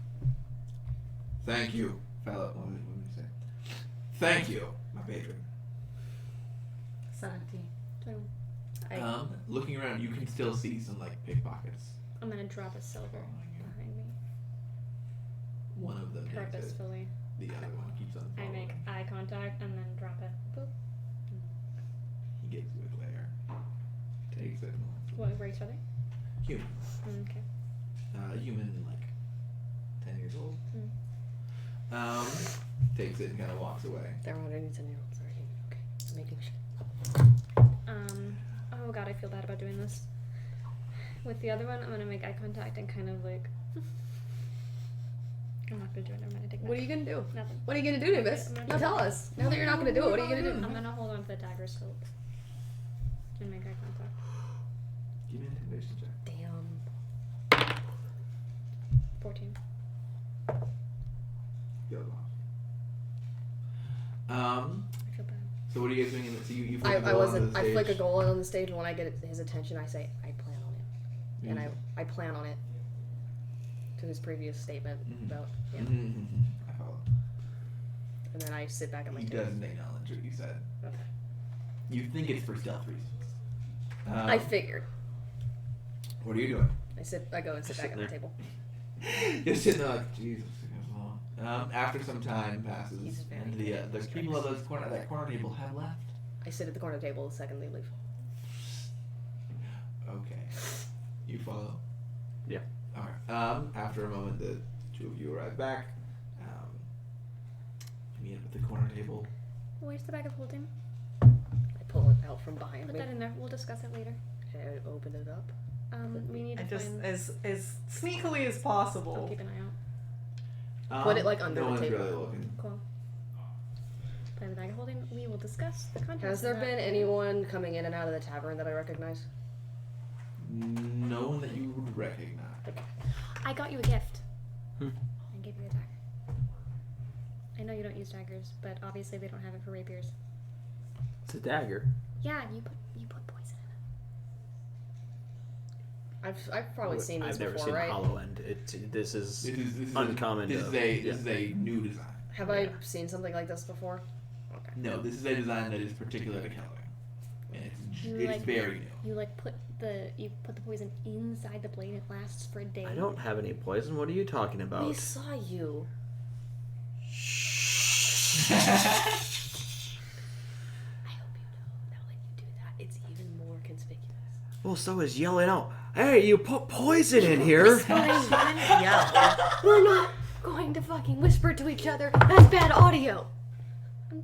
"Thank you, fellow." What did he say? "Thank you, my patron." 17. 21. Looking around, you can still see some pickpockets. I'm gonna drop a silver behind me. One of them takes it. Purposefully. The other one keeps on I following. make eye contact and then drop it. Boop. He gives you a glare. Takes it. What race are they? Human. Okay. Human, 10 years old. Takes it and kind of walks away. They're 110-year-olds already. Okay, just making sure. Oh god, I feel bad about doing this. With the other one, I'm gonna make eye contact and kind of I'm not gonna do it. I'm gonna take that. What are you gonna do? Nothing. What are you gonna do, Nimbus? Now tell us. Now that you're not gonna do it, what are you gonna do? I'm gonna hold on to the dagger scope and make eye contact. Give me an intimidation check. Damn. 14. Go off. I feel bad. So what are you guys doing in the, so you I flick a goal onto wasn't. the I stage? flick a goal on the stage, and when I get his attention, I say, "I plan on it," and I plan on it. To his previous statement about yeah. I follow. And then I sit back at my He table. doesn't acknowledge what you said. Okay. You think it's for stealth reasons. I figured. What are you doing? I go and sit back at my table. You're sitting there like, Jesus, it goes long. After some time passes, He's very and the people of that corner table have left. I sit at the corner table the second they leave. Okay. You follow? Yeah. Alright. After a moment, the 2 of you arrive back. You meet up at the corner table. Where's the bag of holding? I pull it out from behind Put me. that in there. We'll discuss it later. I open it up. We need to And just find... as sneakily as I'll possible. keep an eye out. Put it, under no the one's table. really looking. Cool. Find the bag of holding. We will discuss the contents. Has there of that. been anyone coming in and out of the tavern that I recognize? No one that you would recognize. I got you a gift. Hmm. I gave you a dagger. I know you don't use daggers, but obviously they don't have it for rapiers. It's a dagger. Yeah, you put poison in it. I've probably seen these I've never before, seen right? Hollow End. This is This is uncommon. This is a new design. Have I seen something like this before? Okay. No, this is a design that is particular to Kelding. And it's very new. You put the poison inside the blade. It lasts for a day. I don't have any poison. What are you talking about? We saw you. Shh. I hope you know that when you do that, it's even more conspicuous. Well, so is yelling out, "Hey, you put poison in here!" Yeah. We're not going to fucking whisper to each other. That's bad audio. I'm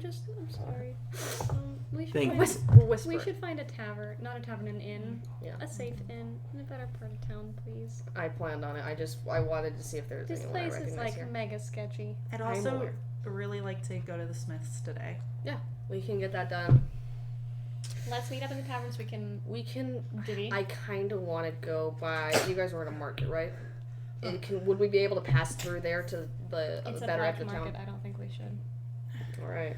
sorry. We should Thank find, We're whispering. we should find a tavern, not a tavern, an inn. Yeah. A safe inn in a better part of town, please. I planned on it. I wanted to see if there's This anyone I place is recognize here. mega sketchy. And I'm also, aware. really like to go to the Smiths today. Yeah, we can get that done. Let's meet up in the tavern so we can. Divvy. I kind of want to go by. You guys were at a market, right? Would we be able to pass through there to the it's better a end of the market. town? I don't think we should. All right,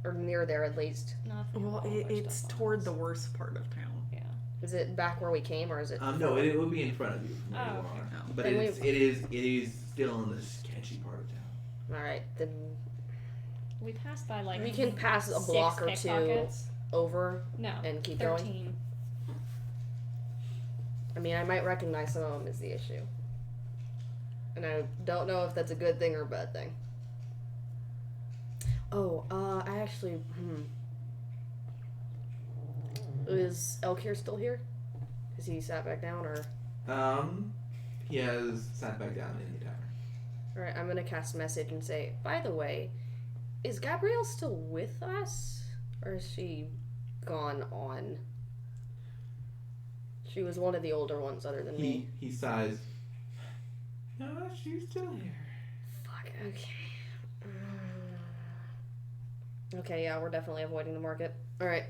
or near there at least. Well, it's toward the worst part of town. Yeah. Is it back where we came, or is it? No, it would be in front of you. Oh, okay. But it is still in the sketchy part of town. All right, then we passed by we can pass a block or two over. No. And keep 13. going. I mean, I might recognize some of them is the issue, and I don't know if that's a good thing or a bad thing. Oh, I actually. Is Elkir still here? Is he sat back down, or? He has sat back down in the tavern. Alright, I'm gonna cast message and say, by the way, is Gabrielle still with us? Or is she gone on? She was one of the older ones other than me. He sighs. No, she's still here. Fuck, okay. Okay, yeah, we're definitely avoiding the market. Alright.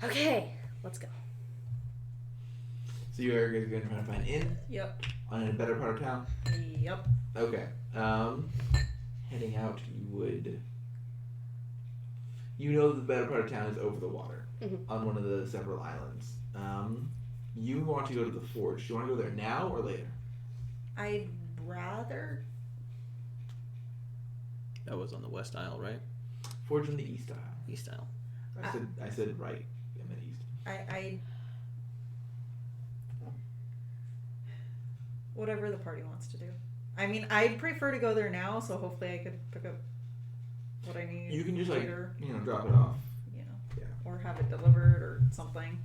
Okay, let's go. So you are going to try to find an inn? Yep. On a better part of town? Yep. Okay. Heading out, you know the better part of town is over the water, on one of the several islands. You want to go to the forge. Do you want to go there now or later? I'd rather... That was on the west aisle, right? Forge on the east aisle. East aisle. I said right. I meant east. I whatever the party wants to do. I mean, I'd prefer to go there now, so hopefully I could pick up what I need. You can just later, drop it off. Yeah. Or have it delivered or something.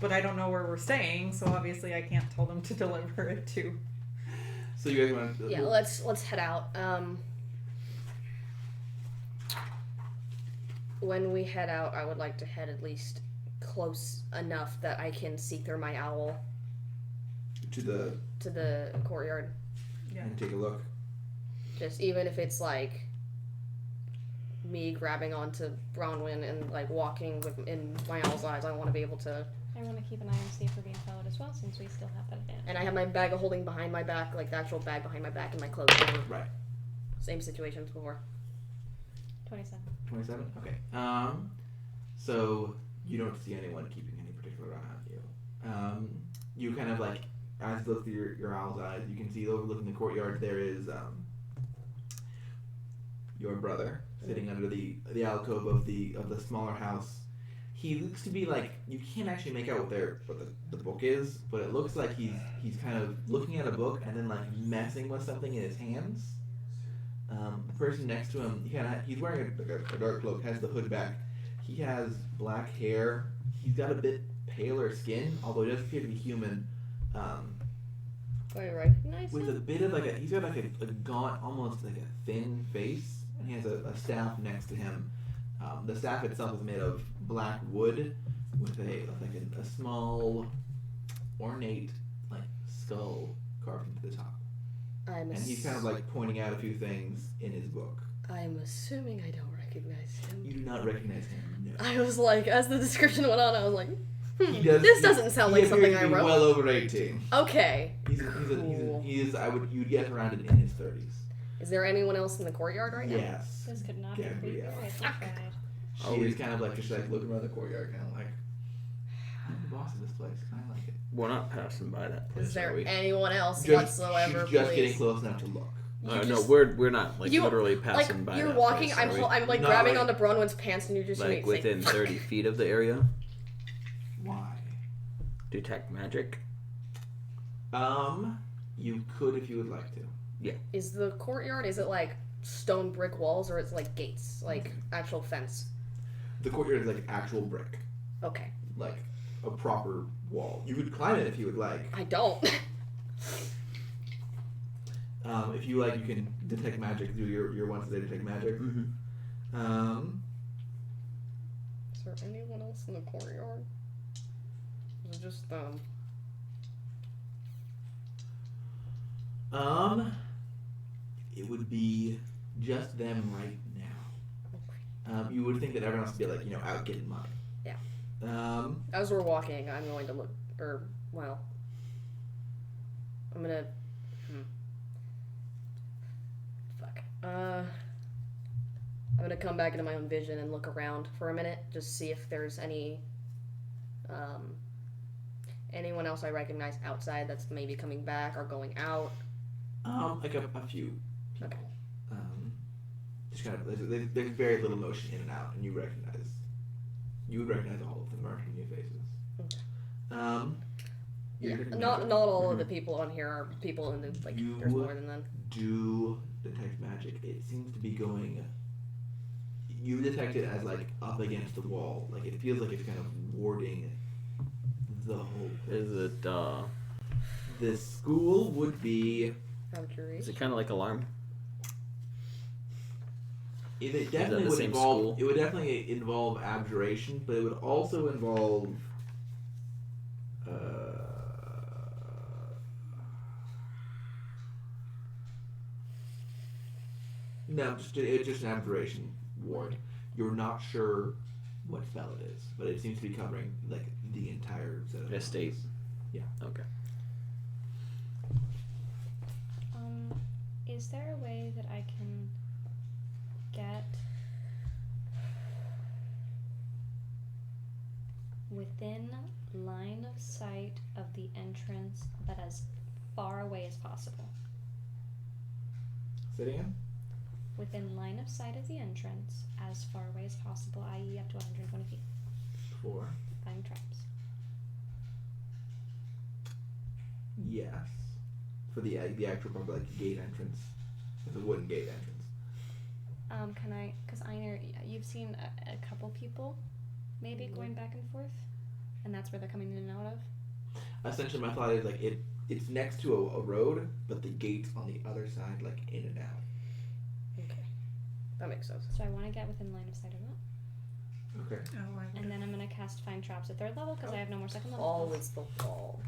But I don't know where we're staying, so obviously I can't tell them to deliver it to. So you guys want to? Yeah, let's head out. When we head out, I would like to head at least close enough that I can see through my owl to the courtyard. Yeah. And take a look. Just even if it's like me grabbing onto Bronwyn and like walking in my owl's eyes, I want to be able to. I want to keep an eye and see if we're being followed as well, since we still have that advantage. And I have my bag of holding behind my back, like the actual bag behind my back, and my clothes over. Right. Same situation as before. 27. 27? Okay. So you don't see anyone keeping any particular eye on you. You kind of like, as you look through your owl's eyes, you can see overlooking the courtyard there is your brother sitting under the alcove of the smaller house. He looks to be like, you can't actually make out what the book is, but it looks like he's kind of looking at a book and then like messing with something in his hands. The person next to him, he's wearing a dark cloak, has the hood back. He has black hair. He's got a bit paler skin, although it does appear to be human. Do I recognize With him? a bit of he's got like a gaunt, almost like a thin face, and he has a staff next to him. The staff itself is made of black wood with a small, ornate skull carved into the top. And he's kind of like pointing out a few things in his book. I'm assuming I don't recognize him. You do not recognize him, no. I was like, as the description went on, I was like, this doesn't sound like something I wrote. Well over 18. Okay. You'd guess around in his 30s. Is there anyone else in the courtyard right now? Yes. This could not be Gabrielle. right. She is kind of just looking around the courtyard, kind of like, I'm the boss of this place. I like it. We're not passing by that place. Is there are we? anyone else Just, whatsoever? she's just please? getting close enough to look. No, we're not You- literally passing by. You're that walking. place, I'm are we? I'm like No, grabbing like- onto Bronwyn's pants, and you're just like saying, within "Fuck." 30 feet of the area. Why? Detect magic. You could if you would like to. Is the courtyard? Is it like stone brick walls, or it's like gates, like actual fence? The courtyard is like actual brick, Okay. like a proper wall. You could climb it if you would like. I don't. If you like, you can detect magic through your once a day detect magic. Mm-hmm. Is there anyone else in the courtyard? Is it just It would be just them right now. You would think that everyone else would be like, out getting money. Yeah. As we're walking, I'm going to look, I'm gonna, fuck. I'm gonna come back into my own vision and look around for a minute, just see if there's anyone else I recognize outside that's maybe coming back or going out. Like a few people. Okay. Just kind of, there's very little motion in and out, and you would recognize all of them are new faces. Okay. Not all of the people on here are people in the, there's more than them. Do detect magic. It seems to be going, you detect it as up against the wall. It feels like it's kind of warding the whole place. Is it, The school would be... Is it kind of like Alarm? It definitely would involve... School? It would definitely involve abjuration, but it would also involve... No, it's just an abjuration ward. You're not sure what spell it is, but it seems to be covering the entire set of estate. Yeah. Okay. Is there a way that I can get within line of sight of the entrance, but as far away as possible? Say it again? Within line of sight of the entrance, as far away as possible, i.e. up to 120 feet. For? Find traps. Yes. For the actual probably gate entrance. The wooden gate entrance. Can I, because Einer, you've seen a couple people maybe going back and forth, and that's where they're coming in and out of? Essentially my thought is it's next to a road, but the gate's on the other side, in and out. Okay. That makes sense. So I want to get within line of sight of that. Okay. And then I'm going to cast Find Traps at 3rd level, because I have no more 2nd level. All is the wall.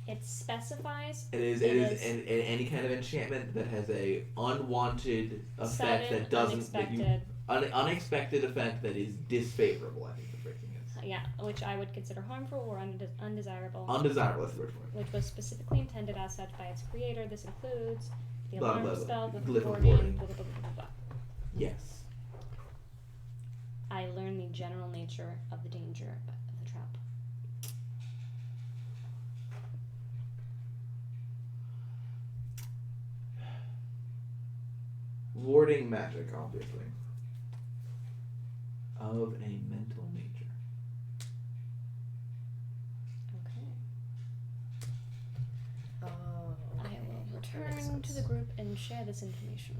It specifies... It is any kind of enchantment that has a unwanted effect that doesn't... Unexpected effect that is disfavorable, I think the phrasing is. Yeah, which I would consider harmful or undesirable. Undesirable is the word for it. Which was specifically intended as such by its creator. This includes the alarm spell, glyph of warding, warding. blah. Yes. I learn the general nature of the danger of the trap. Warding magic, obviously. Of a mental nature. Okay. Oh, I will return to the group and share this information.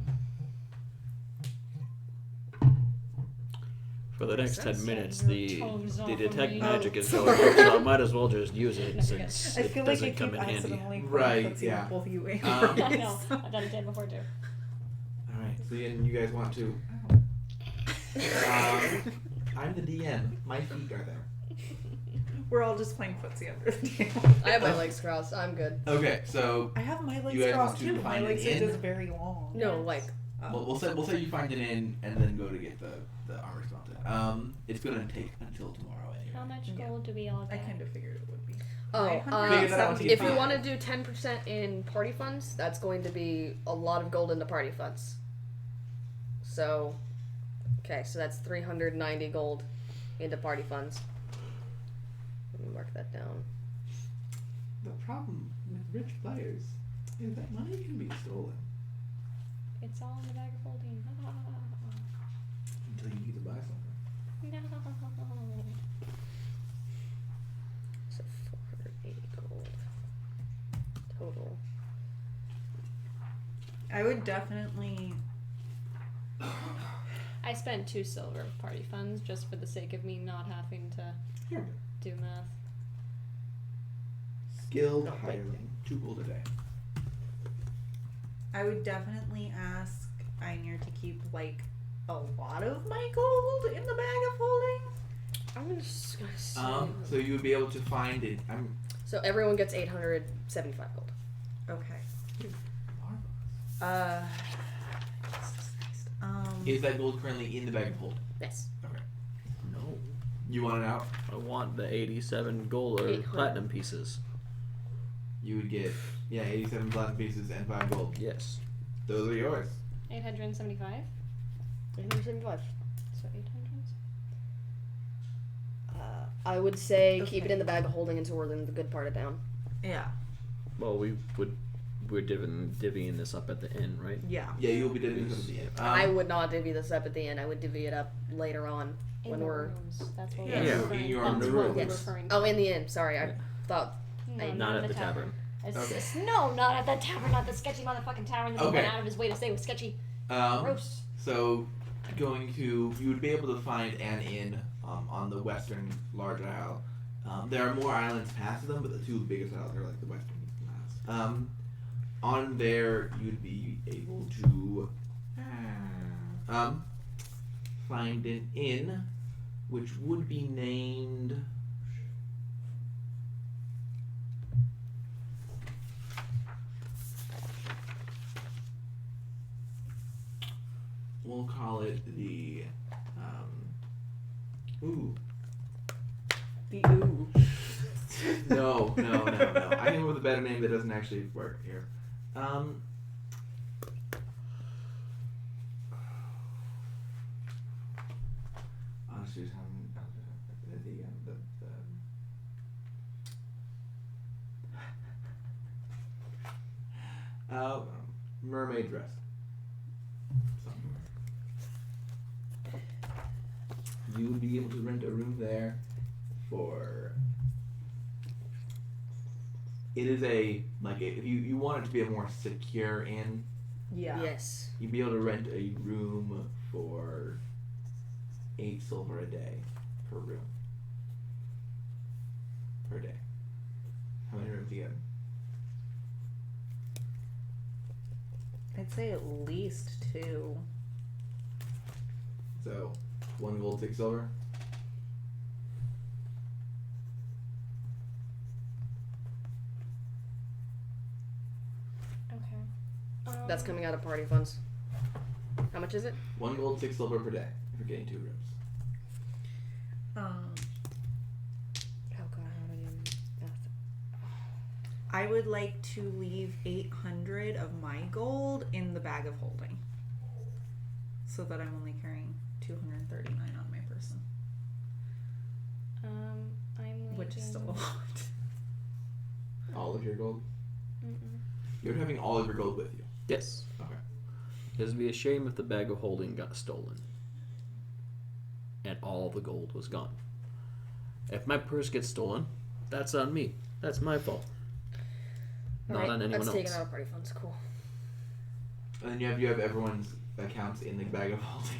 For the next 10 minutes, the detect me. magic is going on, so I might as well just use it since I it feel like doesn't I come keep in handy. accidentally Right, yeah. both you I know. I've done it day before too. Alright, so then you guys want to... I'm the DM. My feet are there. We're all just playing footsie under the table. I have my legs crossed. I'm good. Okay, so... I have my legs You guys want crossed to too, but my find legs an are inn? just very long. No, We'll say you find it in and then go to get the armor smelted. It's gonna take until tomorrow anyway. How much gold do we all I get? kind of figured it would be. Oh, Figure that out once you get if you five. want to do 10% in party funds, that's going to be a lot of gold into party funds. So, okay, so that's 390 gold into party funds. Let me mark that down. The problem with rich players is that money can be stolen It's all in the bag of holding. until you need to buy something. No. So 480 gold total. I would definitely. I spent 2 silver of party funds just for the sake of me not having to Here. do math. Skilled No, wait. hireling. 2 gold a day. I would definitely ask Einer to keep a lot of my gold in the bag of holding. I'm just gonna say. So you would be able to find it. So everyone gets 875 gold. Okay. Is that gold currently in the bag of holding? Yes. Okay. No. You want it out? I want the 87 gold or 800. platinum pieces. You would get 87 platinum pieces and 5 gold. Yes. Those are yours. 875. 875. So 800. I would say keep it Okay. in the bag of holding until we're in the good part of town. Yeah. Well, we're divvying this up at the end, right? Yeah. Yeah, you'll be doing this at the end. I would not divvy this up at the end. I would divvy it up later on when In we're. rooms. That's what Yeah, we're yeah. referring. In your That's own what room. we're Yes. referring to. Oh, in the end. Sorry, I Yeah. thought. No, Not in at the tavern. Okay. No, not at the tavern, not the sketchy motherfucking tavern that he went Okay. out of his way to say was sketchy. Gross. So, you would be able to find an inn on the western large isle. There are more islands past them, but the two biggest islands are like the western isles. On there, you'd be able to find an inn, which would be named. We'll call it the. Ooh. The ooh. No. I came up with a better name that doesn't actually work here. I'll just use Mermaid Rest. You would be able to rent a room there for. It is if you want it to be a more secure inn, Yeah. Yes. you'd be able to rent a room for 8 silver a day per room. Per day. How many rooms do you get? I'd say at least 2. So, 1 gold, 6 silver. Okay. That's coming out of party funds. How much is it? 1 gold, 6 silver per day if you're getting 2 rooms. Oh god, how many? I would like to leave 800 of my gold in the bag of holding, so that I'm only carrying 239 on my person, I'm leaving. which is still a lot. All of your gold? Mm-mm. You're having all of your gold with you. Yes. Okay. It would be a shame if the bag of holding got stolen and all the gold was gone. If my purse gets stolen, that's on me. That's my fault. Not on anyone That's else. taken out of party funds. Cool. And then you have everyone's accounts in the bag of holding.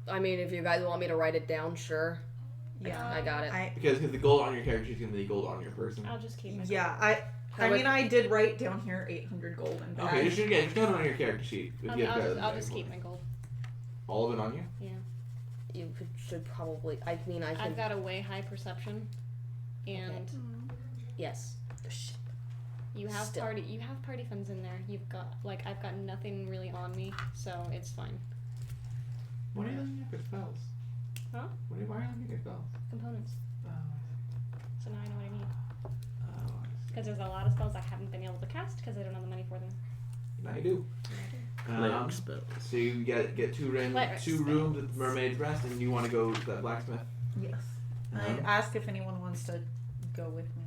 I mean, if you guys want me to write it down, sure. Yeah, I got it. Because the gold on your character sheet is going to be gold on your person. I'll just keep my. Yeah, I mean, I did write down here 800 gold in bag. Okay, just note it on your character sheet. If you have I'll just keep my gold. all of it on you? Yeah. You should probably. I mean, I can. I've got a way high perception, and Yes. you have Still. party funds in there. You've got I've got nothing really on me, so it's fine. What are you looking at for spells? Huh? Why are you looking at spells? Components. Oh, So now I know what I need. I see. Because there's a lot of spells I haven't been able to cast because I don't have the money for them. Now you do. Leg spells. So you get 2 rooms, Light 2 rooms with Mermaid's Rest, and you want to go to that blacksmith? Yes. Uh-huh. I'd ask if anyone wants to go with me.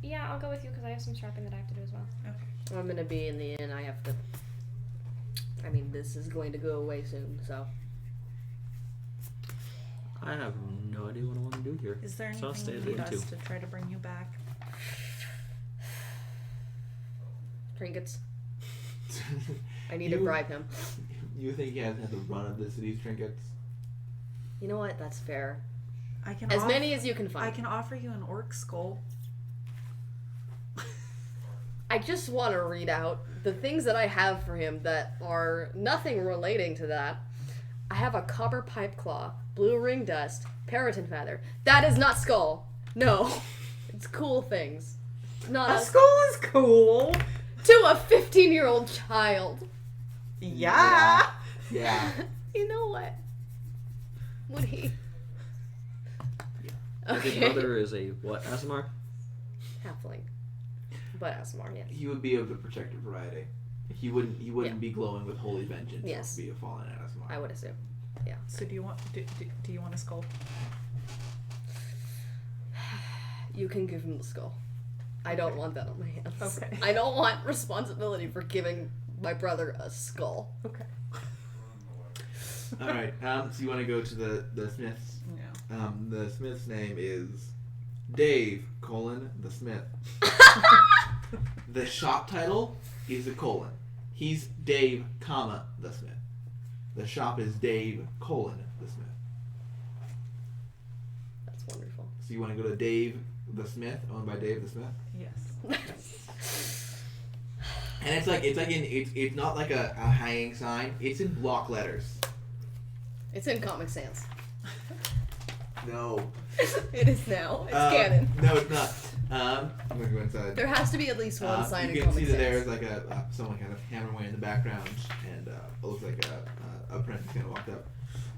Yeah, I'll go with you because I have some strapping that I have to do as well. I'm gonna be in the inn. I have to. I mean, this is going to go away soon, so. I have no idea what I want to do here. Is there So I'll anything stay you at the need inn us too. to try to bring you back? Trinkets. I need to bribe him. You think he hasn't had the run of the city's trinkets? You know what? That's fair. I can As many as you can find. I can offer you an orc skull. I just want to read out the things that I have for him that are nothing relating to that. I have a copper pipe claw, blue ring dust, parrotin feather. That is not skull. No. It's cool things. Not A skull is cool. to a 15-year-old child. Yeah. Yeah. You know what? Would he? Yeah. His brother is a what? Aasimar? Halfling. But Aasimar, yes. He would be of the protected variety. He wouldn't be glowing with holy vengeance. Yes. To be a fallen Aasimar. I would assume. Yeah. So do you want a skull? You can give him the skull. I don't want that on my hands. Okay. I don't want responsibility for giving my brother a skull. Okay. All right. So you want to go to the Smith's? Yeah. The Smith's name is Dave: the Smith. The shop title is a colon. He's Dave, the Smith. The shop is Dave, the Smith. That's wonderful. So you want to go to Dave the Smith, owned by Dave the Smith? Yes. And it's not like a hanging sign. It's in block letters. It's in Comic Sans. No. It is now. It's canon. No, it's not. I'm gonna go inside. There has to be at least one sign in You can Comic see that Sans. there's like someone kind of hammering away in the background, and it looks like a apprentice kind of walked up.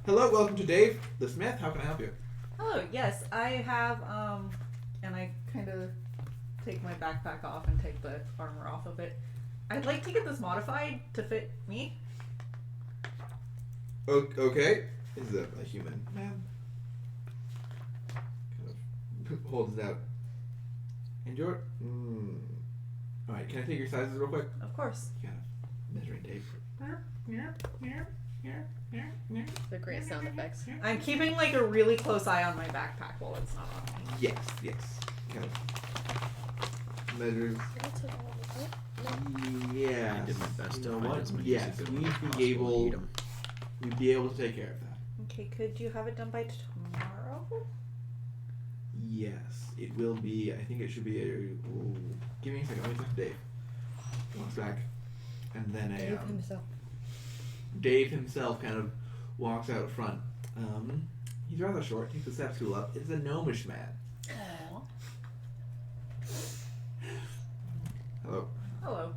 Hello, welcome to Dave the Smith. How can I help you? Oh yes, I have and I kind of take my backpack off and take the armor off of it. I'd like to get this modified to fit me. Okay. This is a human man. Kind of holds it out. And your all right. Can I take your sizes real quick? Of course. Kind of measuring tape. The great sound effects. I'm keeping like a really close eye on my backpack while it's not on me. Yes. Kind of measures. Yeah. I did my best You to know find what? as many Yes, as I could we'd possible be able. eat 'em. We'd be able to take care of that. Okay, could you have it done by tomorrow? Yes, it will be. I think it should be give me a second. Let me talk to Dave. Walks back, and then Dave himself kind of walks out front. He's rather short. Takes a step stool up. It's a gnomish man. Aww. Hello. Hello.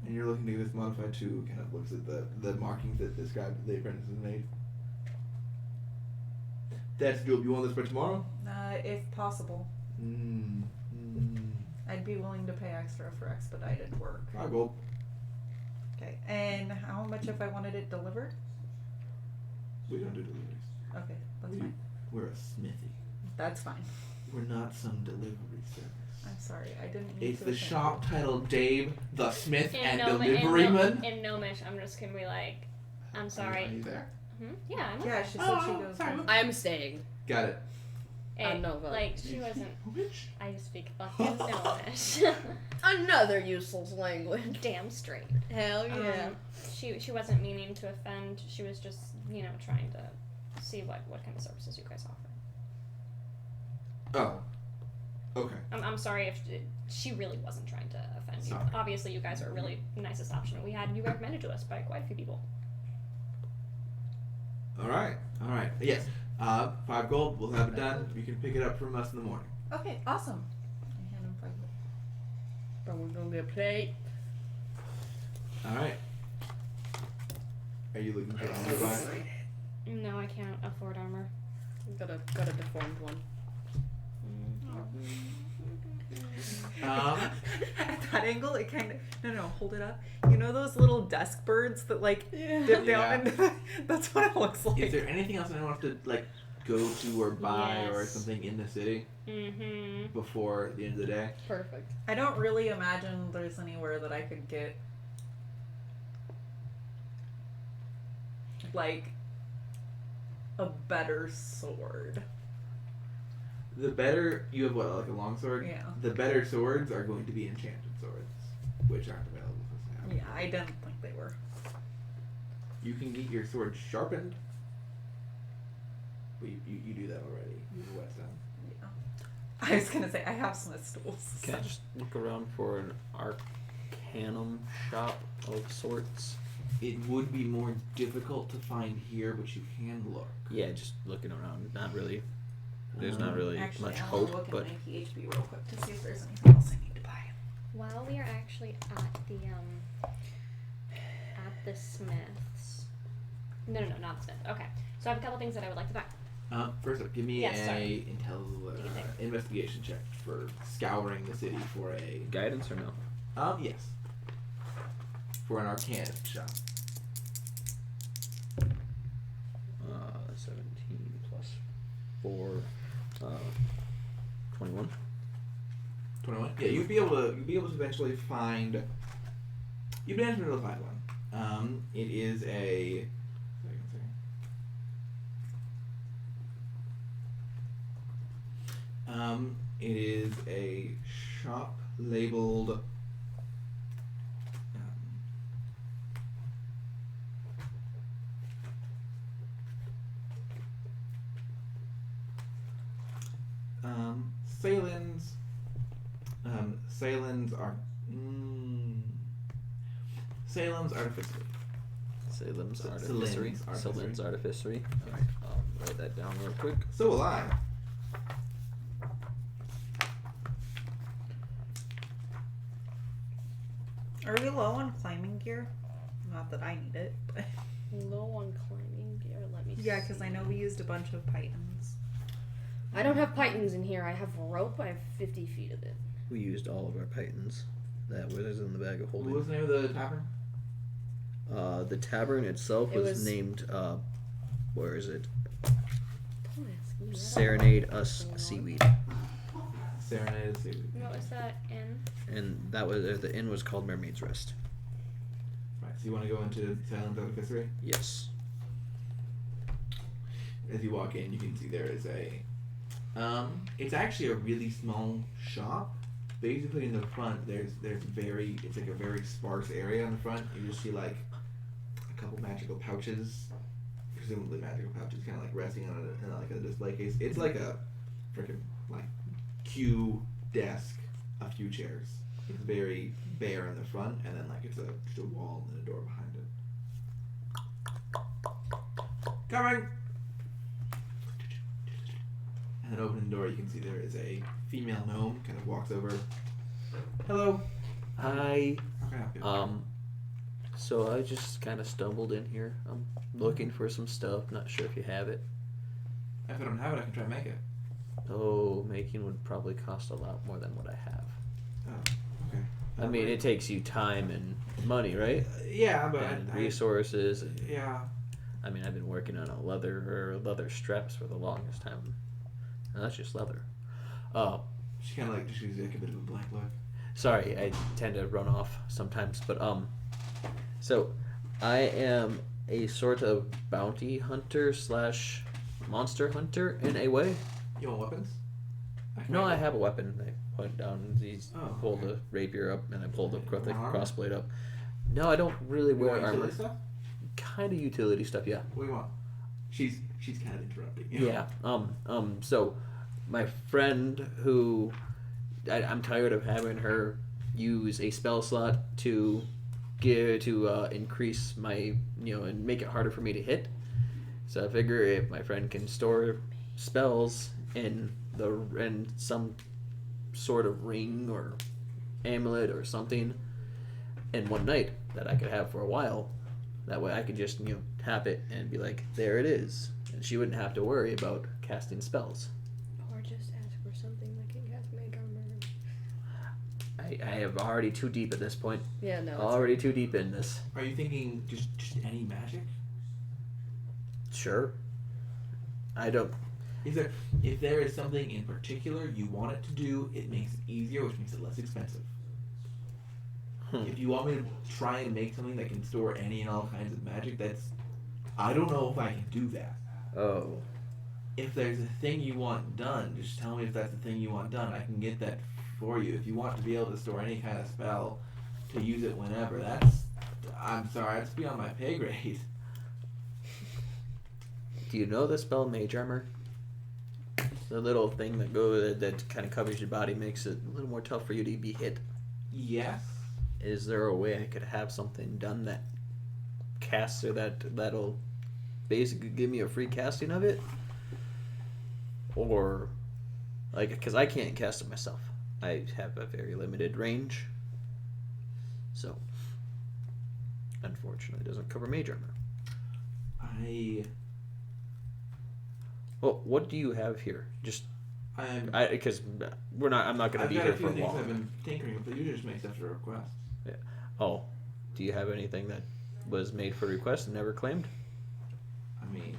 And you're looking to get this modified too. Kind of looks at the markings that describe the apprentice has made. That's doable. You want this for tomorrow? If possible. I'd be willing to pay extra for expedited work. 5 gold. Okay. And how much if I wanted it delivered? We don't do deliveries. Okay, that's fine. We're a smithy. That's fine. We're not some delivery service. I'm sorry, I didn't mean It's to the offend shop titled Dave the Smith and In Deliveryman. in Gnomish, I'm just gonna be like, I'm sorry. Are you there? Yeah, I'm Yeah, she said she goes. sorry. I'm staying. Got it. like she wasn't. Which? I just speak fucking Gnomish. Another useless language. Damn straight. Hell yeah. She wasn't meaning to offend. She was just trying to see what kind of services you guys offer. Oh. Okay. I'm sorry if she really wasn't trying to offend you. Sorry. Obviously, you guys are really nicest option we had. You recommended to us by quite a few people. All right. Yes. 5 gold. We'll have it done. You can pick it up from us in the morning. Okay, awesome. I hand him 5 gold. But we're gonna get paid. All right. Are you looking for armor to buy? No, I can't afford armor. Got a deformed one. At that angle, it kind of no, hold it up. You know those little desk birds that dip down into that's what it looks like. Is there anything else I don't have to go to or buy or something in the city before the end of the day? Perfect. I don't really imagine there's anywhere that I could get a better sword. The better you have, like a long sword? Yeah. The better swords are going to be enchanted swords, which aren't available for Yeah, I didn't think they were. You can get your sword sharpened. But you do that already. You have a whetstone. Yeah. I was gonna say I have Smith's tools. Can I just look around for an arcanum shop of sorts? It would be more difficult to find here, but you can look. Yeah, just looking around. Not really. There's not really Actually, much I hope, look but at my PHB real quick to see if there's anything else I need to buy. While we are actually at the Smiths. No, not the Smiths. Okay. So I have a couple things that I would like to buy. First up, give me investigation check for scouring the city for a... Guidance or no? Yes. For an arcana shop. 17 plus 4, 21. 21. Yeah, you'd be able to eventually find. You'd be able to find one. It is a. It is a shop labeled. Salem's Artificery. Salem's Artificery. Alright, I'll write that down real quick. So will I. Are we low on climbing gear? Not that I need it, but... Low on climbing gear? Let me see. Yeah, because I know we used a bunch of pythons. I don't have pythons in here. I have rope. I have 50 feet of it. We used all of our pythons. That was in the bag of holding. What was the name of the tavern? The tavern itself was named, where is it? Don't ask me. Serenade Us Seaweed. Serenade Us Seaweed. What was that inn? And that was, the inn was called Mermaid's Rest. Right, so you want to go into Salem's Artificery? Yes. As you walk in, you can see there is a... it's actually a really small shop. Basically, in the front, it's like a very sparse area in the front. You just see like a couple magical pouches, presumably magical pouches, kind of like resting on a display case. It's like a freaking like queue desk, a few chairs. It's very bare in the front, and then like it's just a wall and a door behind it. Coming. And then opening the door, you can see there is a female gnome. Kind of walks over. Hello. Hi. How can I help you? So I just kind of stumbled in here. I'm looking for some stuff. Not sure if you have it. If I don't have it, I can try to make it. Oh, making would probably cost a lot more than what I have. Oh, okay. I mean, it takes you time and money, right? Yeah, but and resources. And, yeah. I mean, I've been working on leather straps for the longest time. And that's just leather. She kind of like just gives like a bit of a blank look. Sorry, I tend to run off sometimes, but so I am a sort of bounty hunter / monster hunter in a way. You want weapons? No, I have a weapon. I put down these, pull the rapier up, and I pull the crossblade up. No, I don't really wear armor. Stuff? Kind of utility stuff, yeah. What do you want? She's kind of interrupting you. Yeah. So my friend who I'm tired of having her use a spell slot to increase my and make it harder for me to hit. So I figure if my friend can store spells in some sort of ring or amulet or something in one night that I could have for a while, that way I could just tap it and be like, there it is, and she wouldn't have to worry about casting spells. Or just ask for something that can cast mage armor. I have already too deep at this point. Yeah, no. Already too deep in this. Are you thinking just any magic? Sure. I don't. If there is something in particular you want it to do, it makes it easier, which makes it less expensive. If you want me to try and make something that can store any and all kinds of magic, I don't know if I can do that. Oh. If there's a thing you want done, just tell me if that's the thing you want done. I can get that for you. If you want to be able to store any kind of spell to use it whenever, I'm sorry, that's beyond my pay grade. Do you know the spell Mage Armor? The little thing that kind of covers your body, makes it a little more tough for you to be hit. Yes. Is there a way I could have something done that casts or that'll basically give me a free casting of it? Or, like, because I can't cast it myself. I have a very limited range. So, unfortunately doesn't cover mage armor. Well, what do you have here? Just because I'm not going to be here for long. I've got a few things I've been tinkering with, but you just make stuff to request. Yeah. Oh, do you have anything that was made for request and never claimed? I mean,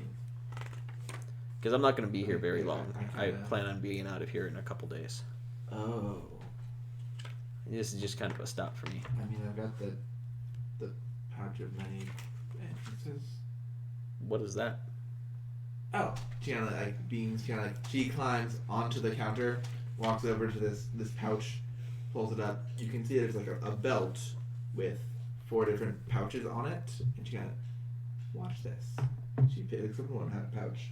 because I'm not going to be here very long. I plan on being out of here in a couple days. Oh. This is just kind of a stop for me. I mean, I've got the pouch of many entrances. What is that? Oh, she kind of like beans. She climbs onto the counter, walks over to this pouch, pulls it up. You can see there's like a belt with 4 different pouches on it, and she kind of watch this. She picks up one pouch,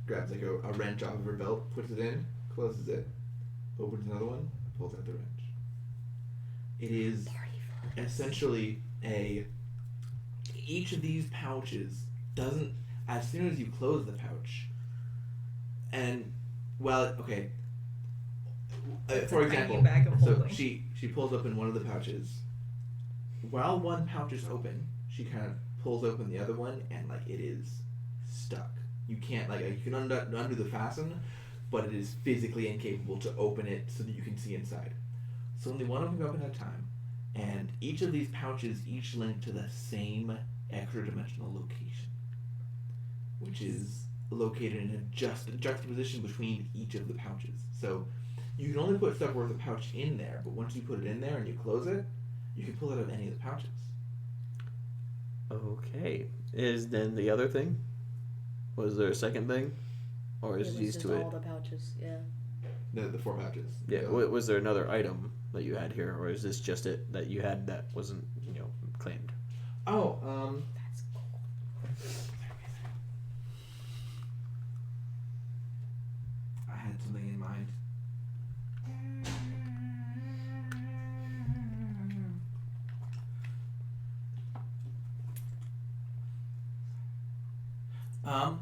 grabs like a wrench off of her belt, puts it in, closes it, opens another one, pulls out the wrench. It is essentially each of these pouches doesn't, as soon as you close the pouch, and for example, so she pulls open one of the pouches. While one pouch is open, she kind of pulls open the other one, and like it is stuck. You can't you can undo the fasten, but it is physically incapable to open it so that you can see inside. So only one of them can open at a time, and each of these pouches each link to the same extra-dimensional location, which is located in a juxtaposition between each of the pouches. So you can only put stuff worth a pouch in there, but once you put it in there and you close it, you can pull it out of any of the pouches. Okay. Is then the other thing? Was there a second thing? Or is these two it? All the pouches, yeah. The 4 pouches. Yeah. Was there another item that you had here, or is this just it that you had that wasn't, claimed? Oh, That's cool. I had something in mind.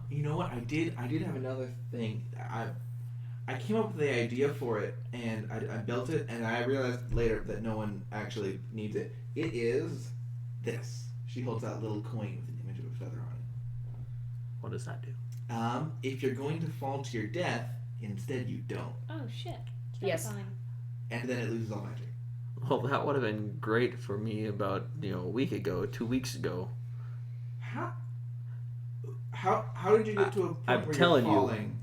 You know what? I did have another thing. I came up with the idea for it, and I built it, and I realized later that no one actually needs it. It is this. She holds out a little coin with an image of a feather on it. What does that do? If you're going to fall to your death, instead you don't. Oh shit. Yes. Fine. And then it loses all magic. Well, that would have been great for me about, a week ago, 2 weeks ago. How did you get to a point where you're falling?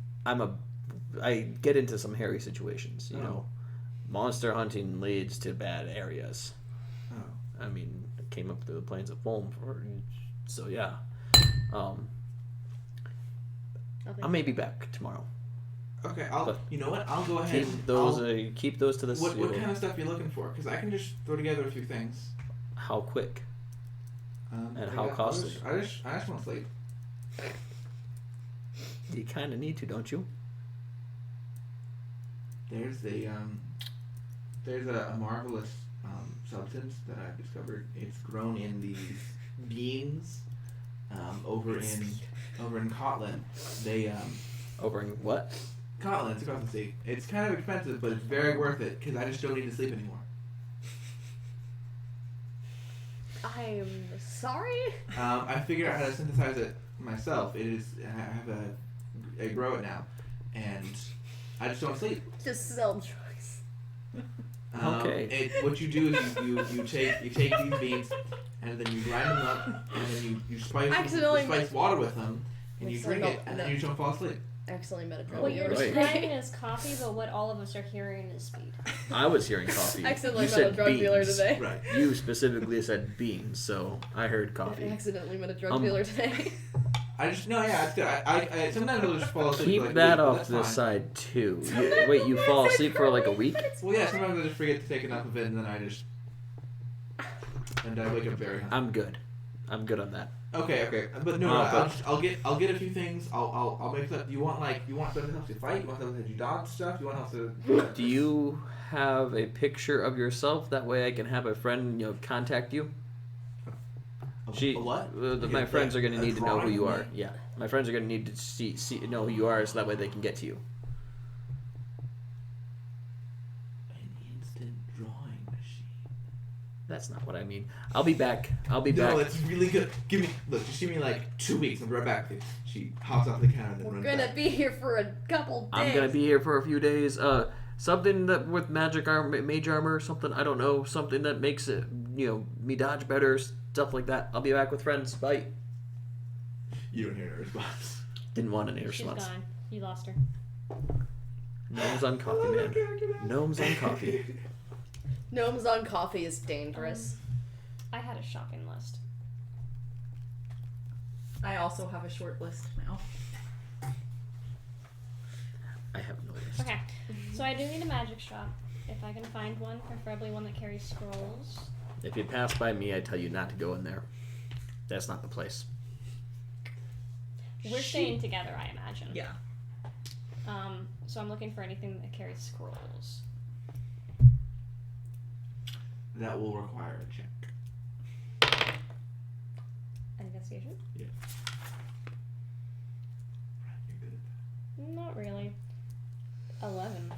I get into some hairy situations, Monster hunting leads to bad areas. Oh. I mean, I came up through the plains of foam so yeah. I may be back tomorrow. Okay, you know what? I'll go ahead. Keep those to the. What kind of stuff are you looking for? Because I can just throw together a few things. How quick? And how costly? I just want to sleep. You kind of need to, don't you? There's a marvelous substance that I've discovered. It's grown in these beans over in Scotland. They over in what? Scotland. It's across the sea. It's kind of expensive, but it's very worth it because I just don't need to sleep anymore. I'm sorry. I figured out how to synthesize it myself. I grow it now, and I just don't sleep. Just sell drugs. Okay. What you do is you take these beans, and then you grind them up, and then you spice water with them, and you drink it, and then you don't fall asleep. Accidentally met a drug What you're dealer. describing is coffee, but what all of us are hearing is speed. I was hearing coffee. Accidentally You met a said drug beans. dealer today. Right. You specifically said beans, so I heard I coffee. accidentally met a drug dealer today. It's good. I sometimes I'll just fall asleep. Keep that off to the side too. You fall asleep for like a week? Well, yeah. Sometimes I just forget to take enough of it, and then I wake up very hungry. I'm good. I'm good on that. Okay. But no, I'll get a few things. I'll make stuff. You want stuff that helps you fight? You want stuff that helps you dodge stuff? You want help to? Do you have a picture of yourself? That way I can have a friend, contact you. What? My friends are going to need to know who you are. Yeah, my friends are going to need to know who you are, so that way they can get to you. An instant drawing machine. That's not what I mean. I'll be back. No, it's really good. Just give me like 2 weeks. I'll be right back. She hops off the counter and then runs gonna back. be here for a couple days. I'm gonna be here for a few days. Something that with magic armor, mage armor, or something. I don't know. Something that makes it, me dodge better, stuff like that. I'll be back with friends. Bye. You don't hear her response. Didn't want any response. She's gone. You lost her. Gnomes on coffee, man. Gnomes on coffee. Gnomes on coffee is dangerous. I had a shopping list. I also have a short list now. I have no list. Okay, so I do need a magic shop. If I can find one, preferably one that carries scrolls. If you pass by me, I tell you not to go in there. That's not the place. We're staying together, I imagine. Yeah. So I'm looking for anything that carries scrolls. That will require a check. An investigation? Yeah. You're good at that. Not really. 11.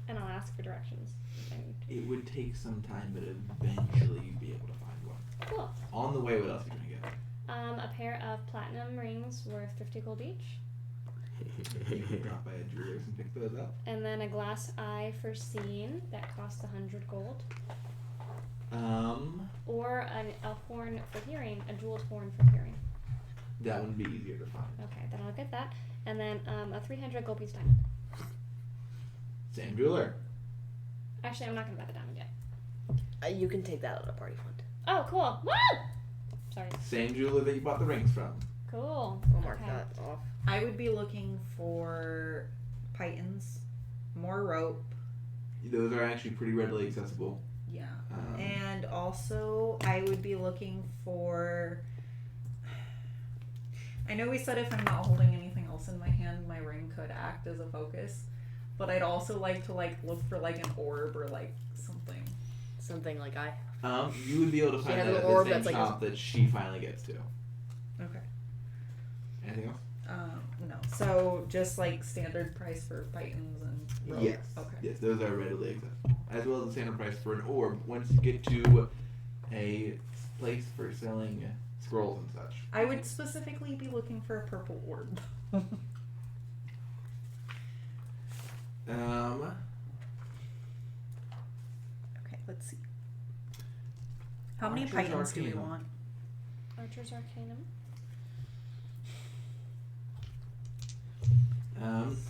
And I'll ask for directions. If I need to. It would take some time, but eventually you'd be able to find one. Cool. On the way, what else are you gonna get? A pair of platinum rings worth 50 gold each. You can drop by a jeweler's and pick those up. And then a glass eye for seeing that costs 100 gold. Or a horn for hearing, a jeweled horn for hearing. That would be easier to find. Okay, then I'll get that. And then a 300 gold piece diamond. Same jeweler. Actually, I'm not going to buy the diamond yet. You can take that out of party fund. Oh, cool. Woo! Sorry. Same jeweler that you bought the rings from. Cool. I'll mark Okay. that off. I would be looking for pythons, more rope. Those are actually pretty readily accessible. Yeah. And also, I would be looking for. I know we said if I'm not holding anything else in my hand, my ring could act as a focus. But I'd also like to look for an orb or something. Something like I. You would be able to She find has that an at orb the same that's shop that she finally gets to. Okay. Anything else? No. So just standard price for pythons and rope. Yes. Okay. Yes, those are readily accessible. As well as the standard price for an orb once you get to a place for selling scrolls and such. I would specifically be looking for a purple orb. Okay, let's see. How many Archer's pythons do we Arcanum. want? Archer's Arcanum.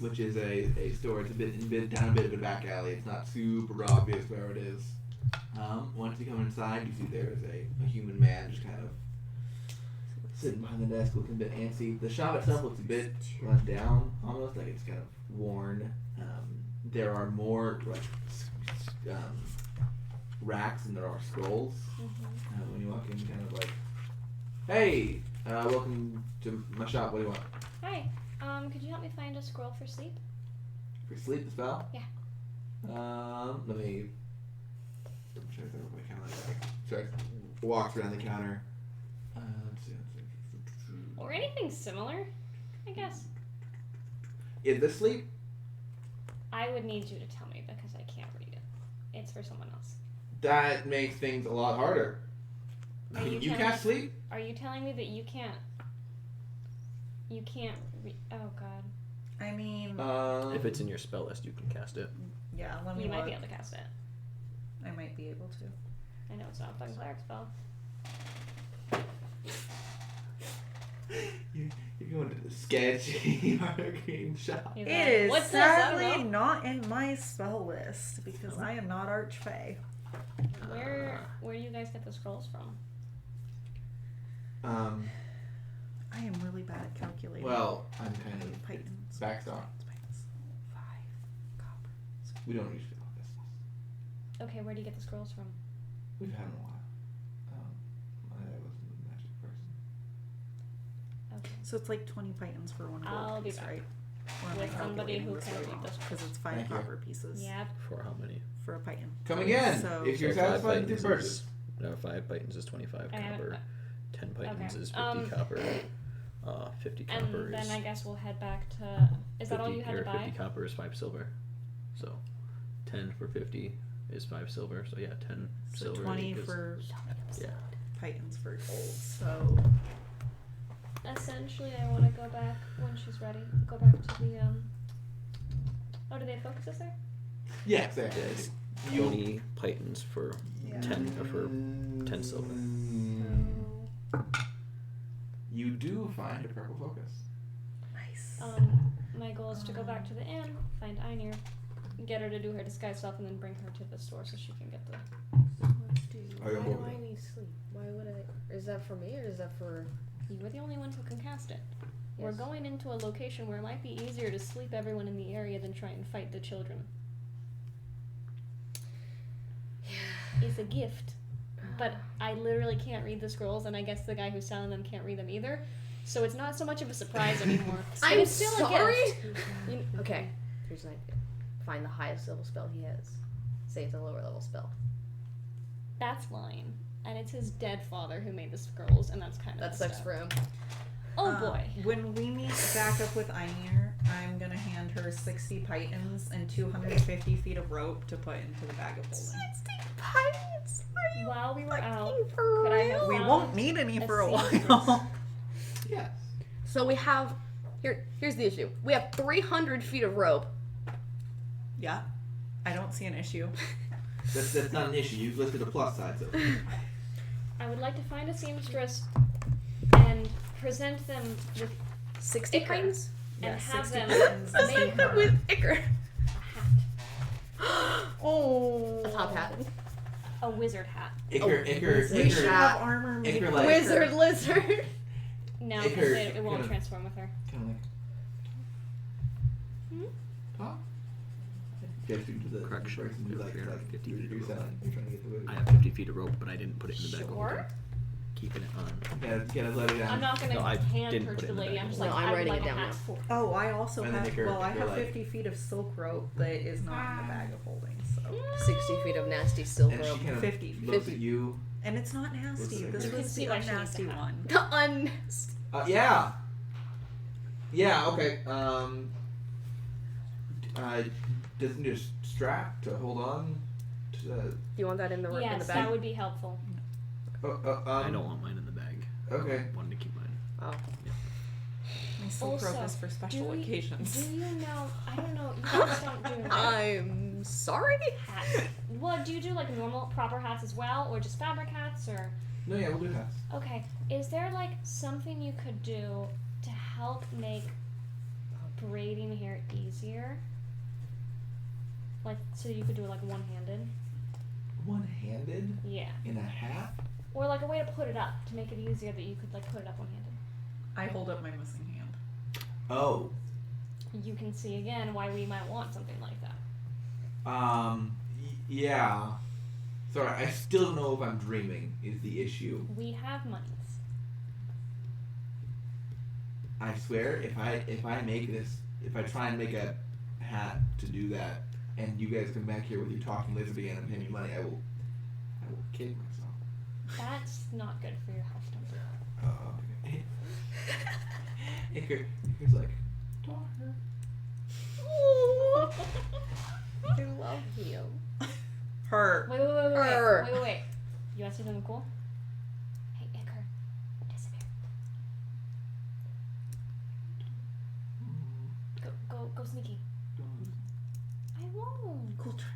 Which is a store. It's down a bit of a back alley. It's not super obvious where it is. Once you come inside, you see there is a human man just kind of sitting behind the desk, looking a bit antsy. The shop itself looks a bit run down, almost like it's kind of worn. There are more racks than there are scrolls. Mm-hmm. When you walk in, kind of like, "Hey, welcome to my shop. What do you want?" Hi. Could you help me find a scroll for sleep? For sleep, the spell? Yeah. Let me double check that real quick. Kind of like walks around the counter. Let's see. Or anything similar, I guess. Is this sleep? I would need you to tell me because I can't read it. It's for someone else. That makes things a lot harder. Are you You telling can't me- sleep? Are you telling me that you can't? You can't read. Oh God. I mean, If it's in your spell list, you can cast it. yeah, let me You look. might be able to cast it. I might be able to. I know it's not a fucking cleric spell. You're going to the sketchy arcane shop. He's It like, is What's this? I don't sadly know. not in my spell list because I am not Archfey. Where do you guys get the scrolls from? I am really bad at calculating. Well, I'm kind of pythons. backstock. Pythons. 5 copper. We don't usually call this. Okay, where do you get the scrolls from? We've had them a while. I wasn't a magic person. Okay. So it's like 20 pythons for one I'll gold be piece, back. right? Or am I With somebody calculating who this can right read wrong? this. Because it's 5 Thank you. copper pieces Yep. For how many? for a python. Come again. So- If you're So 5 satisfied with your pythons purchase. is- No, 5 pythons is 25 I have- copper. 10 pythons okay. is 50 copper. 50 copper And is... then I guess we'll head back to. Is that all 50 you had or to buy? 50 copper is 5 silver. So 10 for 50, is 5 silver. So yeah, 10 So silver. 20 for Yeah. Titans for gold. So Essentially, I want to go back when she's ready. Go back to the Oh, do they have focuses there? Yeah, exactly. Yes. You 20 Titans for 10 for 10 silver. You do find a purple focus. nice. My goal is to go back to the inn, find Einir, get her to do her disguise stuff, and then bring her to the store so she can get the. Oh, you're Why over do I there. need sleep? Why would I? Is that for me or is that for? You were the only one who can cast it. We're Yes. going into a location where it might be easier to sleep everyone in the area than try and fight the children. It's a gift. But I literally can't read the scrolls, and I guess the guy who's selling them can't read them either. So it's not so much of a surprise anymore. But I'm it's still sorry. a gift. Okay, here's an idea. Find the highest level spell he has. Say it's a lower level spell. That's lying. And it's his dead father who made the scrolls, and that's kind of That sucks for him. Oh boy. When we meet back up with Einir, I'm gonna hand her 60 pythons and 250 feet of rope to put into the bag of holding. 60 pints? While we were out, For could I have real? We found won't need any a for a seamstress? while. Yes. So we have here's the issue. We have 300 feet of rope. Yeah, I don't see an issue. That's not an issue. You've listed a plus side, so. I would like to find a seamstress and present them with 60 Ichor. pints? and Yeah, have 60 them pythons make and her With Ichor. a hat, Oh, A top hat. a wizard hat. Ichor, We should have armor made. Ichor, for like- Wizard lizard. No, Ichor because it won't kinda- transform with her. Kind of like. Talk. Get you to the Correction. person who like 50 you're feet of selling. rope. You're trying to get the wood. I have 50 feet of rope, but I didn't put it in the bag. of Sure. holding. Keeping it on. Get a letter down. I'm not going to No, I hand didn't her put to it the in the lady. bag. I'm just No, like, I'm I would writing like it a down hat now. for her. Oh, I also And then have. Ichor- Well, I Ichor, have like- 50 feet of silk rope that is not in the bag of holding. So 60 feet of nasty silk And she rope. kind of 50. looks at you. and it's not nasty. Looks This like was You the can see why she needs unnasty a hat. one. Yeah. Yeah. Okay. Doesn't need a strap to hold on. To, Do you want that in the in the Yes, bag? that would be helpful. I don't want mine in the bag. Okay. I wanted to keep mine. Oh. My silk rope Also, is for special Do occasions. you know? I don't know. You guys don't do like I'm sorry. hats. Well, do you do like normal proper hats as well, or just fabric hats, or? No, yeah, we'll do hats. Okay. Is there like something you could do to help make braiding hair easier? Like, so you could do it like one-handed? One-handed Yeah. in a hat. Or like a way to put it up to make it easier that you could like put it up one-handed. I hold up my missing hand. Oh. You can see again why we might want something like that. Yeah. Sorry, I still don't know if I'm dreaming. Is the issue? We have monies. I swear, if I make this, if I try and make a hat to do that, and you guys come back here with your talking lizard again and pay me money, I will kill myself. That's not good for your health, don't do that. Oh, okay. Icar's like, daughter. I love him. Her. Wait. You want to say something cool? Hey, Icar. Disappear. Go sneaky. I won't. Cool try.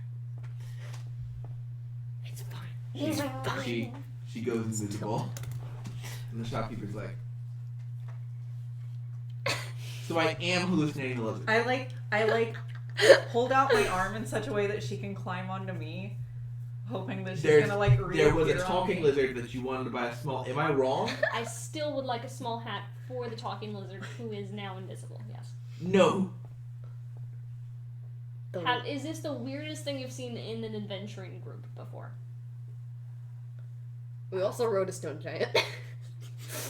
It's fine. She goes invisible, and the shopkeeper's like, so I am hallucinating the lizard. I like hold out my arm in such a way that she can climb onto me, hoping that she's gonna like There was a reappear on talking me. lizard that you wanted to buy a small. Am I wrong? I still would like a small hat for the talking lizard who is now invisible. Yes. No. Is this the weirdest thing you've seen in an adventuring group before? We also rode a stone giant.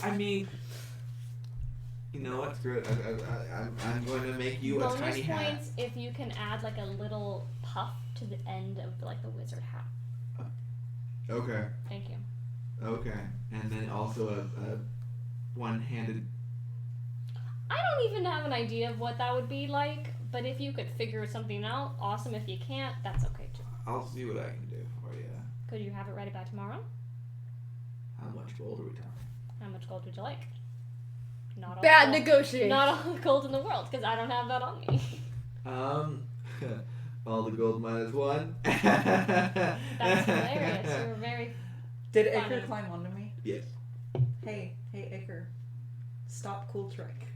I mean, you know what's good? I'm going to make you a Bonus tiny hat. points if you can add like a little puff to the end of like the wizard hat. Okay. Thank you. Okay. And then also a one-handed. I don't even have an idea of what that would be like, but if you could figure something out, awesome. If you can't, that's okay too. I'll see what I can do for you. Could you have it ready by tomorrow? How much gold are we talking? How much gold would you like? Not all Bad the gold, negotiation. Not all the gold in the world, because I don't have that on me. All the gold minus one. That's hilarious. You're very Did funny. Iker climb onto me? Yes. Hey, Iker. Stop cool trick.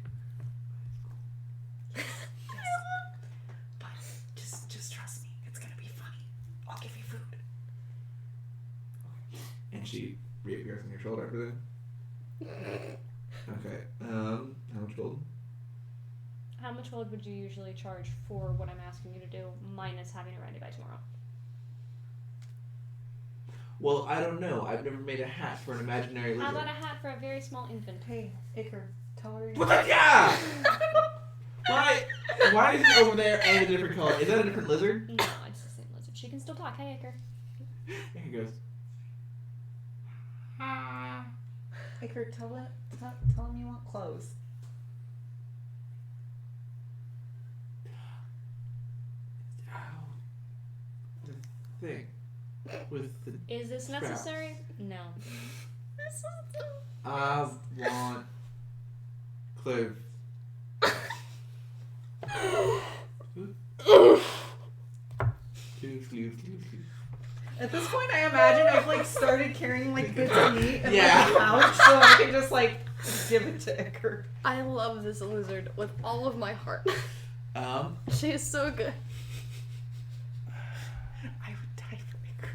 But just trust me. It's gonna be funny. I'll give you food. And she reappears on your shoulder after that. Okay. How much gold? How much gold would you usually charge for what I'm asking you to do, minus having it ready by tomorrow? Well, I don't know. I've never made a hat for an imaginary lizard. How about a hat for a very small infant? Hey, Iker, tell her. What the? Yeah! Why is it over there and a different color? Is that a different lizard? No, it's the same lizard. She can still talk. Hey, Iker. And he goes. Iker, tell him you want clothes. The thing with the. Is this Sprout. necessary? No. I want clothes. Sleeves. At this point, I imagine I've like started carrying like bits of meat in Yeah. my pouch, so I can just like give it to Iker. I love this lizard with all of my heart. She is so good. I would die for Iker.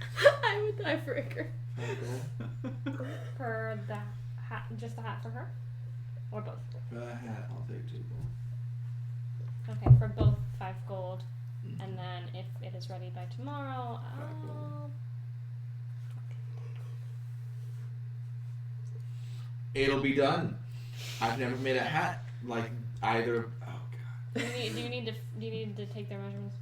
I would die for Iker. For the hat, just the hat for her? Or both? For the hat, I'll take 2 gold. Okay, for both 5 gold. And then if it is ready by tomorrow, It'll be done. I've never made a hat like either. Oh god. do you need to take their measurements?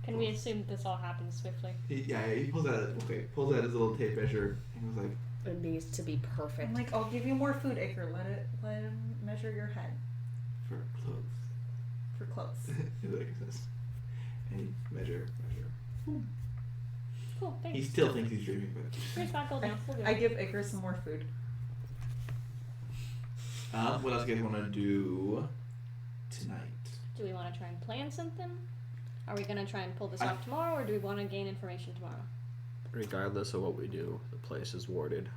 Can we assume this all happens swiftly? He pulls out his little tape measure and was like, It needs to be perfect. I'm like, I'll give you more food, Iker. Let him measure your head for clothes. for clothes. Like this. And measure. Cool, thanks. He still thinks he's dreaming, but. Here's 5 gold now. We'll do I it. give Iker some more food. What else do you guys want to do tonight? Do we want to try and plan something? Are we going to try and pull this off tomorrow, or do we want to gain information tomorrow? Regardless of what we do, the place is warded.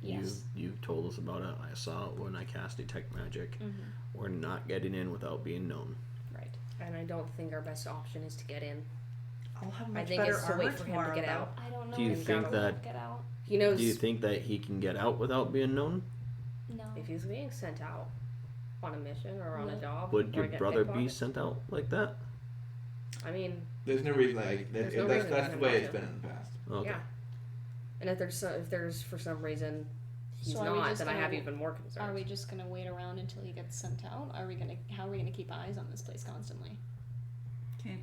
Yes. You told us about it. I saw it when I cast Detect Magic. Mm-hmm. We're not getting in without being known. Right. And I don't think our best option is to get in. I'll have I much think better it's to armor wait for him tomorrow, to get though. out. I don't know. Do you if think he'll that- get out? He knows Do you think that he can get out without being known? No. if he's being sent out on a mission or on a job. Would or your get brother be pickpocketed. sent out like that? I mean, There's no reason like There's that, no that's reason that's for the him way not it's to. been in the past. Okay. yeah. And if there's for some reason he's So are we not, just then I gonna- have even more concerns. Are we just gonna wait around until he gets sent out? How are we gonna keep eyes on this place constantly?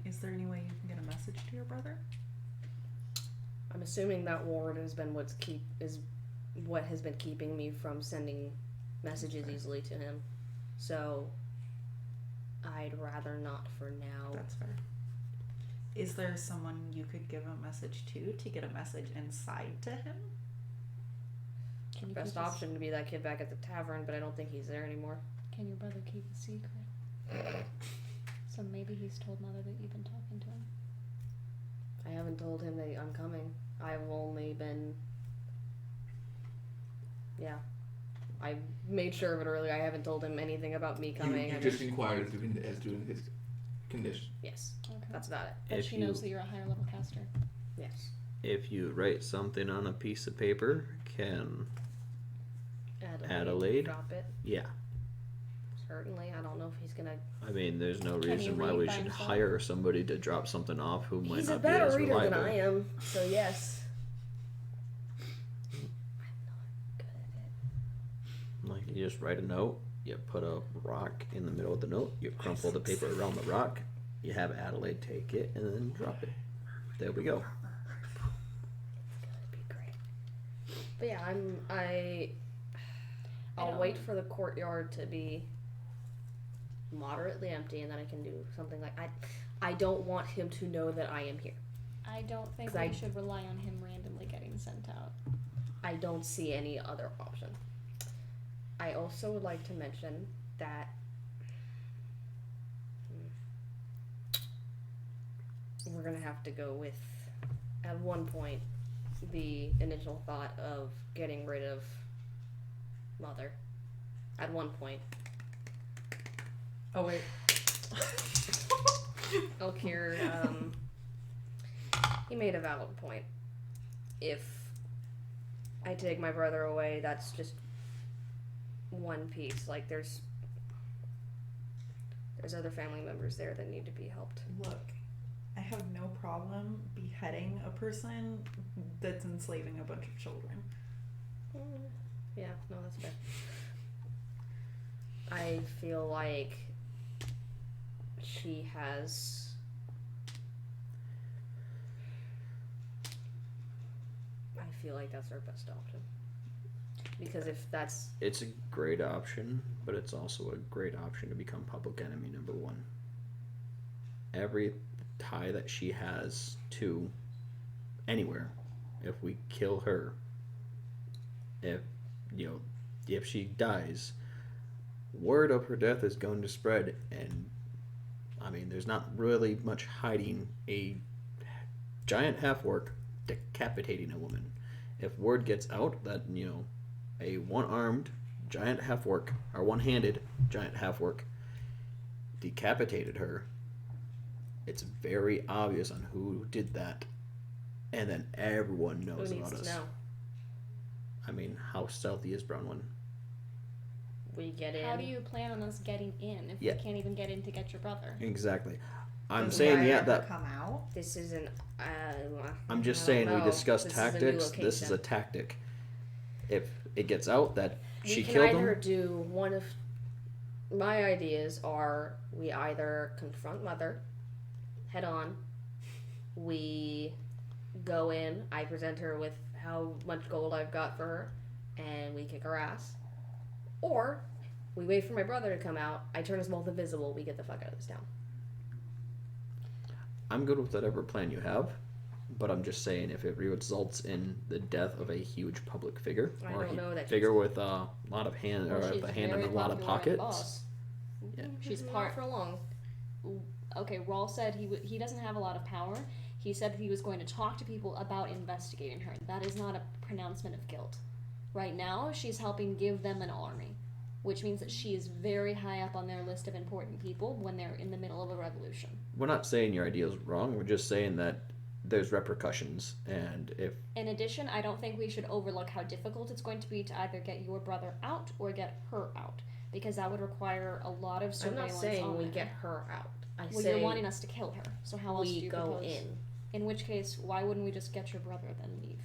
Is there any way you can get a message to your brother? I'm assuming that ward has been what has been keeping me from sending messages easily to him. So I'd rather not for now. That's fair. Is there someone you could give a message to get a message inside to him? Can you Best keep option would be that kid back at the tavern, but I don't think he's there anymore. Can your brother keep a secret? So maybe he's told Mother that you've been talking to him. I haven't told him that I'm coming. I've only been... Yeah. I made sure of it earlier. I haven't told him anything about me coming. You I just inquired as to his condition. Yes. Okay. That's about it. But If she you- knows that you're a higher level caster. Yes. If you write something on a piece of paper, can Adelaide? Drop it. yeah. Certainly. I don't know if he's gonna... I mean, there's no Can he reason why read we by should himself? hire somebody to drop something off who might He's a not be better as reader reliable. than I am. So yes. I'm not good at it. Like, you just write a note, you put a rock in the middle of the note, you crumple the paper around the rock, you have Adelaide take it, and then drop it. There we go. That'd be great. But yeah, I'll don't- wait for the courtyard to be moderately empty, and then I can do something like I don't want him to know that I am here. I don't think we should rely on him randomly getting sent out. I don't see any other option. I also would like to mention that we're going to have to go with, at one point, the initial thought of getting rid of Mother. At one point. Oh, wait. Elkir, he made a valid point. If I take my brother away, that's just one piece. Like, there's other family members there that need to be helped. Look, I have no problem beheading a person that's enslaving a bunch of children. Yeah, no, that's fair. I feel like she has... I feel like that's our best option. Because if that's... It's a great option, but it's also a great option to become public enemy number one. Every tie that she has to anywhere, if we kill her, if she dies, word of her death is going to spread, and I mean, there's not really much hiding a giant half-orc decapitating a woman. If word gets out that, a one-armed giant half-orc, or one-handed giant half-orc decapitated her, it's very obvious on who did that, and then everyone knows about us. Who needs to know? I mean, how stealthy is Bronwyn? We get in. How do you plan on us getting in if we can't even get in to get your brother? Exactly. I'm saying, that come out. This isn't. I'm just saying we discussed tactics. This is a tactic. If it gets out that she killed him, we can either do one of my ideas are we either confront Mother head on, we go in, I present her with how much gold I've got for her, and we kick her ass. Or we wait for my brother to come out, I turn us both invisible, we get the fuck out of this town. I'm good with whatever plan you have, but I'm just saying if it results in the death of a huge public figure, or a figure with a lot of hand, or a hand in a lot of pockets. Yeah. She's part for long. Okay, Rawl said he doesn't have a lot of power. He said he was going to talk to people about investigating her. That is not a pronouncement of guilt. Right now, she's helping give them an army, which means that she is very high up on their list of important people when they're in the middle of a revolution. We're not saying your idea is wrong. We're just saying that there's repercussions, and if... In addition, I don't think we should overlook how difficult it's going to be to either get your brother out or get her out, because that would require a lot of surveillance. I'm not saying we get her out. You're wanting us to kill her, so how else do you go propose? In which case, why wouldn't we just get your brother then leave?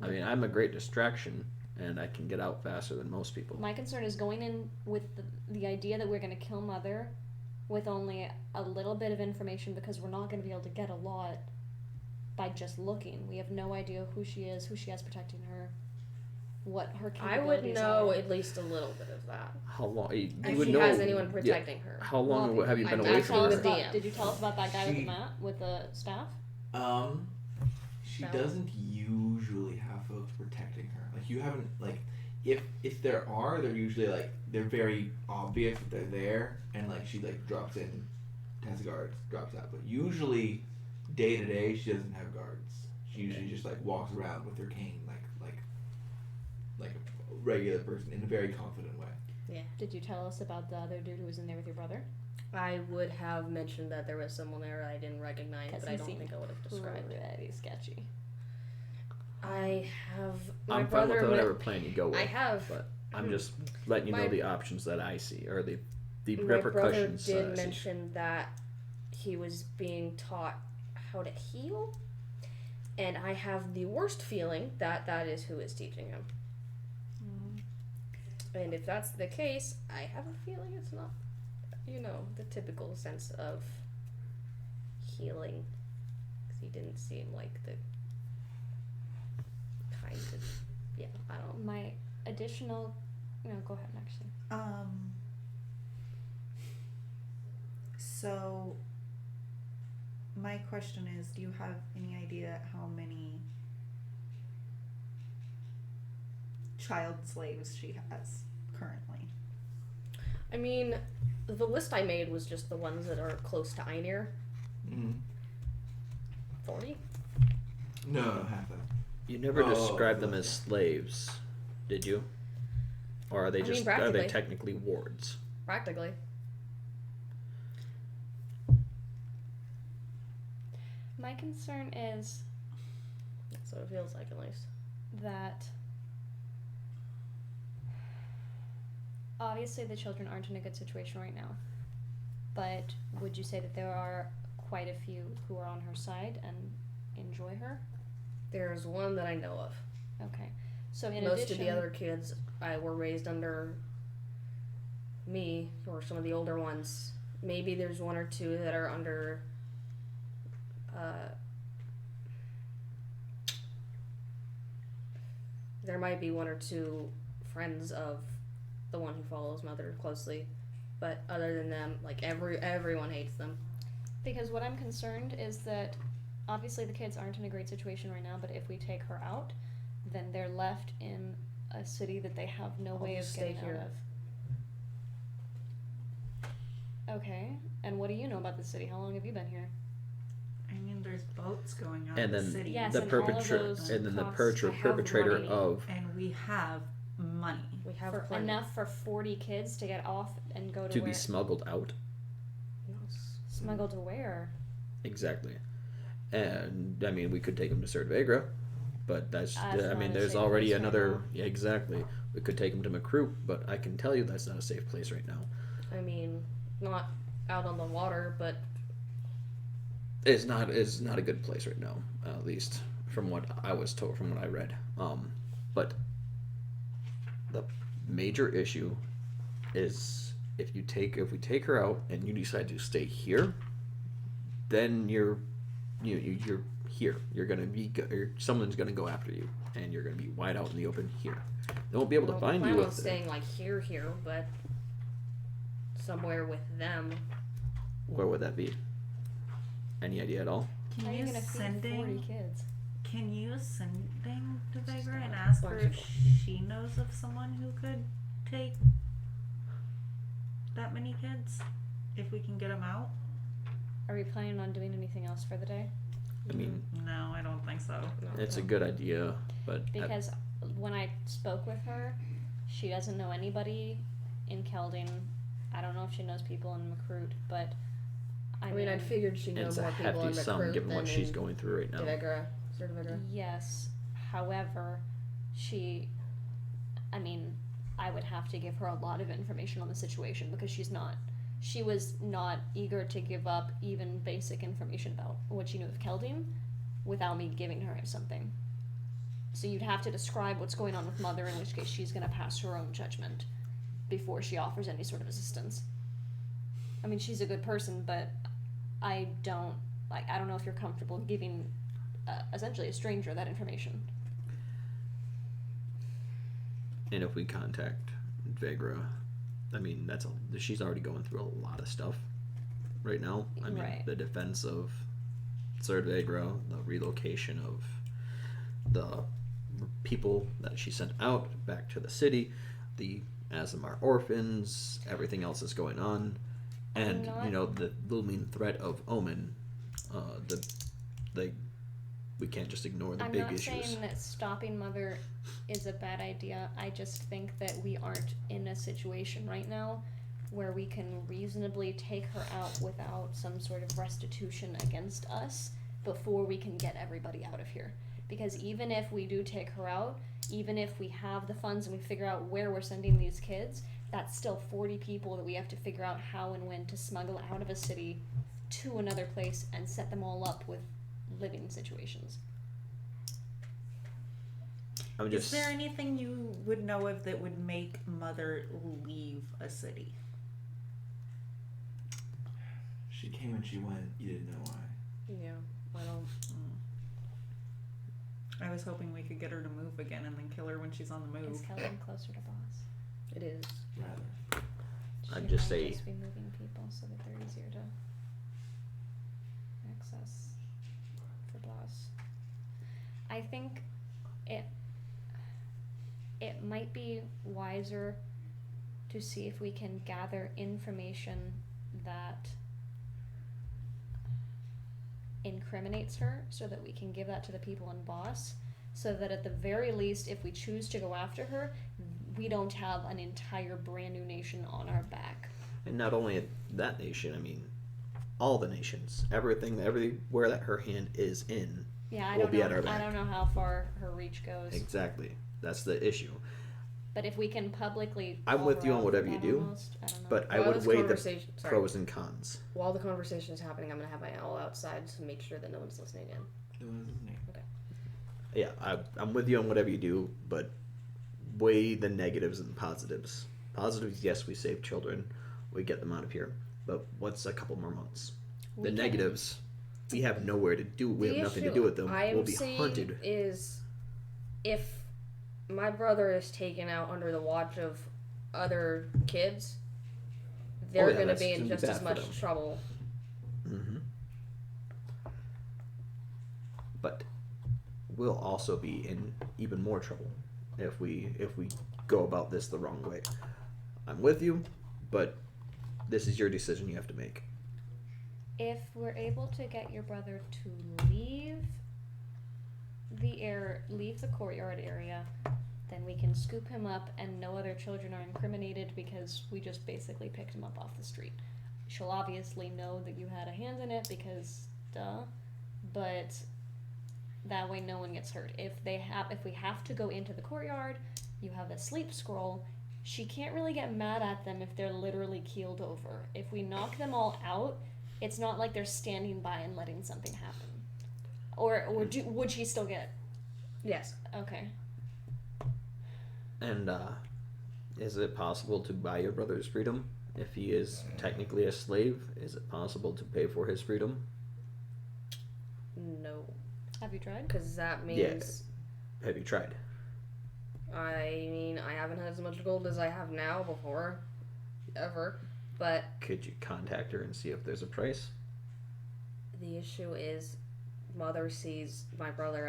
I mean, I'm a great distraction, and I can get out faster than most people. My concern is going in with the idea that we're going to kill Mother with only a little bit of information, because we're not going to be able to get a lot by just looking. We have no idea who she is, who she has protecting her, what her capabilities are. I would know at least a little bit of that. How long? You if would she know, has anyone protecting her. How long have you been away from her? Did you tell us about that guy with the staff? She doesn't usually have folks protecting her. Like, you haven't, like, if there are, they're usually, like, they're very obvious that they're there, and, like, she, like, drops in, has guards, drops out. But usually, day to day, she doesn't have guards. She usually just, like, walks around with her cane, like a regular person, in a very confident way. Yeah. Did you tell us about the other dude who was in there with your brother? I would have mentioned that there was someone there I didn't recognize, but I don't think I would have described it. Pretty sketchy. I have I'm fine with whatever plan you go with. I have, but I'm just letting you know the options that I see, or the repercussions. My brother did mention that he was being taught how to heal, and I have the worst feeling that that is who is teaching him. And if that's the case, I have a feeling it's not, the typical sense of healing. Because he didn't seem like the kind of, I don't know. My additional, go ahead, actually. So, my question is, do you have any idea how many child slaves she has currently? I mean, the list I made was just the ones that are close to Einir. 40? No, half that. You never described them as slaves, did you? Or are they are they technically wards? Practically. My concern is That's what it feels like, at least. that obviously the children aren't in a good situation right now. But would you say that there are quite a few who are on her side and enjoy her? There's one that I know of. Okay. So in Most addition, of the other kids were raised under me, or some of the older ones. Maybe there's one or two that are under there might be one or two friends of the one who follows Mother closely, but other than them, like everyone hates them. Because what I'm concerned is that obviously the kids aren't in a great situation right now, but if we take her out, then they're left in a city that they have no way of getting out of. Okay, and what do you know about the city? How long have you been here? I mean, there's boats going out And of then the city. Yes, the and all of perpetrator those and then the costs. perpetrator money. of And we have money. We have For plenty. enough for 40 kids to get off and go to to where? be smuggled out. Smuggled to where? Exactly. And I mean, we could take them to Serdvegra, but that's That's I not mean, a there's safe already place right another. now. Yeah, exactly. We could take them to Macroop, but I can tell you that's not a safe place right now. I mean, not out on the water, but It's not a good place right now, at least from what I was told, from what I read. But the major issue is if we take her out and you decide to stay here, then you're here. You're gonna be someone's gonna go after you, and you're gonna be wide out in the open here. They won't be able to find plan you on with staying like here, but somewhere with them. Where would that be? Any idea at all? How are you gonna feed 40 kids? Can you sending to Vagrant and ask her if she knows of someone who could take that many kids? If we can get them out? Are we planning on doing anything else for the day? I mean, No, I don't think so. it's a good idea, but Because when I spoke with her, she doesn't know anybody in Kelding. I don't know if she knows people in Macroot, but I mean, I'd figured she'd know it's more a people in hefty sum Recruit given than what she's in going through right now. Serdvegra. yes. However, I mean, I would have to give her a lot of information on the situation because she was not eager to give up even basic information about what she knew of Kelding without me giving her something. So you'd have to describe what's going on with Mother, in which case she's going to pass her own judgment before she offers any sort of assistance. I mean, she's a good person, but I don't know if you're comfortable giving essentially a stranger that information. And if we contact Vagra, I mean, she's already going through a lot of stuff right now. I mean, Right. The defense of Serdvegra, the relocation of the people that she sent out back to the city, the Azamar orphans, everything else that's going on, and the looming threat of Omen. We can't just ignore the big issues. I'm not saying that stopping Mother is a bad idea. I just think that we aren't in a situation right now where we can reasonably take her out without some sort of restitution against us before we can get everybody out of here. Because even if we do take her out, even if we have the funds and we figure out where we're sending these kids, that's still 40 people that we have to figure out how and when to smuggle out of a city to another place and set them all up with living situations. Is there anything you would know of that would make Mother leave a city? She came and she went. You didn't know why. Yeah, I don't. I was hoping we could get her to move again and then kill her when she's on the move. Is Kelding closer to boss? It is. Rather. I'd She just might say- just be moving people so that they're easier to access for Blas. I think it might be wiser to see if we can gather information that incriminates her so that we can give that to the people in Boss, so that at the very least, if we choose to go after her, we don't have an entire brand new nation on our back. And not only that nation, I mean, all the nations, everywhere that her hand is in, will be at our back. I don't know how far her reach goes. Exactly. That's the issue. But if we can publicly... I'm with you on whatever you do, but I would weigh the pros and cons. While the conversation is happening, I'm going to have my owl outside to make sure that no one's listening in. No one's listening. Okay. Yeah, I'm with you on whatever you do, but weigh the negatives and positives. Positives, yes, we save children. We get them out of here. But what's a couple more months? The negatives, we have nowhere to do. We have nothing to do with them. We'll be hunted. Is if my brother is taken out under the watch of other kids, they're going to be in just as much trouble. Mm-hmm. But we'll also be in even more trouble if we go about this the wrong way. I'm with you, but this is your decision you have to make. If we're able to get your brother to leave the courtyard area, then we can scoop him up and no other children are incriminated because we just basically picked him up off the street. She'll obviously know that you had a hand in it because duh, but that way no one gets hurt. If we have to go into the courtyard, you have a sleep scroll. She can't really get mad at them if they're literally keeled over. If we knock them all out, it's not like they're standing by and letting something happen. Would she still get? Yes. Okay. And is it possible to buy your brother's freedom? If he is technically a slave, is it possible to pay for his freedom? No. Have you tried? Because that means... Yeah. Have you tried? I mean, I haven't had as much gold as I have now before. Ever. But... Could you contact her and see if there's a price? The issue is, Mother sees my brother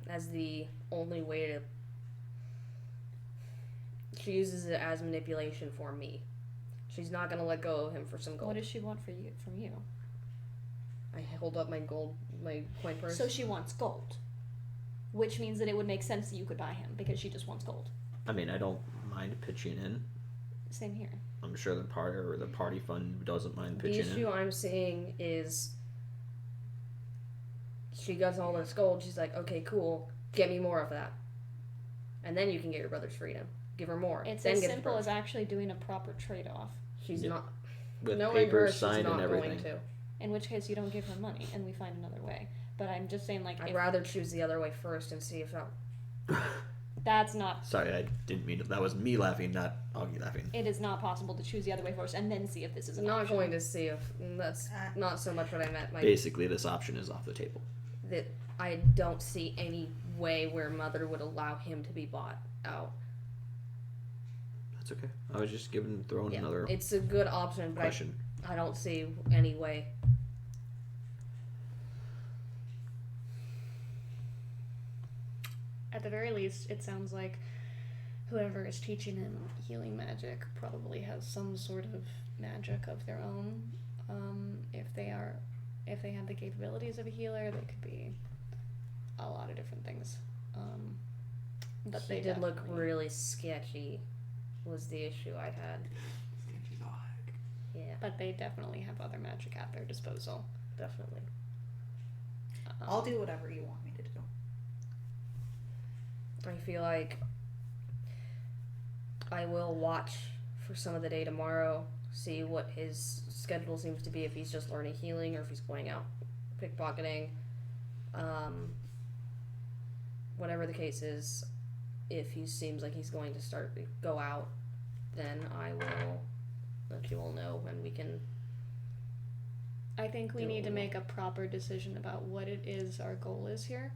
as the only way to... She uses it as manipulation for me. She's not going to let go of him for some gold. What does she want from you? I hold up my coin purse. So she wants gold. Which means that it would make sense that you could buy him, because she just wants gold. I mean, I don't mind pitching in. Same here. I'm sure the party fund doesn't mind pitching in. The issue I'm seeing is she gets all this gold. She's like, okay, cool. Get me more of that. And then you can get your brother's freedom. Give her more. It's as simple as actually doing a proper trade-off. She's not. With papers signed and everything. Going to. In which case you don't give her money and we find another way. But I'm just saying, like... I'd rather choose the other way first and see if that... That's not... Sorry, I didn't mean to... That was me laughing, not Augie laughing. It is not possible to choose the other way first and then see if this is an option. option. Not going to see if... That's not so much what I meant. Basically, this option is off the table. That I don't see any way where Mother would allow him to be bought out. That's okay. I was just throwing another... It's a good option, but question. I don't see any way. At the very least, it sounds like whoever is teaching him healing magic probably has some sort of magic of their own. If they have the capabilities of a healer, they could be a lot of different things. But they did look really sketchy. Was the issue I had. Sketchy's all heck. Yeah. But they definitely have other magic at their disposal. Definitely. I'll do whatever you want me to do. I feel like I will watch for some of the day tomorrow, see what his schedule seems to be, if he's just learning healing or if he's going out pickpocketing. Whatever the case is, if he seems like he's going to go out, then I will let you all know and we can... I think we need to make a proper decision about what it is our goal is here.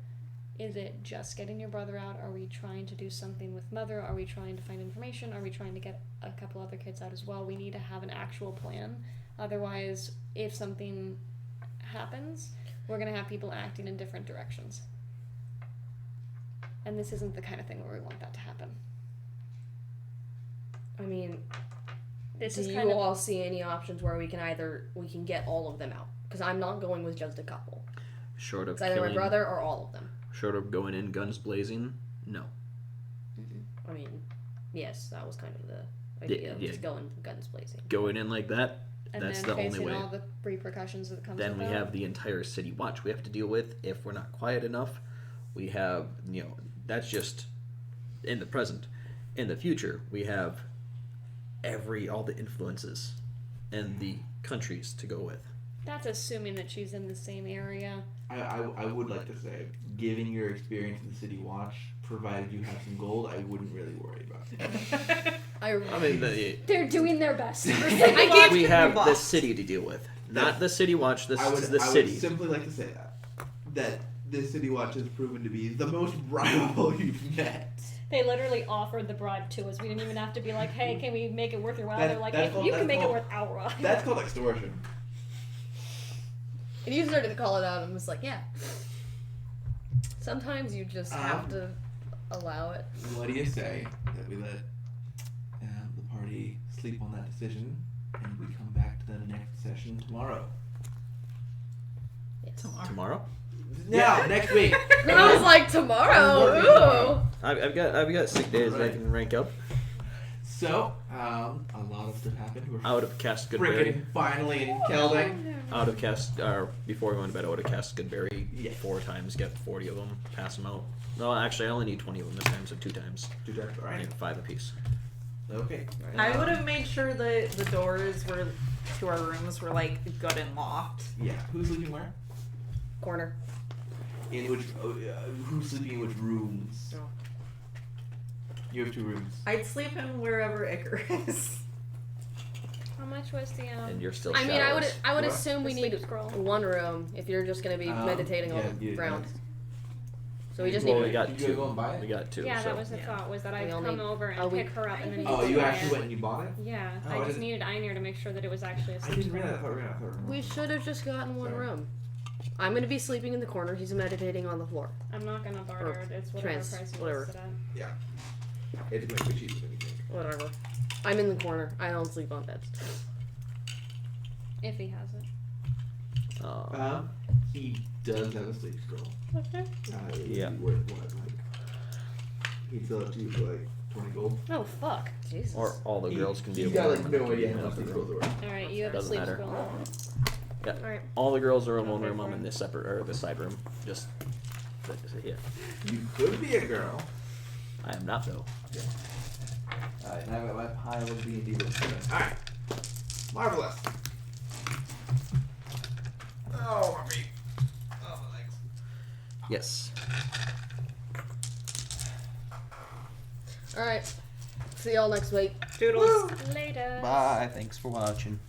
Is it just getting your brother out? Are we trying to do something with Mother? Are we trying to find information? Are we trying to get a couple other kids out as well? We need to have an actual plan. Otherwise, if something happens, we're gonna have people acting in different directions. And this isn't the kind of thing where we want that to happen. I mean, do you all see any options where we can get all of them out? Because I'm not going with just a couple. Short of it's either my brother or all of them. Short of going in guns blazing, no. I mean, yes, that was kind of the idea of just going guns blazing. Going in like that, and that's then the only way. all the repercussions that comes. Then we have the entire city watch we have to deal with. If we're not quiet enough, we have that's just in the present. In the future, we have all the influences and the countries to go with. That's assuming that she's in the same area. I would like to say, given your experience in the City Watch, provided you have some gold, I wouldn't really worry about it. I mean, they're doing their best. We have the city to deal with, not the City Watch. The city. I would simply like to say that this City Watch has proven to be the most rival you've met. They literally offered the bribe to us. We didn't even have to be like, hey, can we make it worth your while? They're like, if you can make it worth our while. That's called extortion. And you started to call it out and was like, yeah. Sometimes you just have to allow it. What do you say that we let the party sleep on that decision and we come back to the next session tomorrow? Yes. Tomorrow? Yeah, next week. I was like, tomorrow? Ooh. I've got sick days that I can rank up. So, a lot of stuff happened. We're out of cast Goodberry. Finally in Kelding. Out of cast, before we went to bed, I would have cast Goodberry 4 times, get 40 of them, pass them out. No, actually, I only need 20 of them this time, so 2 times. 2 times, alright. I need 5 apiece. Okay. I would have made sure that the doors to our rooms were like good and locked. Yeah. Who's sleeping where? Corner. In which? Who's sleeping in which rooms? Oh. You have 2 rooms. I'd sleep in wherever Icar is. How much was the And you're still. I mean, I would What? assume we need scroll. 1 room if you're just gonna be meditating all round. So we just Well, need. we got Did you 2. go and buy it? We got 2. Yeah, so. that was the thought, was that I'd We come only- over and pick her up and then Oh, take you her actually away. went and you bought it? Yeah, Oh, I I just didn't- needed Einir to make sure that it was actually a I sleep didn't scroll. realize. I thought we were gonna throw it. We should have just gotten 1 Sorry. room. I'm gonna be sleeping in the corner. He's meditating on the floor. I'm not gonna barter it. It's whatever price you whatever. listed at. Yeah. It's going to be cheaper than you think. Whatever. I'm in the corner. I don't sleep on beds. If he has it. He does have a sleep scroll. Okay. It would Yeah. be worth what, like, he'd sell it to you for like 20 gold. Oh, fuck. Jesus. Or all the girls can be. He's a got woman like and no can be idea in how much another sleep room. scrolls are. Alright, you have a Doesn't sleep matter. scroll. Yeah. Alright. All the girls are in one Okay, room. I'm fine. in this separate or the side room. Just yeah. You could be a girl. I am not though. Okay. Alright, and I've got my pile of D&D books. Alright. Marvelous. Oh, my feet. Oh, my legs. Yes. All right. See y'all next week. Doodles. Later. Bye. Thanks for watching.